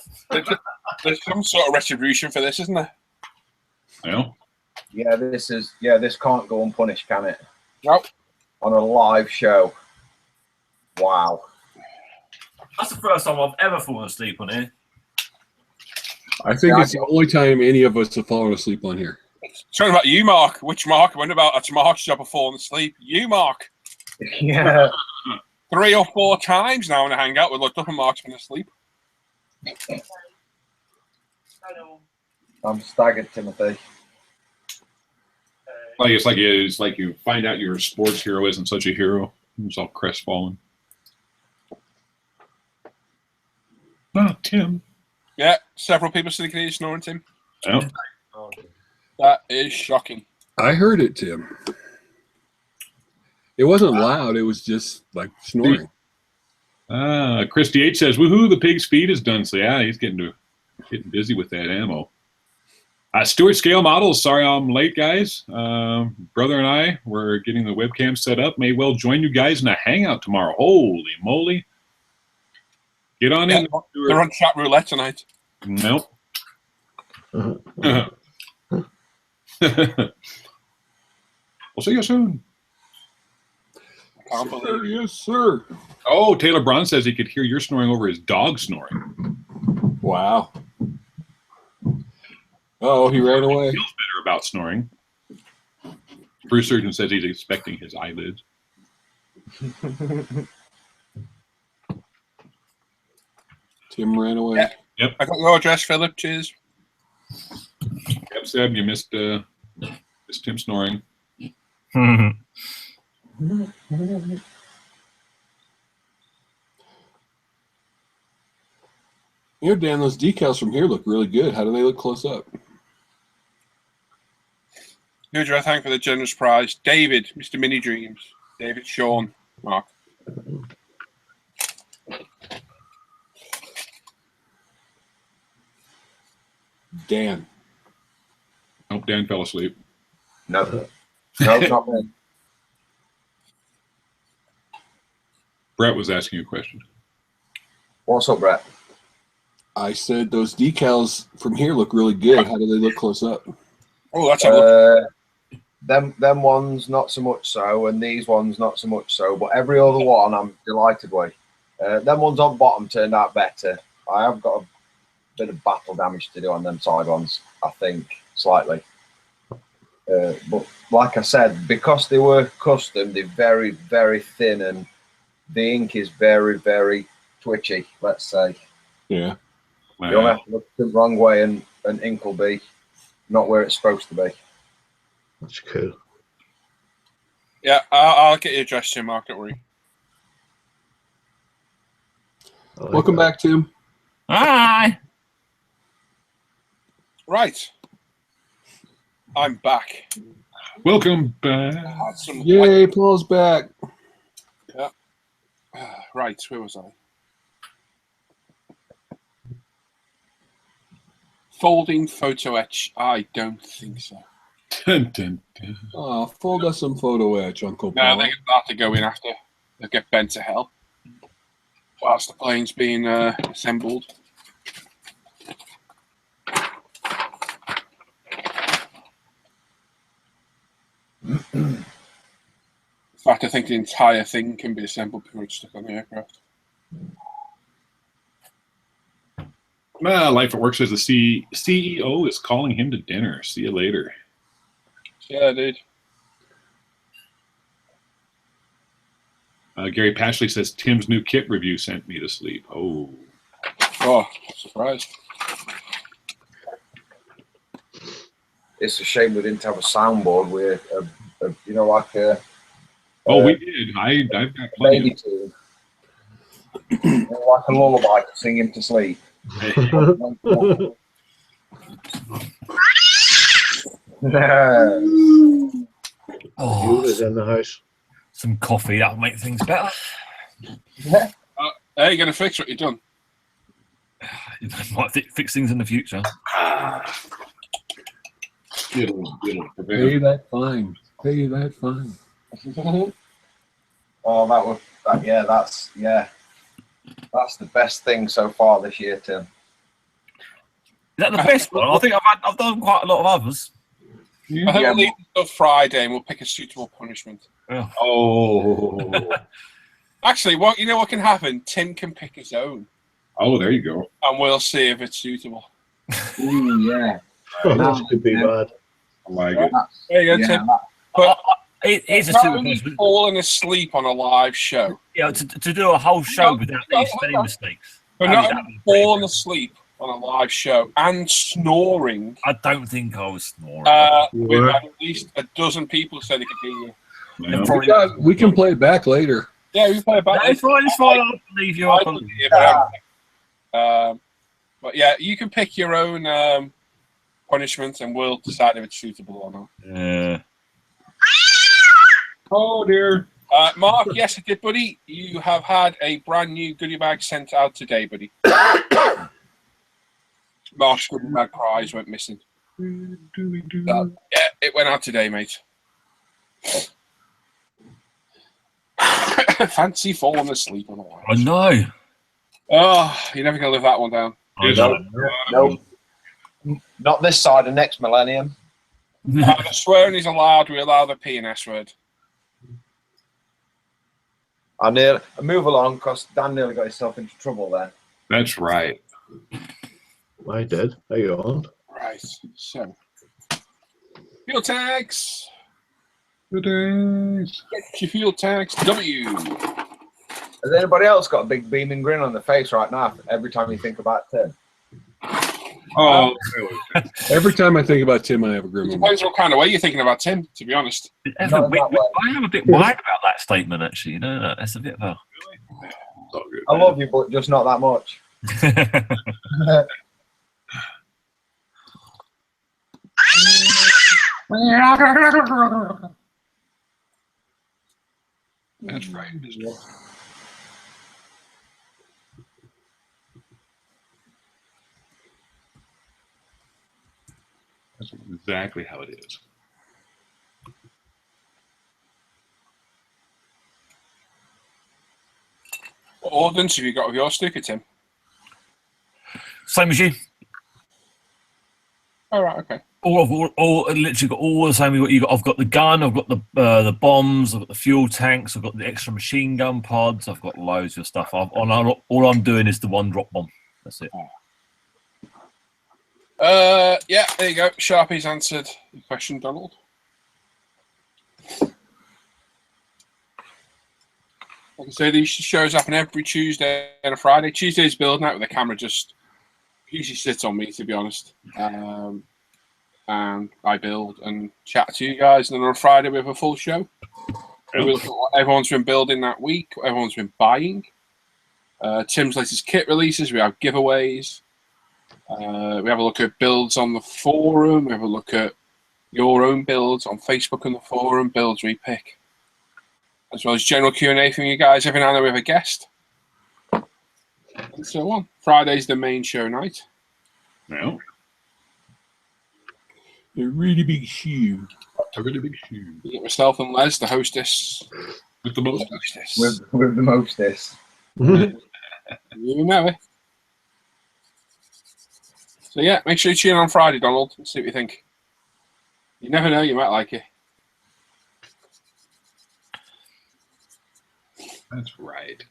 There's some sort of retribution for this, isn't there? Well, Yeah, this can't go unpunished, can it? Nope. On a live show. Wow. That's the first time I've ever fallen asleep on here. I think it's the only time any of us have fallen asleep on here. Talking about you, Mark. Which Mark? I went about that's Mark's job of falling asleep. You, Mark. Yeah. 3 or 4 times now when I hang out, we looked up and Mark's been asleep. I'm staggered, Timothy. like it's like you find out your sports hero isn't such a hero. He's all crestfallen. Oh, Tim. Yeah, several people sneaking in snoring, Tim. Oh. That is shocking. I heard it, Tim. It wasn't loud. It was just like snoring. Christy H says, "Woohoo! The pig's feed is done." So yeah, he's getting busy with that ammo. Stuart Scale Models. Sorry, I'm late, guys. Brother and I were getting the webcam set up. May well join you guys in a hangout tomorrow. Holy moly! Get on in. They're on chat roulette tonight. Nope. We'll see you soon. Can't believe it. Yes, sir. Oh, Taylor Braun says he could hear your snoring over his dog snoring. Wow. Oh, he ran away. Feels better about snoring. Bruce Surgeon says he's expecting his eyelids. Tim ran away. Yeah. Yep. I got your address, Philip. Cheers. Yep, Seb, you missed Tim snoring. Here, Dan, those decals from here look really good. How do they look close up? Who do I thank for the generous prize? David, Mr. Mini Dreams. David, Sean, Mark. Dan. Nope, Dan fell asleep. No. No, not me. Brett was asking you a question. What's up, Brett? I said those decals from here look really good. How do they look close up? Oh, that's a look. Them ones not so much so, and these ones not so much so. But every other one, I'm delighted with. Them ones on bottom turned out better. I have got a bit of battle damage to do on them side ones, I think, slightly. But like I said, because they were custom, they're very, very thin, and the ink is very, very twitchy, let's say. Yeah. You don't have to look the wrong way, and ink will be not where it's supposed to be. That's cool. Yeah, I'll get your address to you, Mark. Don't worry. Welcome back, Tim. Hi. Right. I'm back. Welcome back. Yay, Paul's back. Yeah. Right, where was I? Folding photo etch? I don't think so. Dun, dun, dun. Oh, fold us some photo etch, Uncle No, Paul. they have to go in after. They'll get bent to hell whilst the plane's being assembled. In fact, I think the entire thing can be assembled before it's stuck on the aircraft. Life at Work says the CEO is calling him to dinner. See you later. Yeah, dude. Gary Pashley says Tim's new kit review sent me to sleep. Oh, Surprised. It's a shame we didn't have a soundboard with you know, like a we did. I've got plenty. baby tune. You know, like a lullaby to sing him to sleep. Julia's in the house. Some coffee, that'll make things better. Hey, you're going to fix what you've done. Might fix things in the future. It'll Pay that fine. Pay that fine. Oh, that's the best thing so far this year, Tim. Is that the best one? I think I've done quite a lot of others. I think we'll leave it until Friday and we'll pick a suitable punishment. Oh. Actually, what can happen? Tim can pick his own. Oh, there you go. And we'll see if it's suitable. Ooh, yeah. That could be bad. I like it. There you go, Tim. But here's a not simple only question. falling asleep on a live show. Yeah, to do a whole show without these spelling mistakes. But not only falling asleep on a live show and snoring. I don't think I was snoring. We've had at least a dozen people say they could hear you. Yeah. We can play it back later. Yeah, we can play it back. No, it's fine. I'll leave you up. But yeah, you can pick your own punishment and we'll decide if it's suitable or not. Yeah. Oh, dear. Mark, yes, I did, buddy. You have had a brand new goodie bag sent out today, buddy. Mark's goodie bag prize went missing. Yeah, it went out today, mate. Fancy falling asleep on a live. I know. Oh, you're never going to live that one down. No. Not this side of next millennium. The swearing is allowed. We allow the P and S word. I move along because Dan nearly got himself into trouble there. That's right. I did. How you on? Right. So, fuel tags. Good days. Get your fuel tags. W. Has anybody else got a big beaming grin on their face right now every time you think about Tim? Oh, Every time I think about Tim, I have a grim. Depends what kind of way you're thinking about Tim, to be honest. I am a bit worried about that statement, actually. You know, that's a bit of a. I love you, but just not that much. that's right. That's exactly how it is. What ordnance have you got of your Stuka, Tim? Same as you. Oh, right, okay. Literally got all the same. You got. I've got the gun. I've got the bombs. I've got the fuel tanks. I've got the extra machine gun pods. I've got loads of stuff. All I'm doing is the one drop bomb. That's it. Yeah, there you go. Sharpie's answered the question, Donald. Like I say, these shows happen every Tuesday and a Friday. Tuesday's build night, where the camera just usually sits on me, to be honest. And I build and chat to you guys. And then on Friday, we have a full show. We look at what everyone's been building that week, what everyone's been buying. Tim's latest kit releases. We have giveaways. We have a look at builds on the forum. We have a look at your own builds on Facebook and the forum, builds we pick. As well as general Q&A from you guys. Every now and then we have a guest. And so on. Friday's the main show night. No. A really big shoe. A really big shoe. You get myself and Les, the hostess. With the most. With the mostest. You know it. So yeah, make sure you tune in on Friday, Donald, and see what you think. You never know, you might like it. That's right.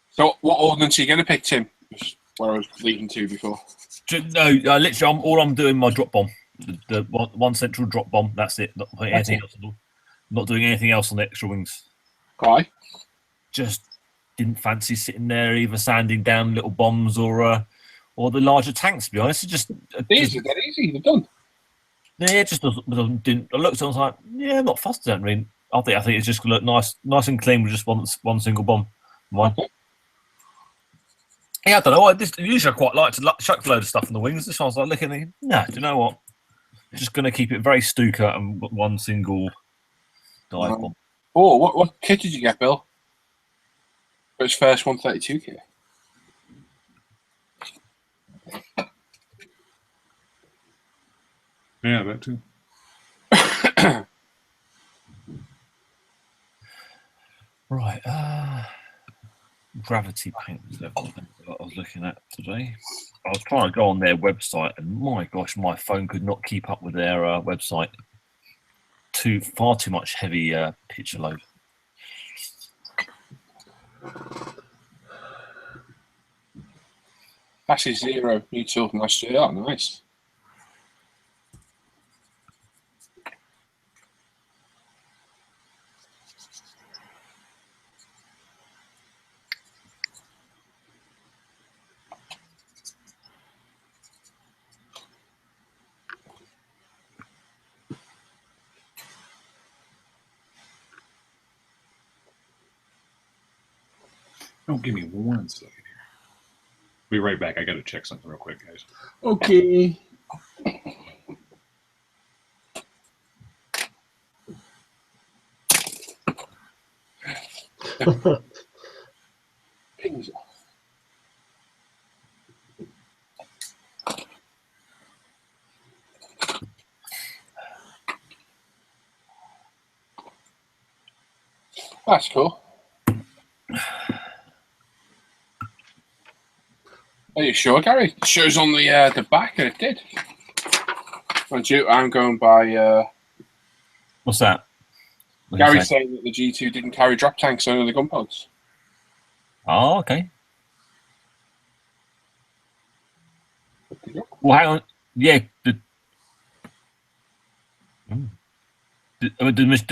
So what ordnance are you going to pick, Tim? That's where I was leading to before. No, literally, all I'm doing my drop bomb, the one central drop bomb. That's it. Not putting anything else on. Not doing anything else on the extra wings. Why? Just didn't fancy sitting there either sanding down little bombs or the larger tanks. To be honest, They're easy. They're done. Yeah, just didn't. I looked and I was like, yeah, I'm not fussed. I mean, I think it's just gonna look nice and clean with just one single bomb. Okay. Yeah, I don't know. Usually I quite like to chuck a load of stuff on the wings. This one I was like looking at it. No, do you know what? Just going to keep it very Stuka and one single dive bomb. Oh, what kit did you get, Bill? It's first 132 kit. Yeah, that too. Right. Gravity paint was what I was looking at today. I was trying to go on their website, and my gosh, my phone could not keep up with their website. Far too much heavy picture load. Actually, 0 new tool from last year. Oh, nice. Don't give me 1 second here. Be right back. I got to check something real quick, guys. Okay. Pings off. That's cool. Are you sure, Gary? It shows on the back, and it did. I'm going by. What's that? Gary's saying that the G2 didn't carry drop tanks under the gun pods. Oh, okay. Well, hang on. Yeah, the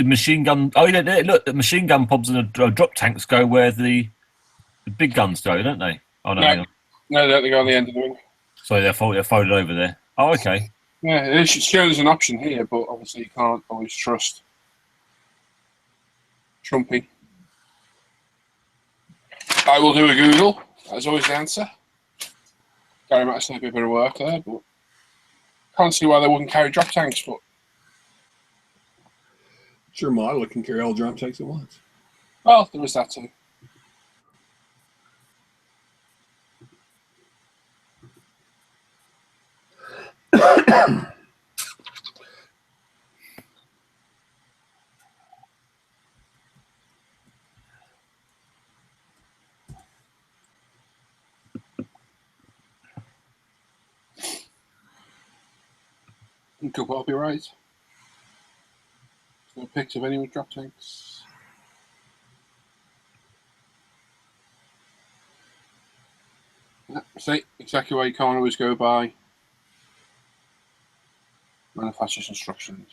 machine gun. Oh, yeah, look, the machine gun pods and the drop tanks go where the big guns go, don't they? Oh no, no, they go on the end of the wing. So they're folded over there. Oh, okay. Yeah, it shows an option here, but obviously you can't always trust Trumpy. I will do a Google. That's always the answer. Gary might have said a bit of work there, but can't see why they wouldn't carry drop tanks. But Sure, model it can carry all drop tanks at once. well, there was that too. Could well be right. There's no pics of any with drop tanks. Yeah, see, exactly why you can't always go by manufacturer's instructions.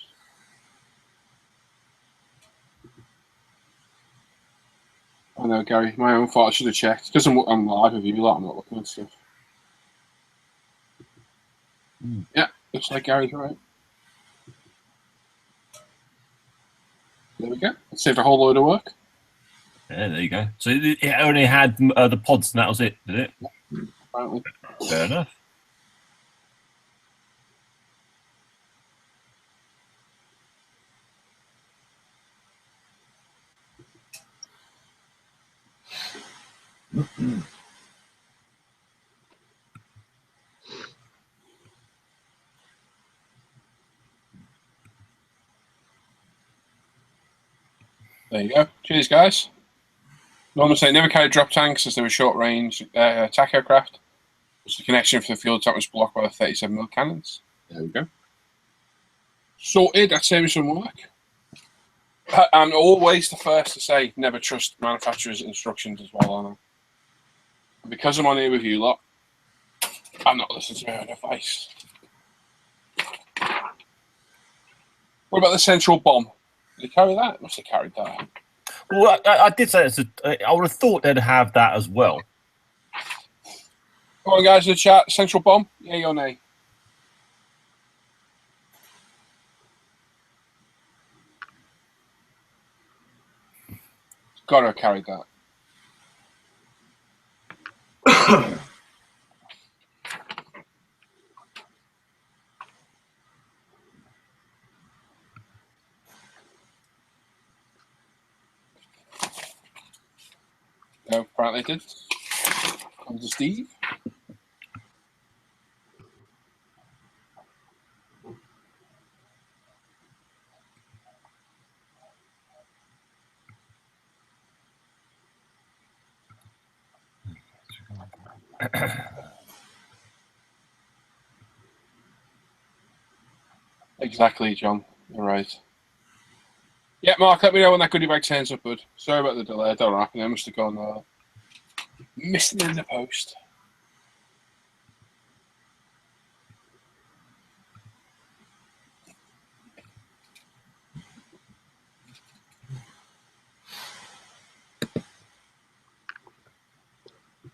I know, Gary, my own fault. I should have checked. Because I'm live with you lot, I'm not looking at stuff. Yeah, looks like Gary's right. There we go. It saved a whole load of work. Yeah, there you go. So it only had the pods, and that was it, did it? Apparently. Fair enough. There you go. Cheers, guys. Normally say never carry drop tanks as they were short range attack aircraft. The connection for the fuel tank was blocked by the 37mm cannons. There we go. Sorted. That saves some work. I'm always the first to say never trust manufacturer's instructions as well, aren't I? And because I'm on here with you lot, I'm not listening to my own advice. What about the central bomb? Did they carry that? Must have carried that. Well, I did say I would have thought they'd have that as well. Come on, guys, in the chat. Central bomb? Yay or nay? Gotta have carried that. No, apparently it did. Come to Steve. Exactly, John. You're right. Yeah, Mark, let me know when that goodie bag turns up, bud. Sorry about the delay. Don't happen. I must have gone missing in the post.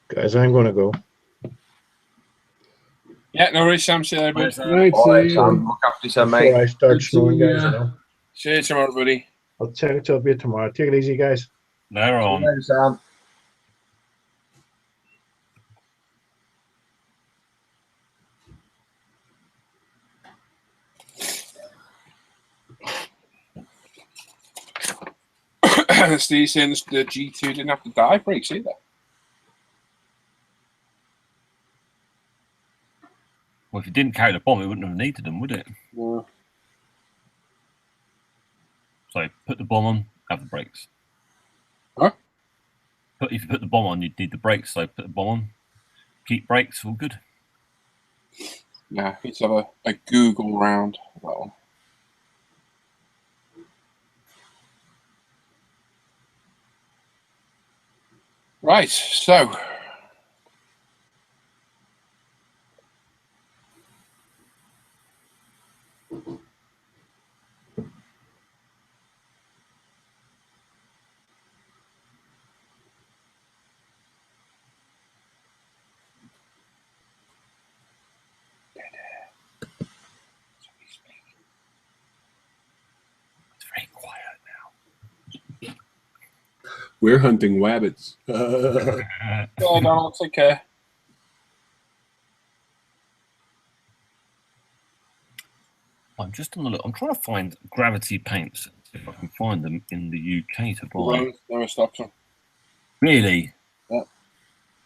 Guys, I'm going to go. Yeah, no worries, Sam. See you later, bud. Right, All right, see Sam. you. Look after yourself, Before mate. I start Good snoring, seeing guys, ya. you know. See you tomorrow, buddy. I'll check up you tomorrow. Take it easy, guys. They're See you on. later, Sam. Steve saying the G2 didn't have to dive brakes either. Well, if you didn't carry the bomb, it wouldn't have needed them, would it? Yeah. So put the bomb on, have the brakes. Huh? But if you put the bomb on, you'd need the brakes. So put the bomb on, keep brakes, all good. Yeah, let's have a Google round. Well, right, so It's very quiet We're hunting wabbits. now. yeah, Donald, take care. I'm just on the look. I'm trying to find gravity paints. See if I can find them in the UK to buy. Never stops them. Really? Yeah.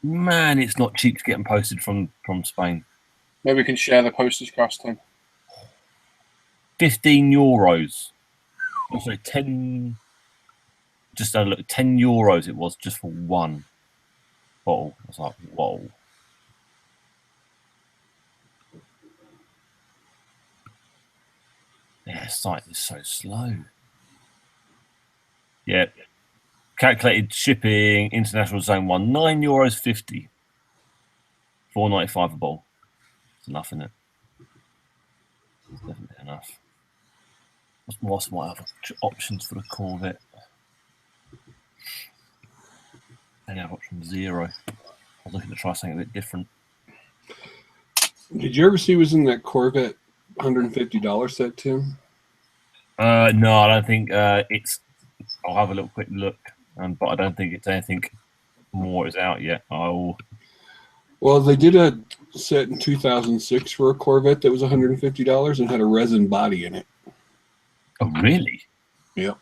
Man, it's not cheap to get them posted from Spain. Maybe we can share the postage cost then. €15. Also 10. Just had a look. €10 it was just for one bottle. I was like, whoa. Yeah, site is so slow. Yeah. Calculated shipping, international zone 1, €9.50. $4.95 a bottle. It's enough, isn't it? It's definitely enough. What's my other options for the Corvette? Any other option? 0. I was looking to try something a bit different. Did you ever see was in that Corvette $150 set, Tim? No, I don't think it's. I'll have a little quick look, but I don't think it's anything more is out yet. Well, they did a set in 2006 for a Corvette that was $150 and had a resin body in it. Oh, really? Yeah.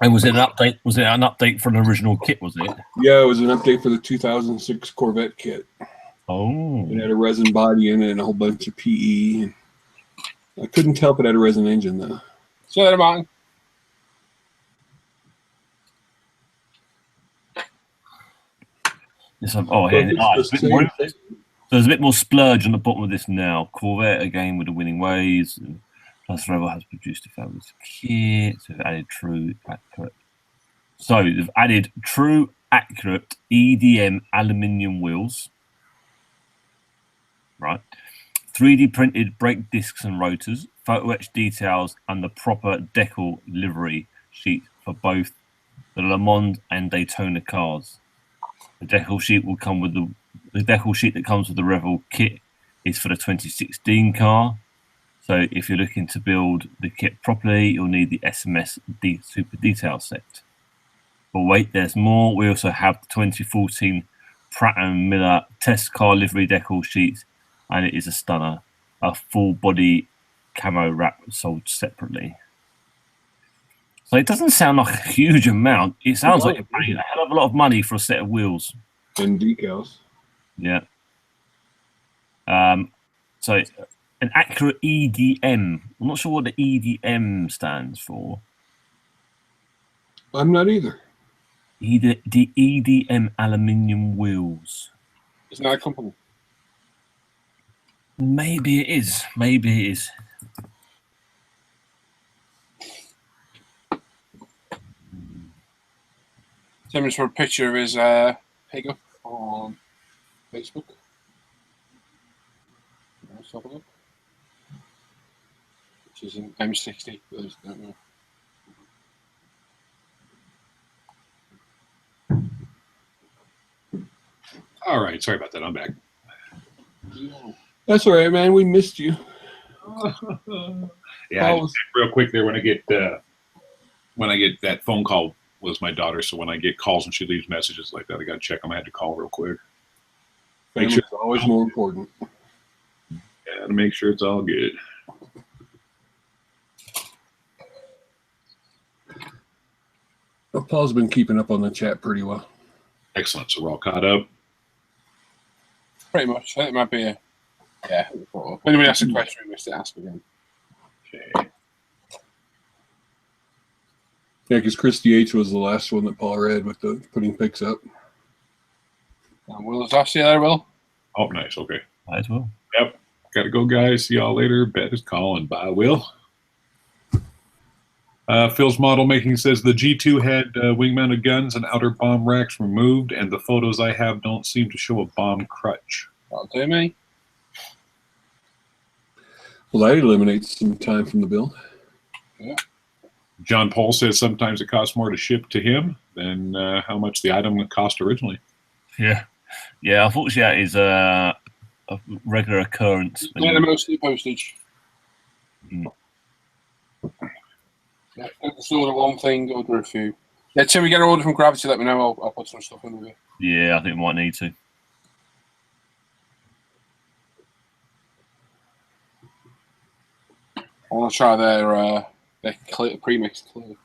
And was it an update? Was it an update for an original kit? Was it? Yeah, it was an update for the 2006 Corvette kit. Oh. It had a resin body in it and a whole bunch of PE. I couldn't tell if it had a resin engine though. See you later, Martin. This one, there's a bit more splurge on the bottom of this now. Corvette again with the winning ways. Plus Rebel has produced a fabulous kit. So they've added true accurate. So they've added true accurate EDM aluminium wheels. Right. 3D printed brake discs and rotors, photo etched details, and the proper decal livery sheet for both the Le Mans and Daytona cars. The decal sheet will come with the decal sheet that comes with the Revel kit is for the 2016 car. So if you're looking to build the kit properly, you'll need the SMS Super Detail set. But wait, there's more. We also have the 2014 Pratt & Miller test car livery decal sheet, and it is a stunner. A full body camo wrap sold separately. So it doesn't sound like a huge amount. It sounds like you're paying a hell of a lot of money for a set of wheels. And decals. Yeah. So an accurate EDM. I'm not sure what the EDM stands for. I'm not either. The EDM aluminium wheels. Isn't that a company? Maybe it is. Maybe it is. Tim's for a picture of his pickup on Facebook. Let's have a look. Which is an M60, for those who don't know. All right, sorry about that. I'm back. That's all right, man. We missed you. Yeah, just real quick there. When I get that phone call was my daughter, so when I get calls and she leaves messages like that, I got to check them. I had to call real quick. Make sure it's always more important. Yeah, to make sure it's all good. Well, Paul's been keeping up on the chat pretty well. Excellent. So we're all caught up. Pretty much. I think it might be a If anybody asks a question, we must ask again. Okay. Yeah, because Christy H was the last one that Paul read with the putting pics up. And Will's off. See you there, Will. Oh, nice. Okay. Might as well. Yep. Got to go, guys. See y'all later. Bet is calling. Bye, Will. Phil's model making says the G2 had wing-mounted guns and outer bomb racks removed, and the photos I have don't seem to show a bomb crutch. That'll do me. Well, that eliminates some time from the build. Yeah. John Paul says sometimes it costs more to ship to him than how much the item cost originally. Yeah. Yeah, unfortunately, that is a regular occurrence. Yeah, mostly postage. Mm. Yeah, just order one thing, order a few. Yeah, Tim, we get an order from Gravity, let me know. I'll put some stuff in with you. Yeah, I think we might need to. I want to try their pre-mixed clear.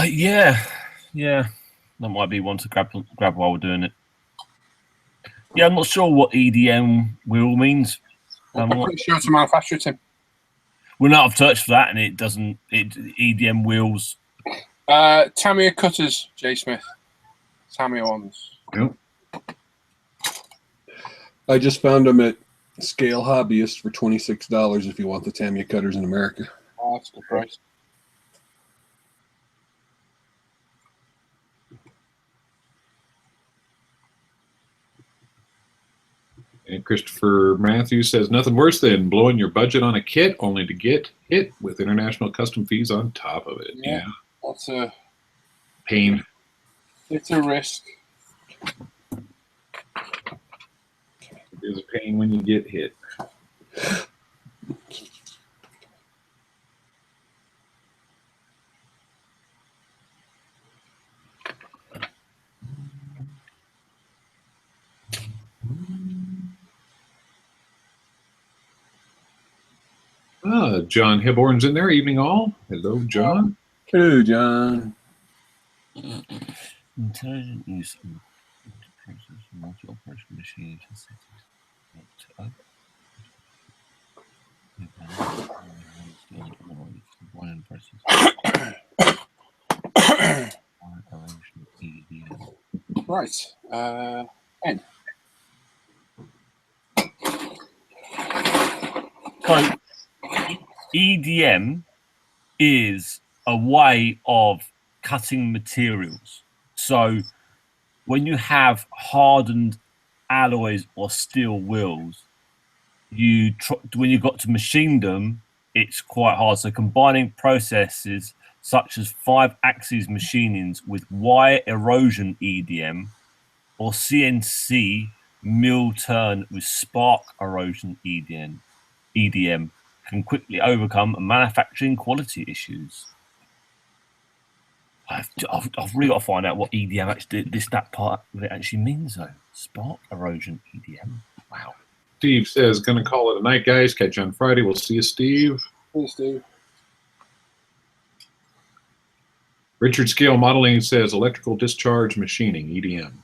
Yeah. That might be one to grab while we're doing it. Yeah, I'm not sure what EDM wheel means. I'm pretty sure it's a manufacturer, Tim. We're not of touch for that, and it doesn't. EDM wheels. Tamiya cutters, J. Smith. Tamiya ones. Yep. I just found them at Scale Hobbyist for $26 if you want the Tamiya cutters in America. Oh, that's a good price. And Christopher Matthews says nothing worse than blowing your budget on a kit only to get hit with international custom fees on top of it. Yeah. That's a pain. It's a risk. It is a pain when you get hit. John Hiborn's in there. Evening all. Hello, John. Hello, John. Intelligent use of multi-operation machine Right. N. So EDM is a way of cutting materials. So when you have hardened alloys or steel wheels, when you've got to machine them, it's quite hard. So combining processes such as 5-axis machinings with wire erosion EDM or CNC mill turn with spark erosion EDM can quickly overcome manufacturing quality issues. I've really got to find out what EDM actually that part of it actually means though. Spark erosion EDM. Wow. Steve says, "Gonna call it a night, guys. Catch you on Friday. We'll see you, Steve." Thanks, Steve. Richard Scale Modeling says, "Electrical discharge machining EDM."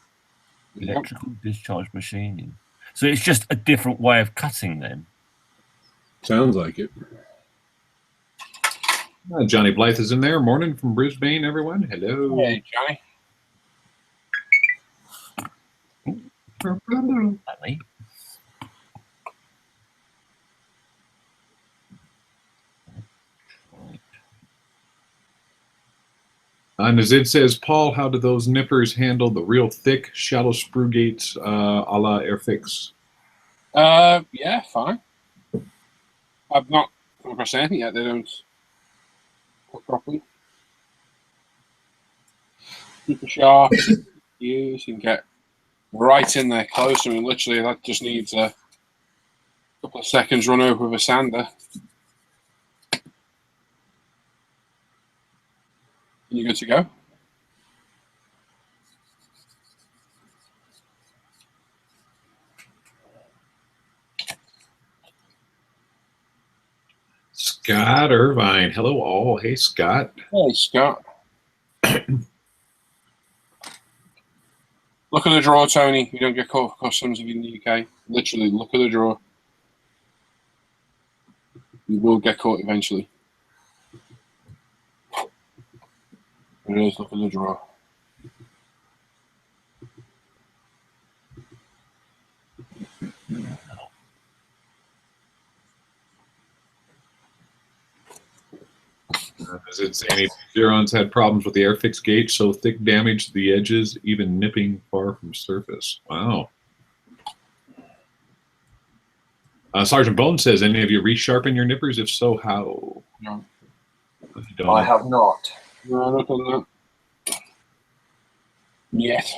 Electrical discharge machining. So it's just a different way of cutting then. Sounds like it. Johnny Blythe is in there. Morning from Brisbane, everyone. Hello. Hey, Johnny. Exactly. And as it says, Paul, how do those nippers handle the real thick, shallow sprue gates a la Airfix? Yeah, fine. I've not come across anything yet. They don't cook properly. Super sharp. You can get right in there close. I mean, literally, that just needs a couple of seconds run over with a sander. And you're good to go. Scott Irvine. Hello, all. Hey, Scott. Hey, Scott. Look at the draw, Tony. You don't get caught for customs if you're in the UK. Literally, look at the draw. You will get caught eventually. It is, look at the draw. As it's saying, Xerons had problems with the Airfix gate, so thick damage to the edges, even nipping far from surface. Wow. Sergeant Bone says, any of you resharpen your nippers? If so, how? No. I have not. No, not on that. Yet.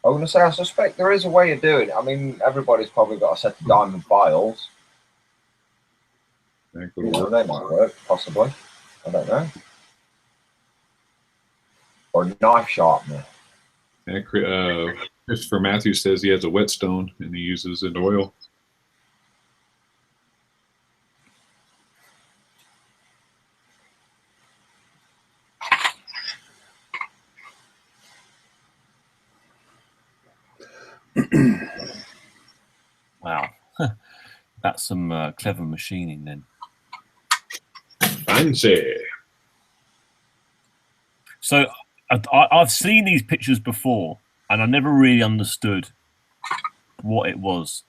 I was going to say, I suspect there is a way of doing it. I mean, everybody's probably got a set of diamond files. You know, they might work, possibly. I don't know. Or a knife sharpener. Yeah, Christopher Matthews says he has a whetstone and he uses an oil. Wow. That's some clever machining then. Fancy. So I've seen these pictures before, and I never really understood what it was.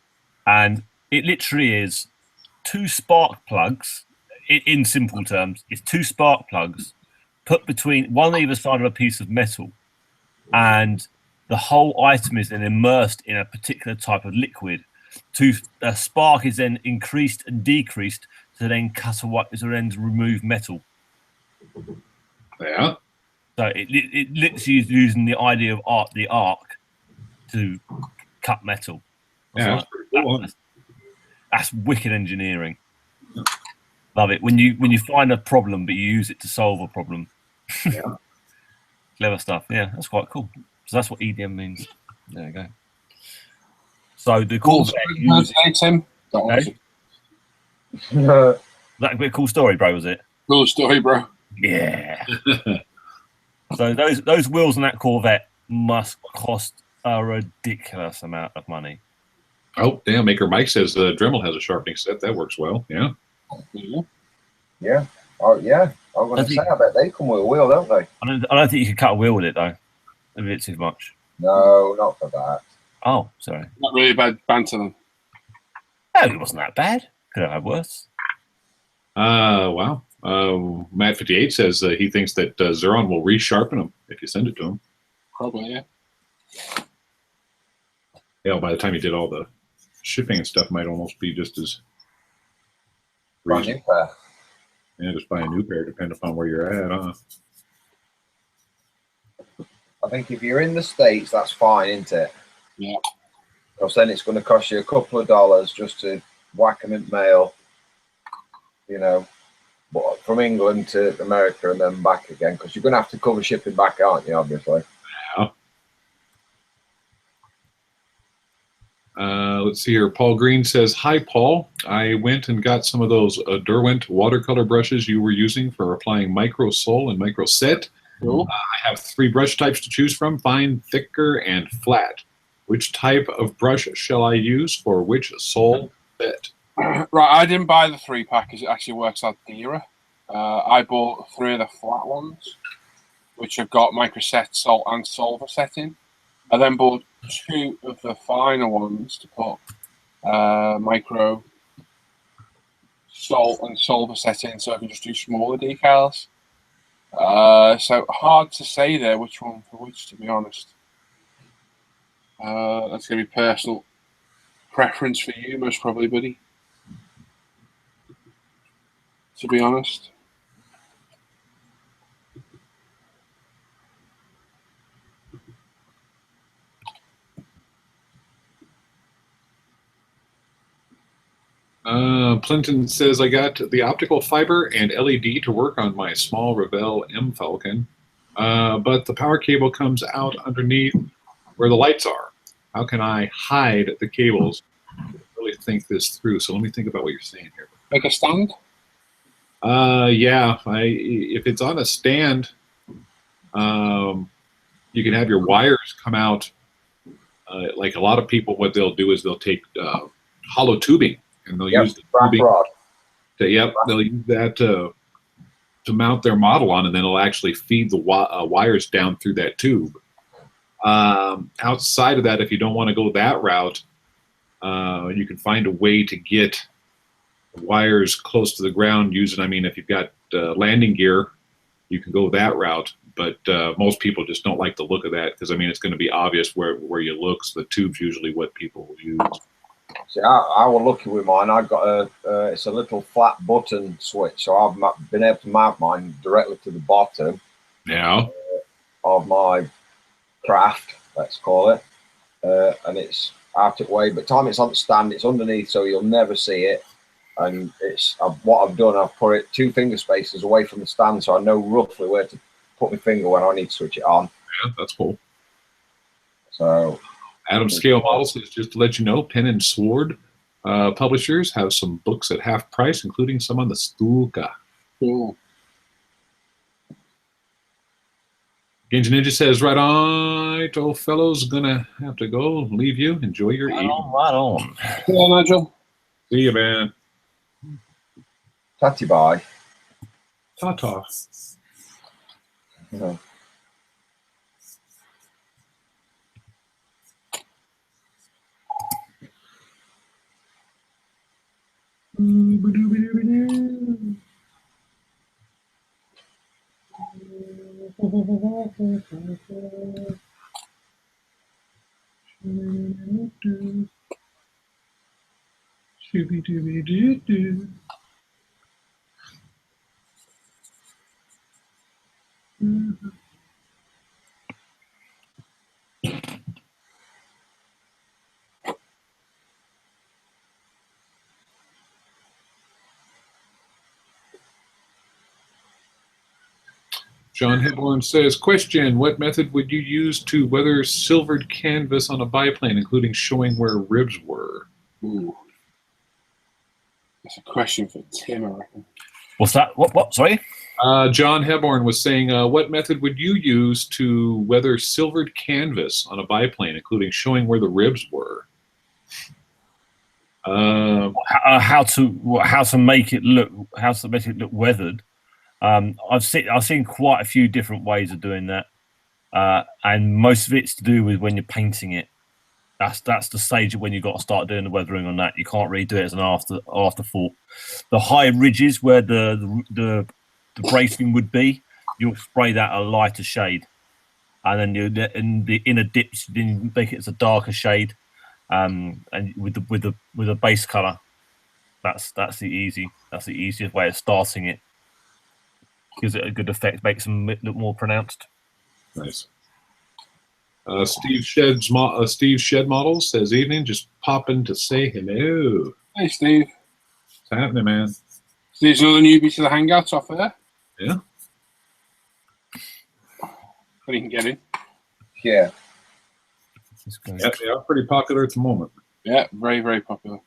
And it literally is two spark plugs. In simple terms, it's two spark plugs put between one on either side of a piece of metal, and the whole item is then immersed in a particular type of liquid. A spark is then increased and decreased to then cut away, to then remove metal. Yeah. So it literally is using the idea of the arc to cut metal. Yeah, that's pretty cool. That's wicked engineering. Love it when you find a problem but you use it to solve a problem. Yeah. Clever stuff. Yeah, that's quite cool. So that's what EDM means. There you go. So the Corvette uses Tim. that a bit of cool story, bro, was it? Cool story, bro. Yeah. So those wheels on that Corvette must cost a ridiculous amount of money. Oh, damn. Maker Mike says Dremel has a sharpening set. That works well. Yeah. Yeah. Oh, yeah. I was going to say, I bet they come with a wheel, don't they? I don't think you could cut a wheel with it, though. A bit too much. No, not for that. Oh, sorry. Not really bad banter then. No, it wasn't that bad. Could have had worse. Wow. Matt58 says he thinks that Xeron will resharpen them if you send it to him. Probably, yeah. Yeah, by the time you did all the shipping and stuff, might almost be just as Brand new pair. Yeah, just buy a new pair, depending upon where you're at, huh? I think if you're in the States, that's fine, isn't it? Yeah. Because then it's going to cost you a couple of dollars just to whack them in mail, you know, from England to America and then back again, because you're going to have to cover shipping back, aren't you, obviously? Yeah. Let's see here. Paul Green says, hi, Paul. I went and got some of those Derwent watercolor brushes you were using for applying micro sol and micro set. Cool. I have 3 brush types to choose from, fine, thicker, and flat. Which type of brush shall I use for which sol set? Right, I didn't buy the 3-pack because it actually works out dearer. I bought 3 of the flat ones, which have got microset, salt, and solver set in. I then bought 2 of the finer ones to put micro, salt, and solver set in, so I can just do smaller decals. So hard to say there which one for which, to be honest. That's going to be personal preference for you, most probably, buddy. To be honest. Clinton says, I got the optical fiber and LED to work on my small Revell M Falcon, but the power cable comes out underneath where the lights are. How can I hide the cables? Really think this through. So let me think about what you're saying here. Like a stand? Yeah. If it's on a stand, you can have your wires come out. Like a lot of people, what they'll do is they'll take hollow tubing and they'll use the tubing. Rod. They'll use that to mount their model on, and then it'll actually feed the wires down through that tube. Outside of that, if you don't want to go that route, you can find a way to get wires close to the ground using, I mean, if you've got landing gear, you can go that route. But most people just don't like the look of that because, I mean, it's going to be obvious where you look. So the tube's usually what people use. See, I was lucky with mine. I got it's a little flat button switch, so I've been able to mount mine directly to the bottom of my craft, let's call it, and it's out of the way. But time it's on the stand, it's underneath, so you'll never see it. And it's what I've done. I've put it 2 finger spaces away from the stand, so I know roughly where to put my finger when I need to switch it on. Yeah, that's cool. So. Adam Scale Models says, just to let you know, Pen and Sword publishers have some books at half price, including some on the Stuka. Cool. Genji Ninja says, right on, old fellow's gonna have to go. Leave you. Enjoy your evening. Right on. Yeah, Nigel. See you, man. Tatty bye. Ta-ta. Yeah. John Hepburn says, question, what method would you use to weather silvered canvas on a biplane, including showing where ribs were? Ooh. That's a question for Tim, I reckon. What's that? What? Sorry? John Hepburn was saying, what method would you use to weather silvered canvas on a biplane, including showing where the ribs were? How to make it look weathered. I've seen quite a few different ways of doing that, and most of it's to do with when you're painting it. That's the stage when you've got to start doing the weathering on that. You can't really do it as an afterthought. The high ridges where the bracing would be, you'll spray that a lighter shade, and then in the inner dips, then you make it as a darker shade, and with the base color. That's the easiest way of starting it. Gives it a good effect, makes them look more pronounced. Nice. Steve Shed Models says, evening, just popping to say hello. Hey, Steve. What's happening, man? There's another newbie to the Hangouts off there. Yeah. But he can get in. Yeah. Yeah, they are pretty popular at the moment. Yeah, very, very popular.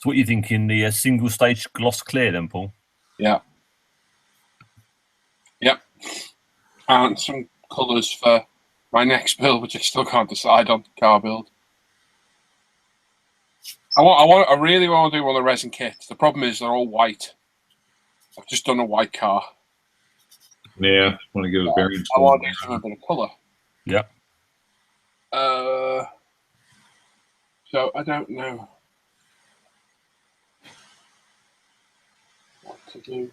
So what are you thinking, the single stage gloss clear then, Paul? Yeah. Yep. And some colours for my next build, which I still can't decide on, car build. I really want to do all the resin kits. The problem is they're all white. I've just done a white car. Yeah, want to give a variance. I want to do some bit of colour. Yep. So I don't know. to do.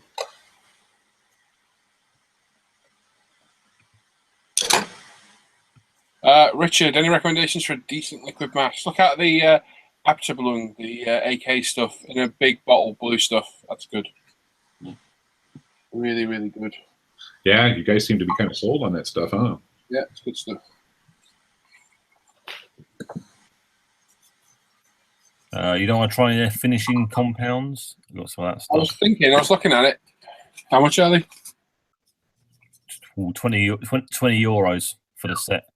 Richard, any recommendations for a decent liquid mask? Look at the Apter balloon, the AK stuff in a big bottle, blue stuff. That's good. Really, really good. Yeah, you guys seem to be kind of sold on that stuff, huh? Yeah, it's good stuff. You don't want to try their finishing compounds? You've got some of that I was stuff. thinking, I was looking at it. How much are they? Ooh, 20 euros for the set.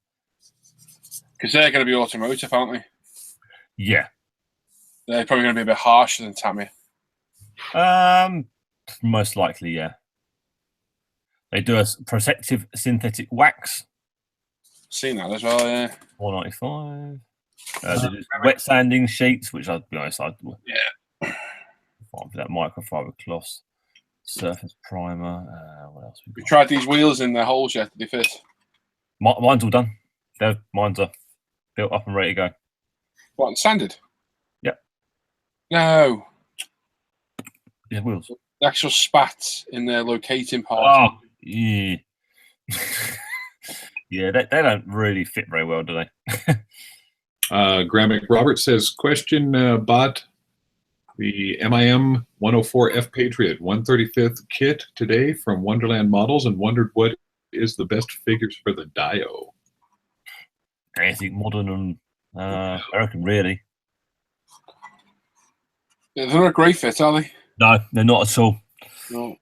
Because they're going to be automotive, aren't they? Yeah. They're probably going to be a bit harsher than Tamiya. Most likely, yeah. They do a protective synthetic wax. Seen that as well, yeah. $4.95. They do wet sanding sheets, which I'll be honest, I'd for that microfiber cloths. Surface primer. What else? We tried these wheels in the holes yet. Did they fit? Mine's all done. Mine's are built up and ready to go. What, sanded? Yep. No. Yeah, wheels. The actual spats in their locating part. Oh, yeah. Yeah, they don't really fit very well, do they? Graham McRobert says, question, bought the MIM 104F Patriot 135th kit today from Wonderland Models and wondered what is the best figures for the Dio. Anything modern and American, really. Yeah, they're not a great fit, are they? No, they're not at all. No.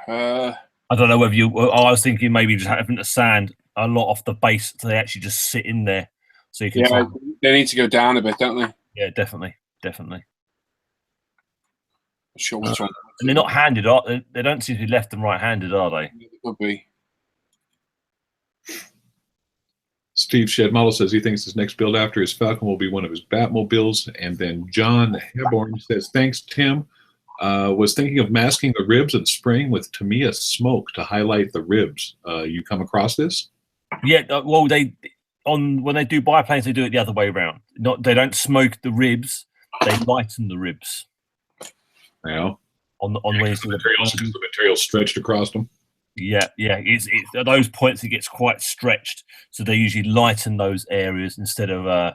I don't know whether you. I was thinking maybe just having to sand a lot off the base so they actually just sit in there, so you can. Yeah, they need to go down a bit, don't they? Yeah, definitely. Sure, which one? And they're not handed, are they? They don't seem to be left and right-handed, are they? They could be. Steve Shed Model says he thinks his next build after his Falcon will be one of his Batmobiles. And then John Heborn says, thanks, Tim. Was thinking of masking the ribs and spraying with Tamiya smoke to highlight the ribs. You come across this? Yeah, well, when they do biplanes, they do it the other way around. They don't smoke the ribs; they lighten the ribs. Yeah. On when it's the material stretched across them. Yeah. It's at those points it gets quite stretched, so they usually lighten those areas instead of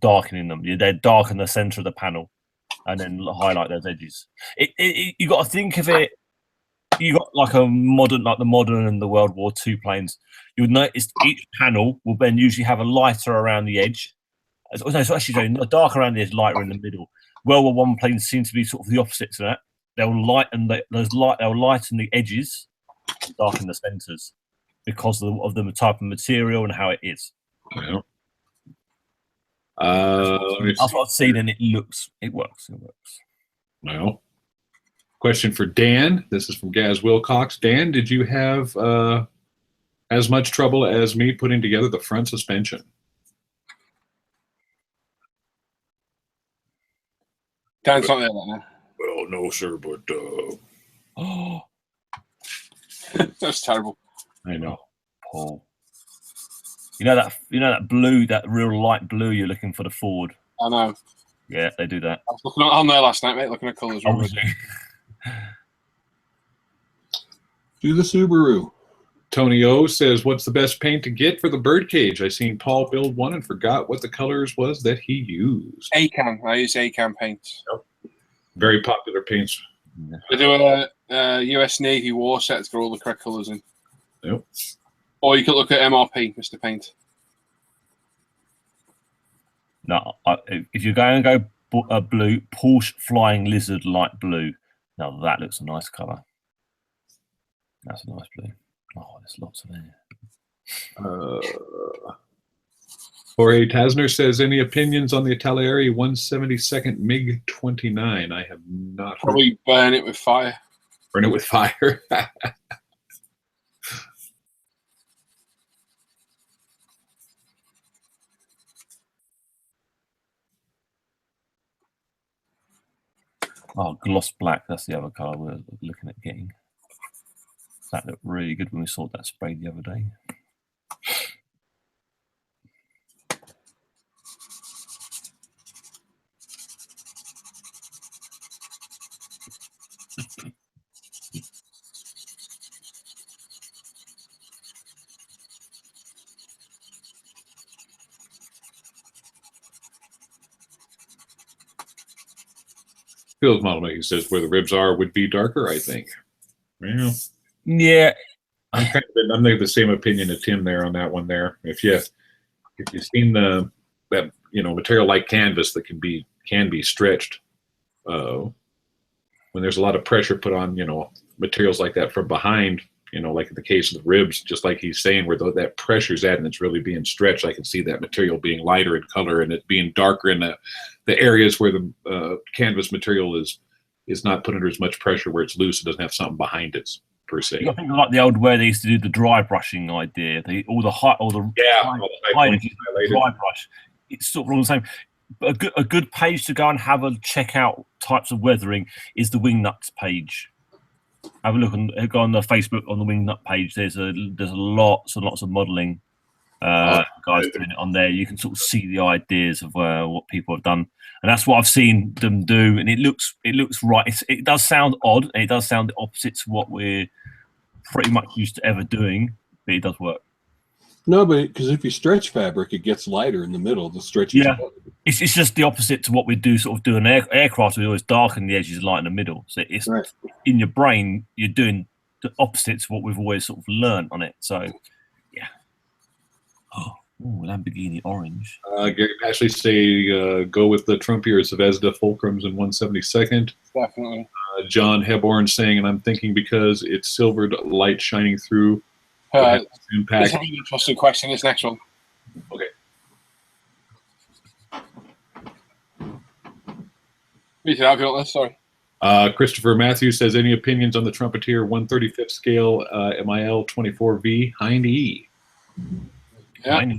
darkening them. They darken the center of the panel and then highlight those edges. You got to think of it. You got like the modern and the World War II planes. You'll notice each panel will then usually have a lighter around the edge. No, it's actually dark around the edge, lighter in the middle. World War One planes seem to be sort of the opposite to that. They'll lighten the edges, darken the centers because of the type of material and how it is. Yeah. That's what I've seen, and it works. No. Question for Dan. This is from Gaz Wilcox. Dan, did you have as much trouble as me putting together the front suspension? Dan's not there right now. Well, no, sir, but Oh, that's terrible. I know. Paul. You know that blue, that real light blue you're looking for the Ford. I know. Yeah, they do that. I was looking on there last night, mate, looking at colours. Do the Subaru. Tony O says, what's the best paint to get for the birdcage? I seen Paul build one and forgot what the colors was that he used. ACAN. I use ACAN paint. Yep. Very popular paints. They do a US Navy war set. It's got all the correct colours in. Yep. Or you could look at MRP, Mr. Paint. No, if you're going to go blue, Porsche Flying Lizard light blue. Now that looks a nice colour. That's a nice blue. Oh, there's lots of there. Jorge Tasner says, any opinions on the Italieri 172nd MiG-29? I have not heard. Probably burn it with fire. Burn it with fire. Oh, gloss black. That's the other colour we're looking at getting. That looked really good when we saw that spray the other day. Phil's model making says where the ribs are would be darker, I think. Well, Yeah. I'm of the same opinion as Tim there on that one there. If you've seen that material like canvas that can be stretched, when there's a lot of pressure put on materials like that from behind, like in the case of the ribs, just like he's saying, where that pressure's at and it's really being stretched, I can see that material being lighter in color and it being darker in the areas where the canvas material is not put under as much pressure, where it's loose and doesn't have something behind it per se. I think like the old where they used to do the dry brushing idea, all the high energy dry brush. It's sort of all the same. But a good page to go and have a check out types of weathering is the wing nuts page. Have a look go on the Facebook on the wing nut page. There's lots and lots of modelling guys doing it on there. You can sort of see the ideas of what people have done, and that's what I've seen them do. And it looks right. It does sound odd, and it does sound the opposite to what we're pretty much used to ever doing, but it does work. No, but because if you stretch fabric, it gets lighter in the middle. The stretch. Yeah, it's just the opposite to what we do. Sort of do an aircraft. We always darken the edges, light in the middle. So it's right. In your brain, you're doing the opposite to what we've always sort of learned on it. So, yeah. Oh, Lamborghini orange. Gary Ashley say go with the Trumpeter Zvezda Fulcrums in 172nd. Definitely. John Heborn saying, and I'm thinking because it's silvered light shining through. Impact. This is an interesting question. This next one. Okay. Me too. I've got this. Sorry. Christopher Matthews says, any opinions on the Trumpeter 135th scale MIL 24V Hind E? Yeah.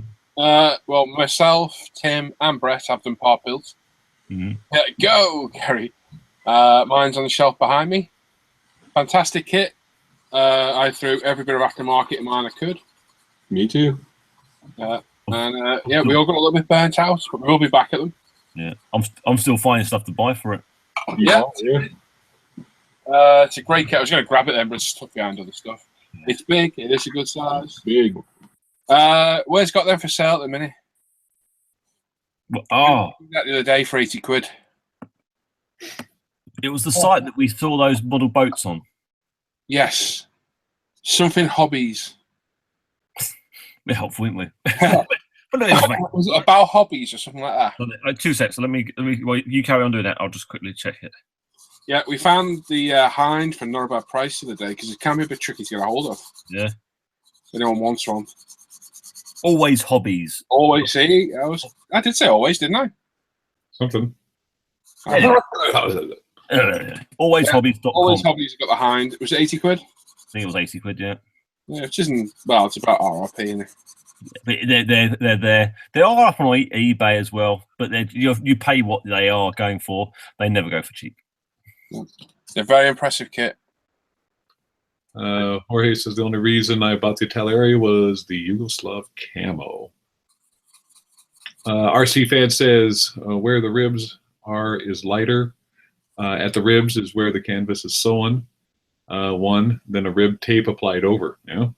Well, myself, Tim, and Brett have them part built. Mm-hmm. Go, Gary. Mine's on the shelf behind me. Fantastic kit. I threw every bit of aftermarket in mine I could. Me too. We all got a little bit burnt out, but we'll be back at them. Yeah, I'm still finding stuff to buy for it. Yeah. It's a great kit. I was going to grab it then, but it's stuck behind other stuff. It's big. It is a good size. Big. Where's got them for sale at the minute? Oh, that the other day for 80 quid. It was the site that we saw those model boats on. Yes. Something hobbies. We're helpful, weren't we? Was it about hobbies or something like that? 2 seconds. Let me. Well, you carry on doing that. I'll just quickly check it. Yeah, we found the hind for not a bad price the other day because it can be a bit tricky to get a hold of. Yeah. Anyone wants one. Always hobbies. Always. See, I did say always, didn't I? Something. Always hobbies.com. Always hobbies got the hind. Was it 80 quid? I think it was 80 quid, yeah. Yeah, which isn't, well, it's about RRP, isn't it? But they're there. They are up on eBay as well, but you pay what they are going for. They never go for cheap. They're a very impressive kit. Jorge says the only reason I bought the Italiari was the Yugoslav camo. RC Fan says where the ribs are is lighter. At the ribs is where the canvas is sewn. Then a rib tape applied over. Yeah.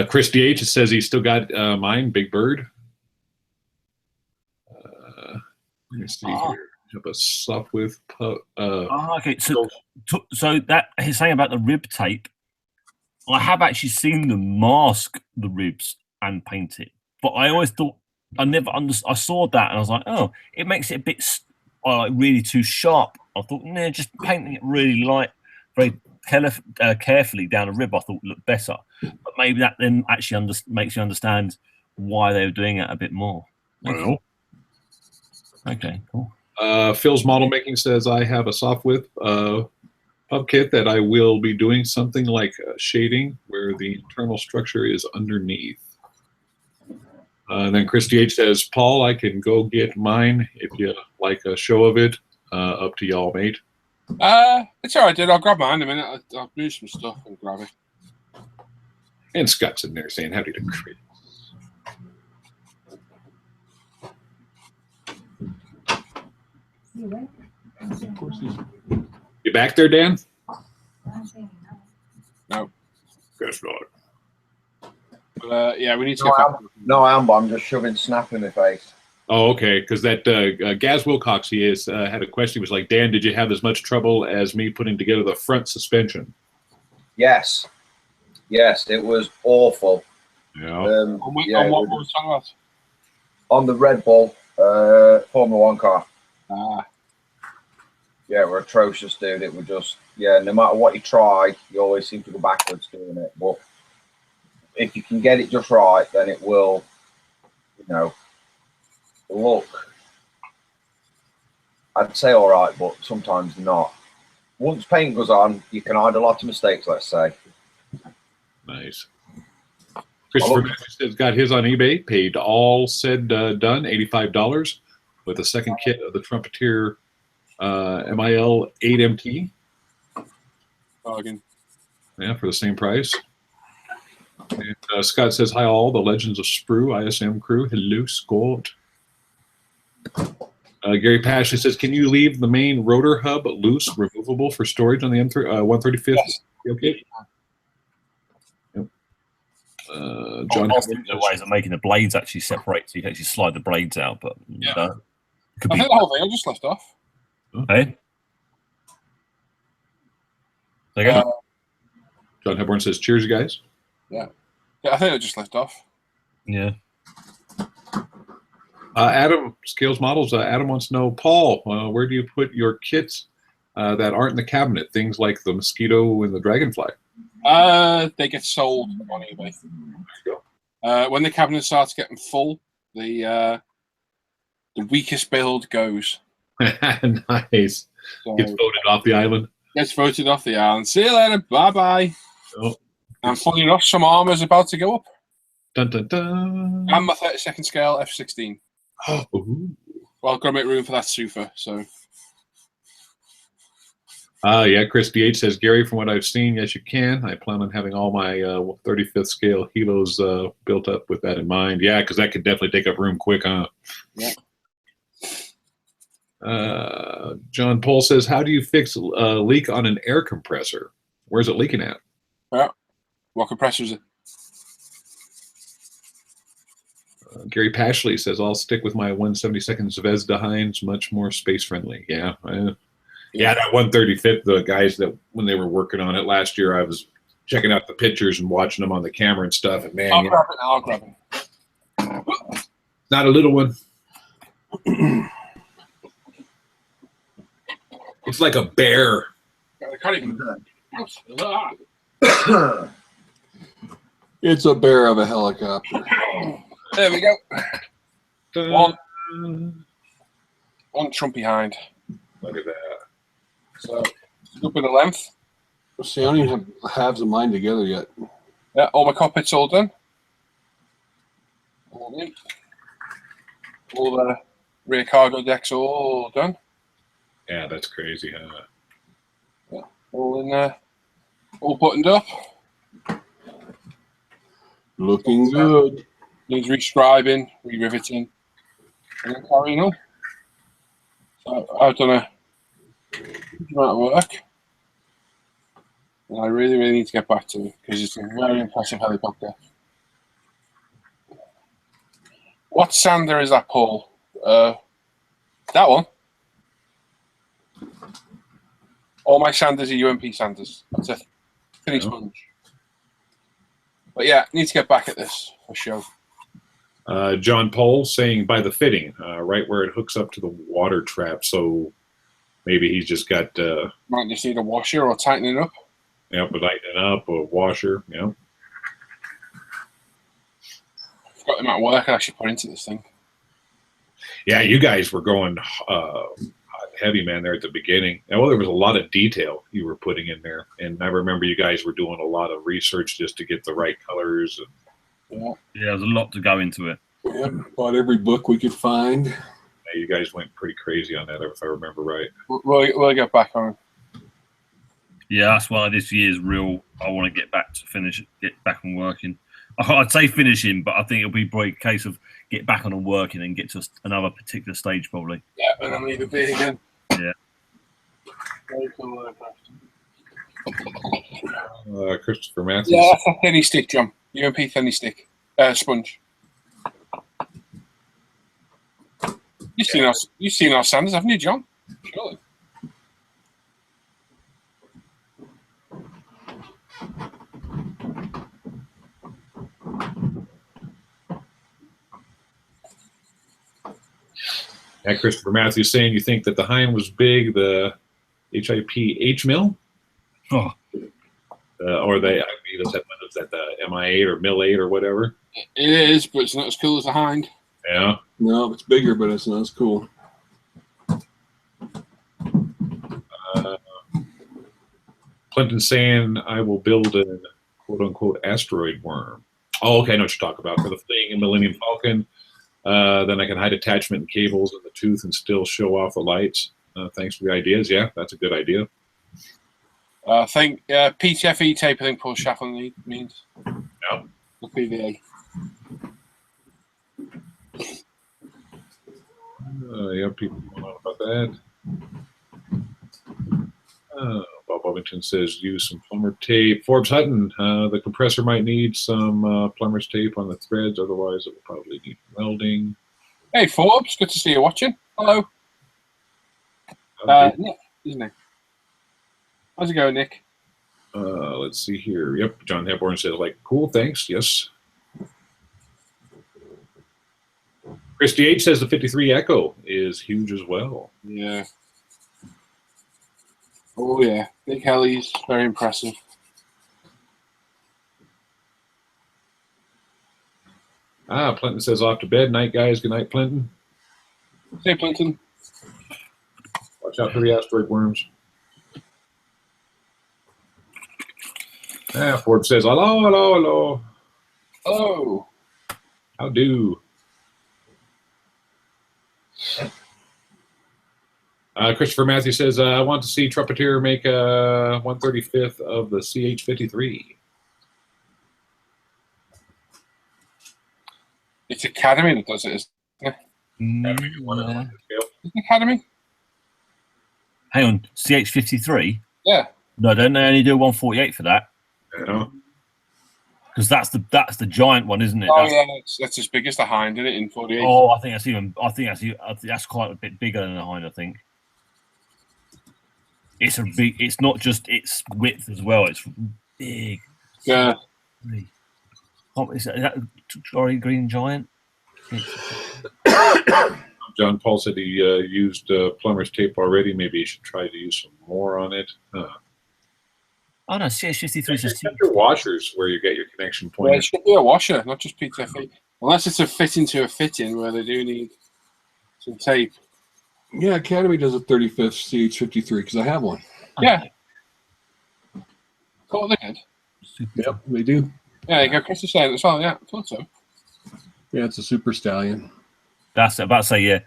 Chris DH says he's still got mine, Big Bird. Let me see here. Have a soft width. Okay. So that he's saying about the rib tape. I have actually seen them mask the ribs and paint it, but I always thought I saw that and I was like, oh, it makes it a bit really too sharp. I thought, no, just painting it really light, very carefully down a rib, I thought looked better. But maybe that then actually makes you understand why they were doing it a bit more. Well, okay, cool. Phil's model making says I have a soft width pub kit that I will be doing something like shading where the internal structure is underneath. Then Christy H says, Paul, I can go get mine if you like a show of it. Up to y'all, mate. It's all right, dude. I'll grab mine in a minute. I'll do some stuff and grab it. And Scott's in there saying, howdy to Chris. Of course he's... You back there, Dan? No. Guess not. Yeah, we need to No, I am, but I'm just shoving snap in my face. Oh, okay. Because that Gaz Wilcox, he is had a question. He was like, Dan, did you have as much trouble as me putting together the front suspension? Yes, it was awful. Yeah. On what were we talking about? On the Red Bull Formula One car. Yeah, we're atrocious, dude. It would just, no matter what you try, you always seem to go backwards doing it. But if you can get it just right, then it will, look, I'd say all right, but sometimes not. Once paint goes on, you can hide a lot of mistakes, let's say. Nice. Christopher has got his on eBay, paid all said done, $85 with a second kit of the Trumpeter MIL 8MT. Bargain. Yeah, for the same price. And Scott says, hi all, the Legends of Sprue ISM crew. Hello, Scott. Gary Pashley says, can you leave the main rotor hub loose, removable for storage on the 135th? Yes. Okay. Yep. John, there are ways of making the blades actually separate, so you can actually slide the blades out. But yeah, I think the whole thing I just left off. Hey. Again? John Hepburn says, cheers, you guys. Yeah, I think I just left off. Yeah. Adam, Scales Models, Adam wants to know, Paul, where do you put your kits that aren't in the cabinet? Things like the Mosquito and the Dragonfly. They get sold on eBay. When the cabinet starts getting full, the weakest build goes. Nice. So, gets voted off the island. Gets voted off the island. See you later. Bye-bye. Oh. And funny enough, some armor's about to go up. Dun, dun, dun. And my 32nd scale F-16. Oh. Well, I've got to make room for that Sufa, so. Yeah, Chris DH says, Gary, from what I've seen, yes, you can. I plan on having all my 35th scale helos built up with that in mind. Yeah, because that could definitely take up room quick, huh? Yeah. John Pohl says, how do you fix a leak on an air compressor? Where's it leaking at? Yeah. What compressor is it? Gary Pashley says, I'll stick with my 172nd Zvezda Heinz, much more space friendly. Yeah. Yeah, that 135th, the guys that when they were working on it last year, I was checking out the pictures and watching them on the camera and stuff. And man, I'll grab it. Not a little one. It's like a bear. I can't even. It's a bear of a helicopter. There we go. One Trumpy hind. Look at that. So, up in the length. See, I don't even have halves of mine together yet. Yeah, all my cockpit's all done. All in. All the rear cargo decks all done. Yeah, that's crazy, huh? Yeah, all in there. All buttoned up. Looking good. Needs rescribing, re-riveting, and then carrying on. So I've done a huge amount of work. And I really, really need to get back to it because it's a very impressive helicopter. What sander is that, Paul? That one. All my sanders are UMP sanders. That's a thinny sponge. But yeah, need to get back at this for sure. John Pohl saying by the fitting, right where it hooks up to the water trap. So maybe he's just got. Might just need a washer or tightening up. Yep, a tightening up, a washer. Yep. Forgot the amount of work I actually put into this thing. Yeah, you guys were going heavy, man, there at the beginning. And well, there was a lot of detail you were putting in there. And I remember you guys were doing a lot of research just to get the right colors. And Yeah, there's a lot to go into it. Yep, bought every book we could find. yeah, you guys went pretty crazy on that, if I remember right. we'll get back on. Yeah, that's why this year's real. I want to get back on working. I'd say finishing, but I think it'll be probably a case of get back on and working and get to another particular stage probably. Yeah, and then leave it be again. Yeah. Very cool. Christopher Matthews. Yeah, that's a thinny stick, John. UMP thinny stick. Sponge. You've seen our Sanders, haven't you, John? Surely. Yeah, Christopher Matthews saying you think that the Hein was big, the HIP H mill, Oh, or the those that the MI8 or Mill 8 or whatever. It is, but it's not as cool as the Hind. Yeah. No, it's bigger, but it's not as cool. Clinton's saying I will build a quote unquote asteroid worm. Oh, okay, I know what you're talking about. For the fleeing and Millennium Falcon, then I can hide attachment and cables in the tooth and still show off the lights. Thanks for the ideas. Yeah, that's a good idea. I think PTFE tape, I think Paul Shaffer means. Yeah. The PVA. Yeah, people going on about that. Bob Ovington says use some plumber tape. Forbes Hutton, the compressor might need some plumber's tape on the threads, otherwise it will probably need welding. Hey Forbes, good to see you watching. Hello. Nick, isn't it? How's it going, Nick? Let's see here. Yep, John Hepburn says, like, cool, thanks. Yes. Christy H says the 53 Echo is huge as well. Yeah. Oh, yeah. Big helis, very impressive. Plinton says off to bed. Night, guys. Good night, Plinton. Hey, Plinton. Watch out for the asteroid worms. Ford says, hello, hello, hello. Hello. How do? Christopher Matthews says, I want to see Trumpeter make a 135th of the CH-53. It's Academy that does it, isn't it? yeah. Is it Academy? Hang on, CH-53? Yeah. No, don't they only do 148 for that? Yeah. Because that's the giant one, isn't it? Oh, yeah, that's as big as the Hind, isn't it, in 48? Oh, I think that's quite a bit bigger than the Hind, I think. It's a big. It's not just its width as well. It's big. Yeah. Is that Glory Green Giant? John Paul said he used plumber's tape already. Maybe he should try to use some more on it. Oh no, CH-53 is just your washers where you get your connection point. Yeah, it should be a washer, not just PTFE. Unless it's a fitting to a fitting where they do need some tape. Yeah, Academy does a 35th CH-53 because I have one. Yeah. Thought they did. Yep, they do. Yeah, you go Chris is saying it as well. Yeah, I thought so. Yeah, it's a Super Stallion. That's about to say, yeah.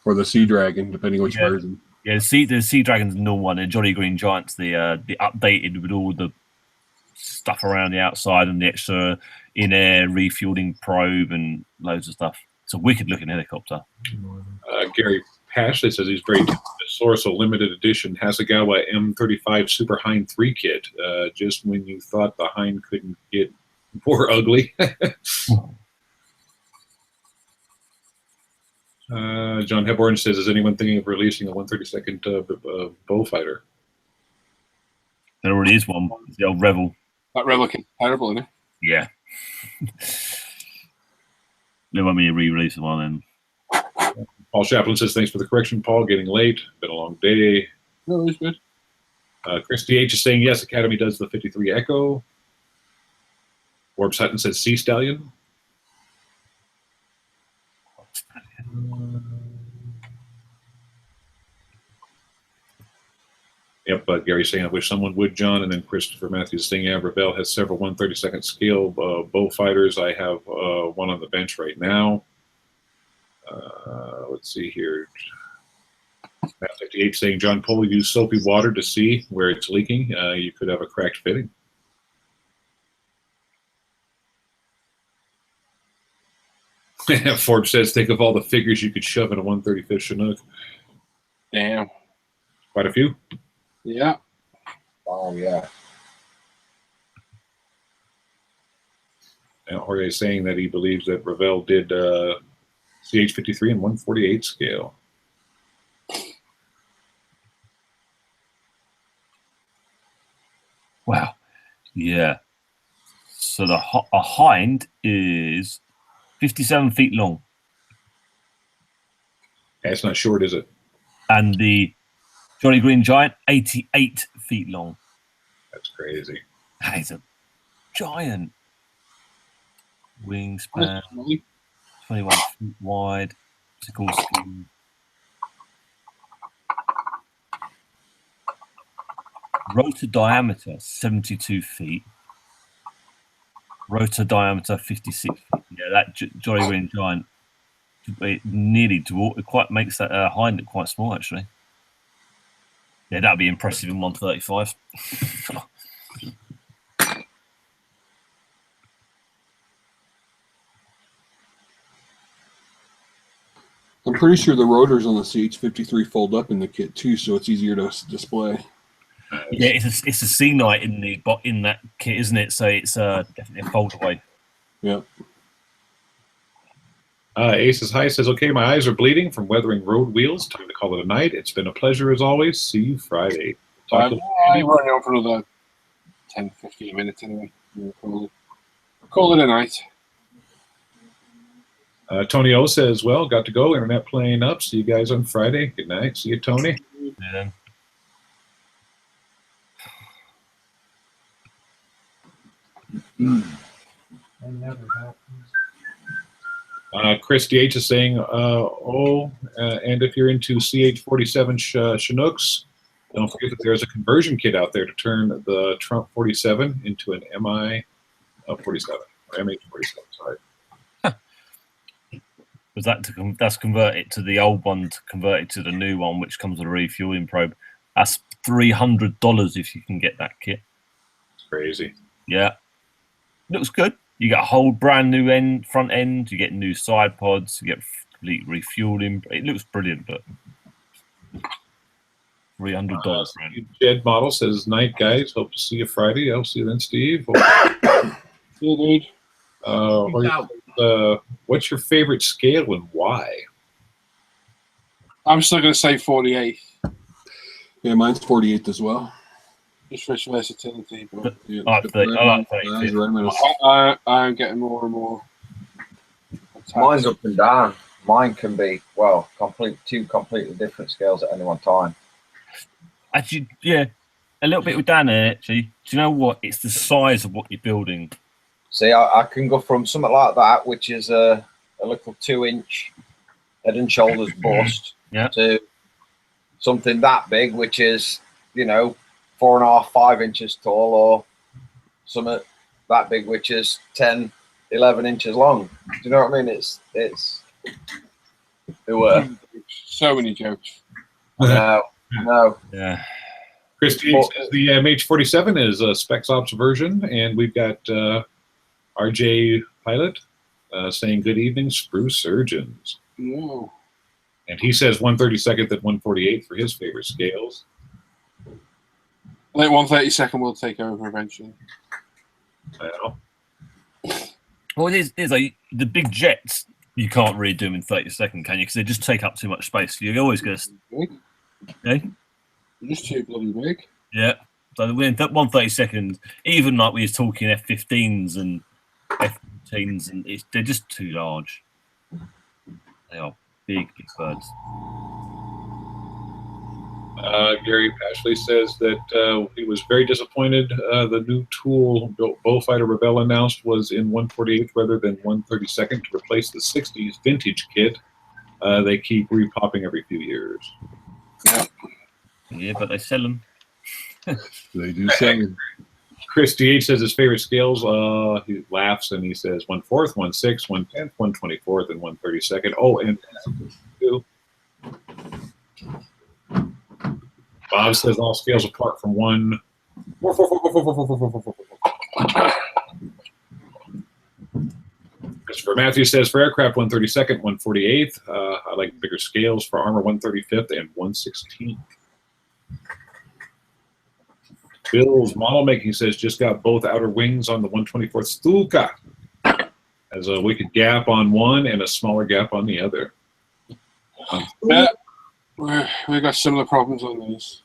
Or the Sea Dragon, depending which version. Yeah, the Sea Dragon's the normal one. The Jolly Green Giant's the updated with all the stuff around the outside and the extra in-air refueling probe and loads of stuff. It's a wicked looking helicopter. Gary Pashley says he's very tempted to source a limited edition Hasegawa M35 Super Hind 3 kit. Just when you thought the Hind couldn't get more ugly. John Hepburn says, is anyone thinking of releasing a 132nd Bullfighter? There already is one. It's the old Rebel. That Rebel kit's terrible, isn't it? Yeah. They want me to re-release one then. Paul Chaplin says, thanks for the correction, Paul. Getting late. Been a long day. No, it's good. Christy H is saying, yes, Academy does the 53 Echo. Forbes Hutton says, Sea Stallion. Yep, Gary's saying, I wish someone would, John. And then Christopher Matthews saying, yeah, Ravel has several 132nd scale bow fighters. I have one on the bench right now. Let's see here. Matt 58 saying, John Pole used soapy water to see where it's leaking. You could have a cracked fitting. Forbes says, think of all the figures you could shove in a 135th Chinook. Damn. Quite a few. Yeah. Oh, yeah. Jorge is saying that he believes that Ravel did CH-53 and 148 scale. Wow. Yeah. So a hind is 57 feet long. That's not short, is it? And the Jolly Green Giant, 88 feet long. That's crazy. That is a giant. Wingspan, 21 feet wide. Sickle skin. Rotor diameter, 72 feet. Rotor diameter, 56 feet. Yeah, that Jolly Green Giant, it nearly dwarf. It quite makes that hind look quite small, actually. Yeah, that'd be impressive in 135. I'm pretty sure the rotors on the CH-53 fold up in the kit too, so it's easier to display. Yeah, it's a C night in that kit, isn't it? So it's definitely a fold away. Yeah. Aces High says, okay, my eyes are bleeding from weathering road wheels. Time to call it a night. It's been a pleasure as always. See you Friday. I'm running on for another 10, 15 minutes anyway. We'll call it a night. Tony O says, well, got to go. Internet playing up. See you guys on Friday. Good night. See you, Tony. Yeah. Chris DH is saying, and if you're into CH-47 Chinooks, don't forget that there's a conversion kit out there to turn the Trump 47 into an MI 47 or MH 47. Sorry. Was that's convert it to the old one to convert it to the new one, which comes with a refueling probe. That's $300 if you can get that kit. It's crazy. Yeah, looks good. You get a whole brand new front end. You get new side pods. You get complete refueling. It looks brilliant, but $300. Jed Model says, night, guys. Hope to see you Friday. I'll see you then, Steve. See you, dude. What's your favorite scale and why? I'm still going to say 48. Yeah, mine's 48 as well. Just for its versatility. But Yeah, I like 32. I'm getting more and more attached. Mine's up and down. Mine can be, well, two completely different scales at any one time. Actually, yeah, a little bit with Dan there, actually. Do you know what? It's the size of what you're building. See, I can go from something like that, which is a little 2-inch head and shoulders bust, to something that big, which is, 4.5, 5 inches tall, or something that big, which is 10, 11 inches long. Do you know what I mean? It's so many jokes. No. Yeah. Christy says the MH47 is a Specs Ops version, and we've got RJ Pilot saying good evening, Spruce Surgeons. No. And he says 132nd and 148 for his favorite scales. I think 132nd will take over eventually. Well, Well, there's like the big jets. You can't really do them in 32nd, can you? Because they just take up too much space. You're always going to. Big. Eh? You're just too bloody big. Yeah. So we're in 132nd, even like we were talking F-15s and F-14s, and they're just too large. They are big birds. Gary Pashley says that he was very disappointed. The new tool Bullfighter Rebel announced was in 148th rather than 132nd to replace the 60s vintage kit. They keep repopping every few years. Yeah, but they sell them. They do sell them. Chris DH says his favorite scales. He laughs and he says 1/4, 1/6, 1/10, 1/24, and 1/32. Oh, and Bob says all scales apart from 1. Christopher Matthews says for aircraft 132nd, 148th. I like bigger scales for armor 135th and 116th. Bill's model making says just got both outer wings on the 124th Stuka. Has a wicked gap on one and a smaller gap on the other. Yeah, we got similar problems on these.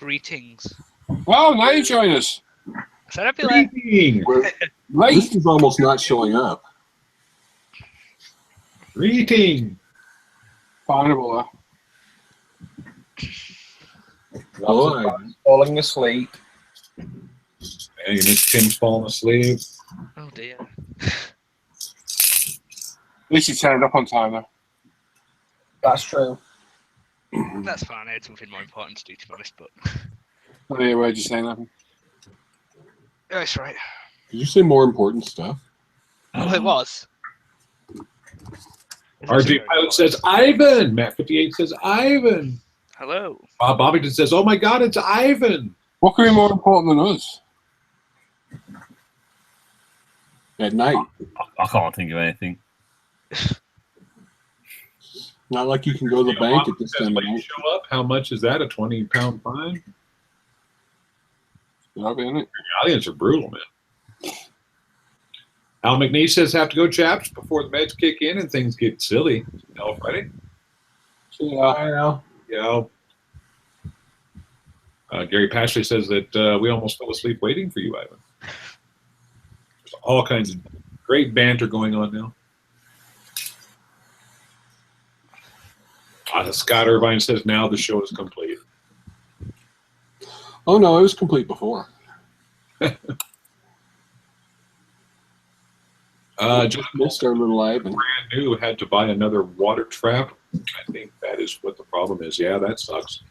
Greetings. Well, now you join us. So I'd be like, Greeting. This is almost not showing up. Greeting. Findable. Hello. Falling asleep. And you missed Tim's falling asleep. oh dear. At least you turned up on time, though. That's true. That's fine. I had something more important to do, to be honest. But I don't hear word you're saying that. that's right. Did you say more important stuff? Oh, it was. RJ Pilot says Ivan. Matt 58 says Ivan. Hello. Bob Bobbington says, "Oh my God, it's Ivan." What could be more important than us? At night. I can't think of anything. Not like you can go to the bank at this Says, time of when you night. show up, how much is that? A 20-pound fine? That'll be in it. The audience are brutal, man. Al McNee says, "Have to go, chaps, before the meds kick in and things get silly." Al Friday? Yeah. Yeah. Gary Pashley says that we almost fell asleep waiting for you, Ivan. There's all kinds of great banter going on now. Scott Irvine says, "Now the show is complete." Oh no, it was complete before. Just Missed our little Ivan. brand new, had to buy another water trap. I think that is what the problem is. Yeah, that sucks.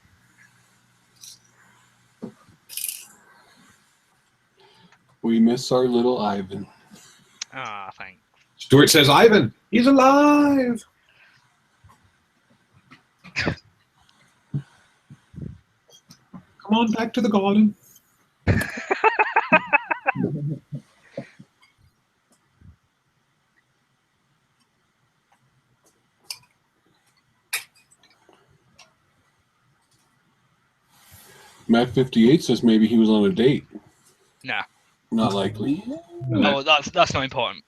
We miss our little Ivan. Ah, thanks. Stuart says, "Ivan, he's alive." Come on back to the garden. Matt 58 says maybe he was on a date. Nah. Not likely. No, that's not important.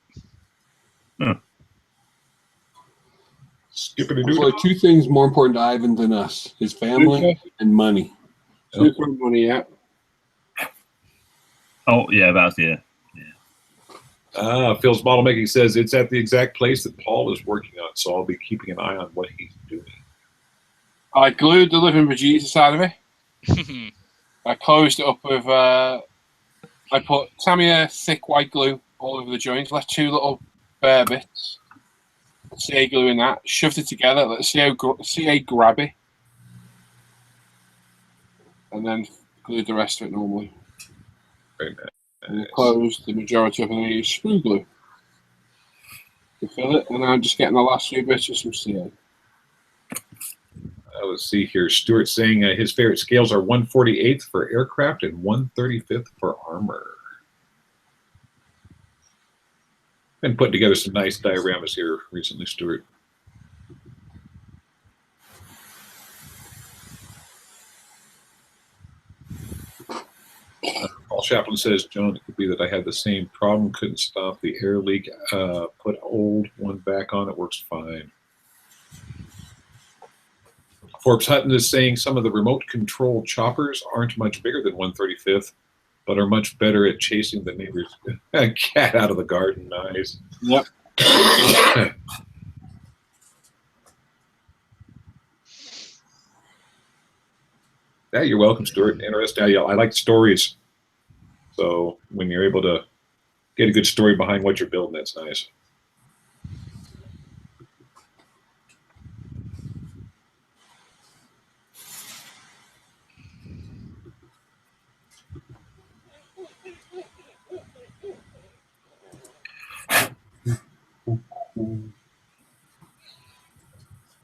Skippity There's doo. like two things more important to Ivan than us: his family and money. Super money, yeah. Oh, yeah, that's, yeah. Phil's Model Making says it's at the exact place that Paul is working on, so I'll be keeping an eye on what he's doing. I glued the Living Bejesus side of it. I closed it up with, I put Tamiya thick white glue all over the joints, left two little bare bits. CA glue in that, shoved it together, let CA grab it, and then glued the rest of it normally. Very nice. And I closed the majority of it, and I used screw glue to fill it, and I'm just getting the last few bits of some CA. Let's see here. Stuart saying his favorite scales are 1/48th for aircraft and 1/35th for armor. Been putting together some nice dioramas here recently, Stuart. Paul Chaplin says, "John, it could be that I had the same problem. Couldn't stop the air leak. Put old one back on. It works fine." Forbes Hutton is saying some of the remote control choppers aren't much bigger than 1/35th, but are much better at chasing the neighbor's cat out of the garden. Nice. Yep. Yeah, you're welcome, Stuart. Interesting. I like stories. So when you're able to get a good story behind what you're building, that's nice.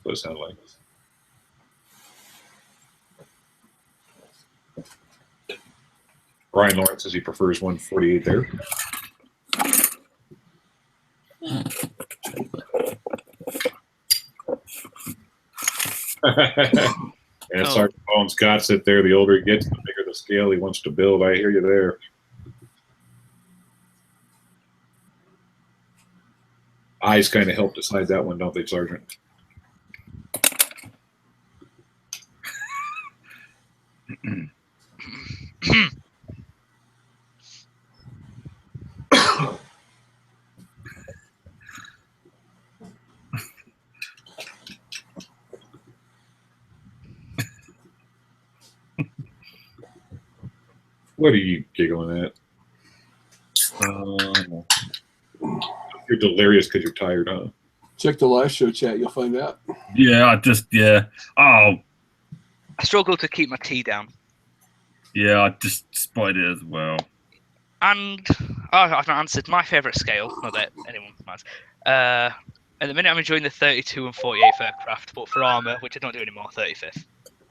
What does it sound like? Brian Lawrence says he prefers 1/48 there. And Sergeant Bones Scott said there, the older he gets, the scale he wants to build. I hear you there. Eyes kind of help decide that one, don't they, Sergeant? What are you giggling at? You're delirious because you're tired, huh? Check the live show chat. You'll find out. Yeah, Oh, I struggle to keep my tea down. yeah, I just spotted it as well. And I've not answered my favourite scale. Not that anyone has. At the minute, I'm enjoying the 32 and 48th aircraft, but for armour, which I don't do anymore, 35th.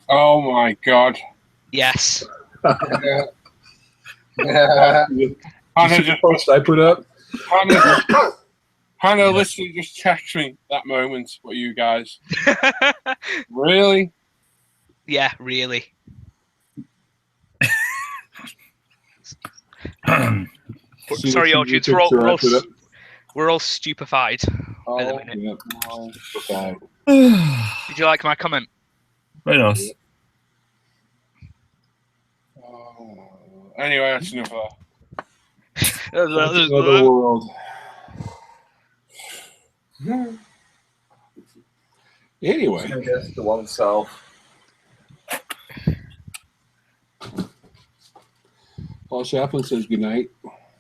Oh my god. Yes. Hannah just Post I put up. Hannah literally just texted me that moment. What you guys? Really? Yeah, really. Sorry, audience. We're all stupefied at the minute. Yeah. Okay. Did you like my comment? Very nice. Anyway, that's enough of Another world. Anyway, I guess to oneself. Paul Chaplin says good night.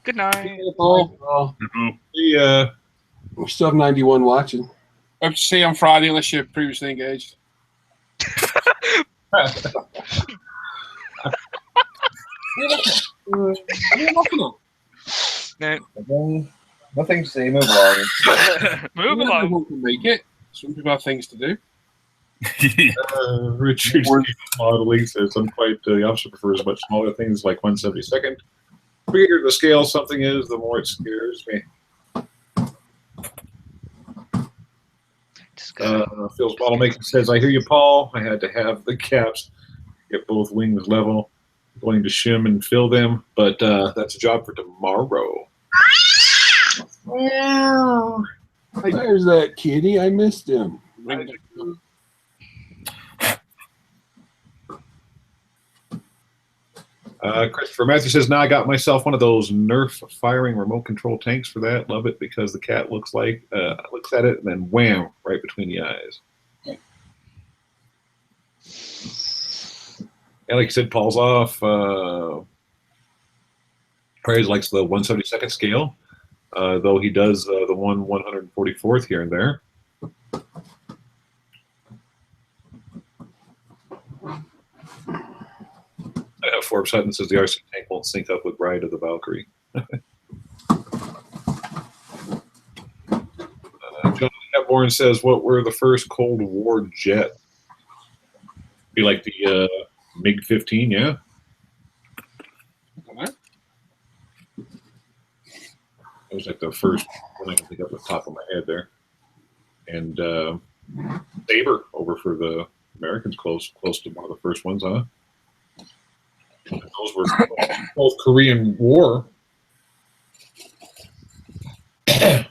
Good night. Paul. Yeah. We still have 91 watching. Hope to see you on Friday unless you're previously engaged. What are you looking at? No. Nothing to see. Move along. Move Not along. everyone can make it. Some people have things to do. Richard modeling says, I'm quite the opposite, prefers much smaller things like 1/72nd. The bigger the scale something is, the more it scares me. Phil's model making says, I hear you, Paul. I had to have the caps, get both wings level. Going to shim and fill them, but that's a job for tomorrow. There's that kitty. I missed him. Christopher Matthew says, now I got myself one of those Nerf firing remote control tanks for that. Love it because the cat looks at it and then wham, right between the eyes. And like I said, Paul's off. Prairie likes the 1/72nd scale, though he does the 1/144th here and there. Forbes Hutton says the RC tank won't sync up with Ride of the Valkyrie. John Hepburn says, what were the first Cold War jet? Be like the MiG-15, yeah? That was like the first one I can think of off the top of my head there. And Sabre over for the Americans, close to one of the first ones, huh? Those were both Korean War. Matt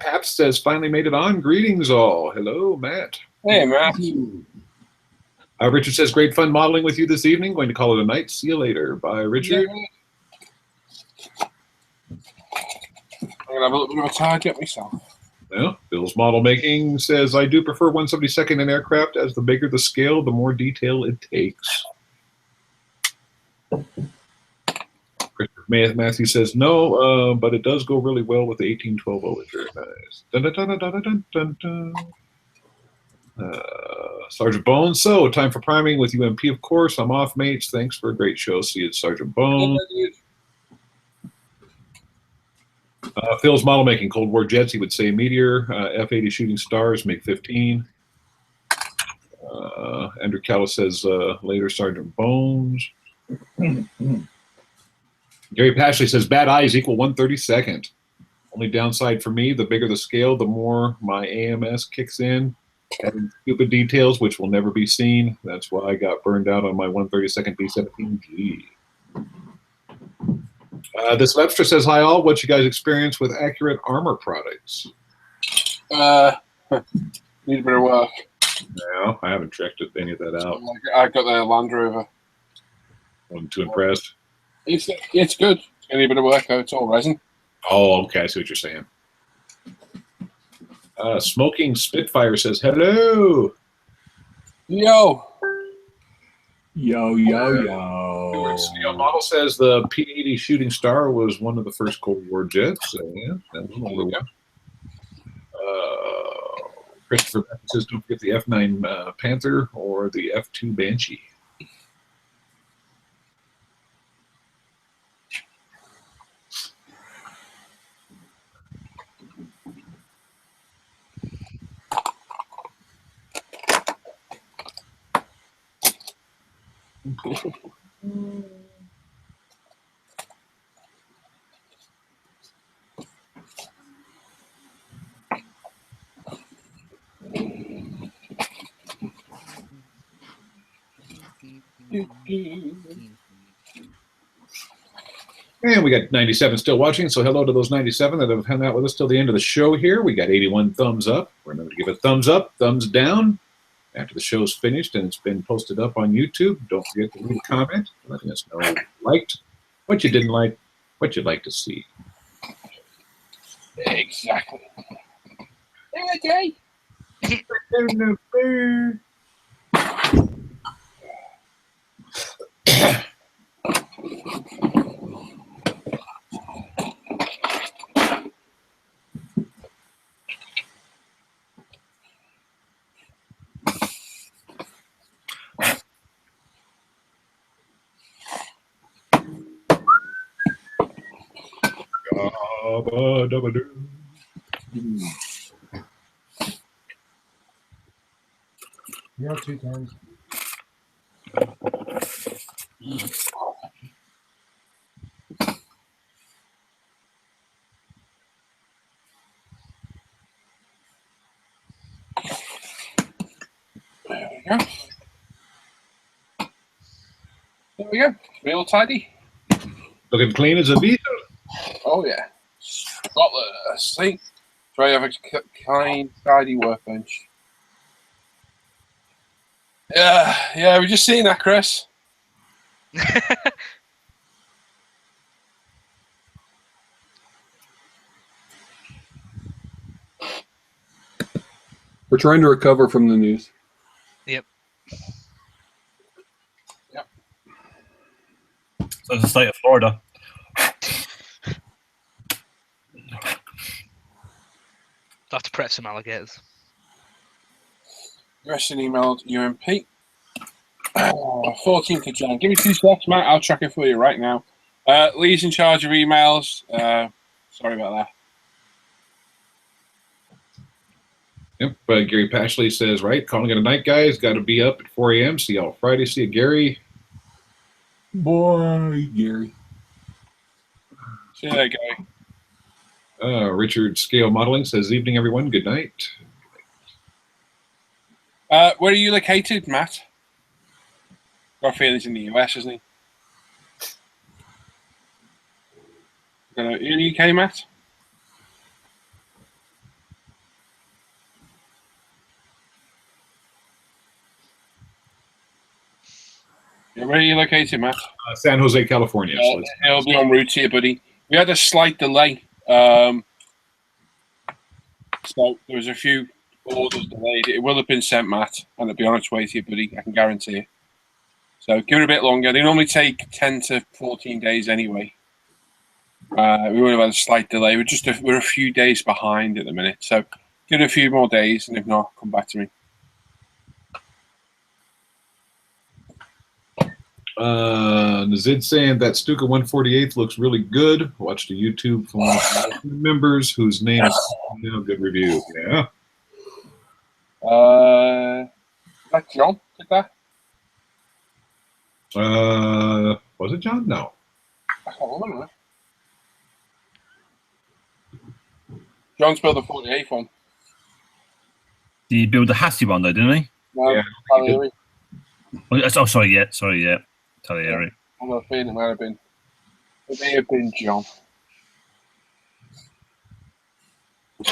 Paps says, finally made it on. Greetings all. Hello, Matt. Hey, Matt. Richard says, great fun modeling with you this evening. Going to call it a night. See you later. Bye, Richard. I'm going to have a little bit of a target myself. Well, Bill's model making says, I do prefer 1/72nd in aircraft, as the bigger the scale, the more detail it takes. Christopher Matthew says, no, but it does go really well with the 1812. It's very nice. Dun, dun, dun, dun, dun, dun, dun. Sergeant Bones, so time for priming with UMP, of course. I'm off, mates. Thanks for a great show. See you, Sergeant Bones. Phil's model making Cold War jets, he would say Meteor, F-80 Shooting Stars, MiG-15. Andrew Callis says later Sergeant Bones. Gary Pashley says bad eyes equal 1/32nd. Only downside for me, the bigger the scale, the more my AMS kicks in. Having stupid details which will never be seen. That's why I got burned out on my 132nd B-17G. This Webster says, hi all, what's you guys experience with accurate armor products? Need a bit of work. No, I haven't checked any of that out. I got the Land Rover. Wasn't too impressed. It's good. It's going to need a bit of work though. It's all resin. Oh, okay. I see what you're saying. Smoking Spitfire says, hello. Yo. Yo. Steel Model says the P-80 Shooting Star was one of the first Cold War jets. So, yeah, that was number one. Christopher says, don't forget the F-9 Panther or the F-2 Banshee. And we got 97 still watching, so hello to those 97 that have hung out with us till the end of the show here. We got 81 thumbs up. Remember to give a thumbs up, thumbs down after the show's finished and it's been posted up on YouTube. Don't forget to leave a comment letting us know what you liked, what you didn't like, what you'd like to see. Exactly. Okay. Yeah, 2 times. There we go. Real tidy. Looking clean as a beetle. Oh yeah. Spotless. See? Try to have a clean, tidy workbench. Yeah, we just seen that, Chris. We're trying to recover from the news. Yep. So it's the state of Florida. I'll have to prep some alligators. Reston emailed UMP. 14th of Jan. Give me 2 seconds, Matt. I'll track it for you right now. Lee's in charge of emails. Sorry about that. Yep, Gary Pashley says, right, calling it a night, guys. Got to be up at 4 a.m. See y'all Friday. See you, Gary. Boy, Gary. See you there, Gary. Richard Scale Modeling says, evening, everyone. Good night. Where are you located, Matt? I feel he's in the US, isn't he? You in the UK, Matt? Yeah, where are you located, Matt? San Jose, California. So It'll be en route here, buddy. We had a slight delay. So there was a few orders delayed. It will have been sent, Matt, and it'll be on its way to you, buddy. I can guarantee it. So give it a bit longer. They normally take 10 to 14 days anyway. We would have had a slight delay. We're a few days behind at the minute. So give it a few more days, and if not, come back to me. Nazid saying that Stuka 148th looks really good. Watched a YouTube from one of the members whose name is good review. Yeah. That John did that? Was it John? No. I can't remember. John's built the 48th one. Did he build the Hassie one though, didn't he? No, Yeah, Talieri. Oh, sorry, yeah. Talieri. I'm not feeling it might have been. It may have been John.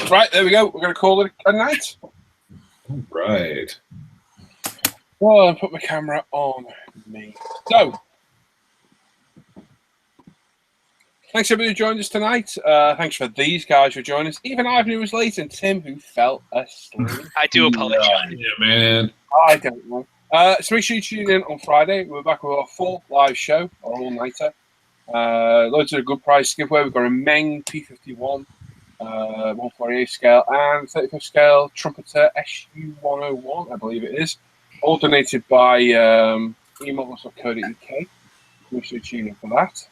Right, there we go. We're going to call it a night. Right. Well, I'll put my camera on me. So, thanks everybody who joined us tonight. Thanks for these guys for joining us. Even Ivan who was late and Tim who fell asleep. I do apologise. Yeah, man. I don't know. So make sure you tune in on Friday. We're back with our full live show, our all-nighter. Loads of good prize giveaway. We've got a Meng P51, 148 scale and 35 scale Trumpeter JU-101, I believe it is. All donated by emodels.co.uk. Make sure you tune in for that.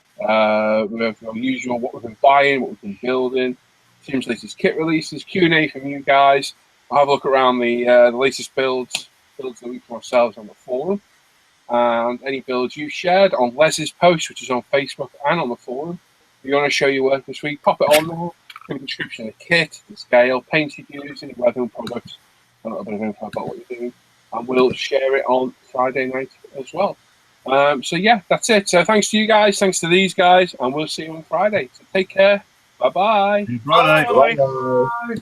We have our usual what we've been buying, what we've been building, Tim's latest kit releases, Q&A from you guys. I'll have a look around the latest builds of the week for ourselves on the forum. And any builds you shared on Les's post, which is on Facebook and on the forum. If you want to show your work this week, pop it on there. Give a description of the kit, the scale, paint you use, any weathering products, a little bit of info about what you're doing. And we'll share it on Friday night as well. So yeah, that's it. So thanks to you guys, thanks to these guys, and we'll see you on Friday. So take care. Bye-bye. Friday. Bye.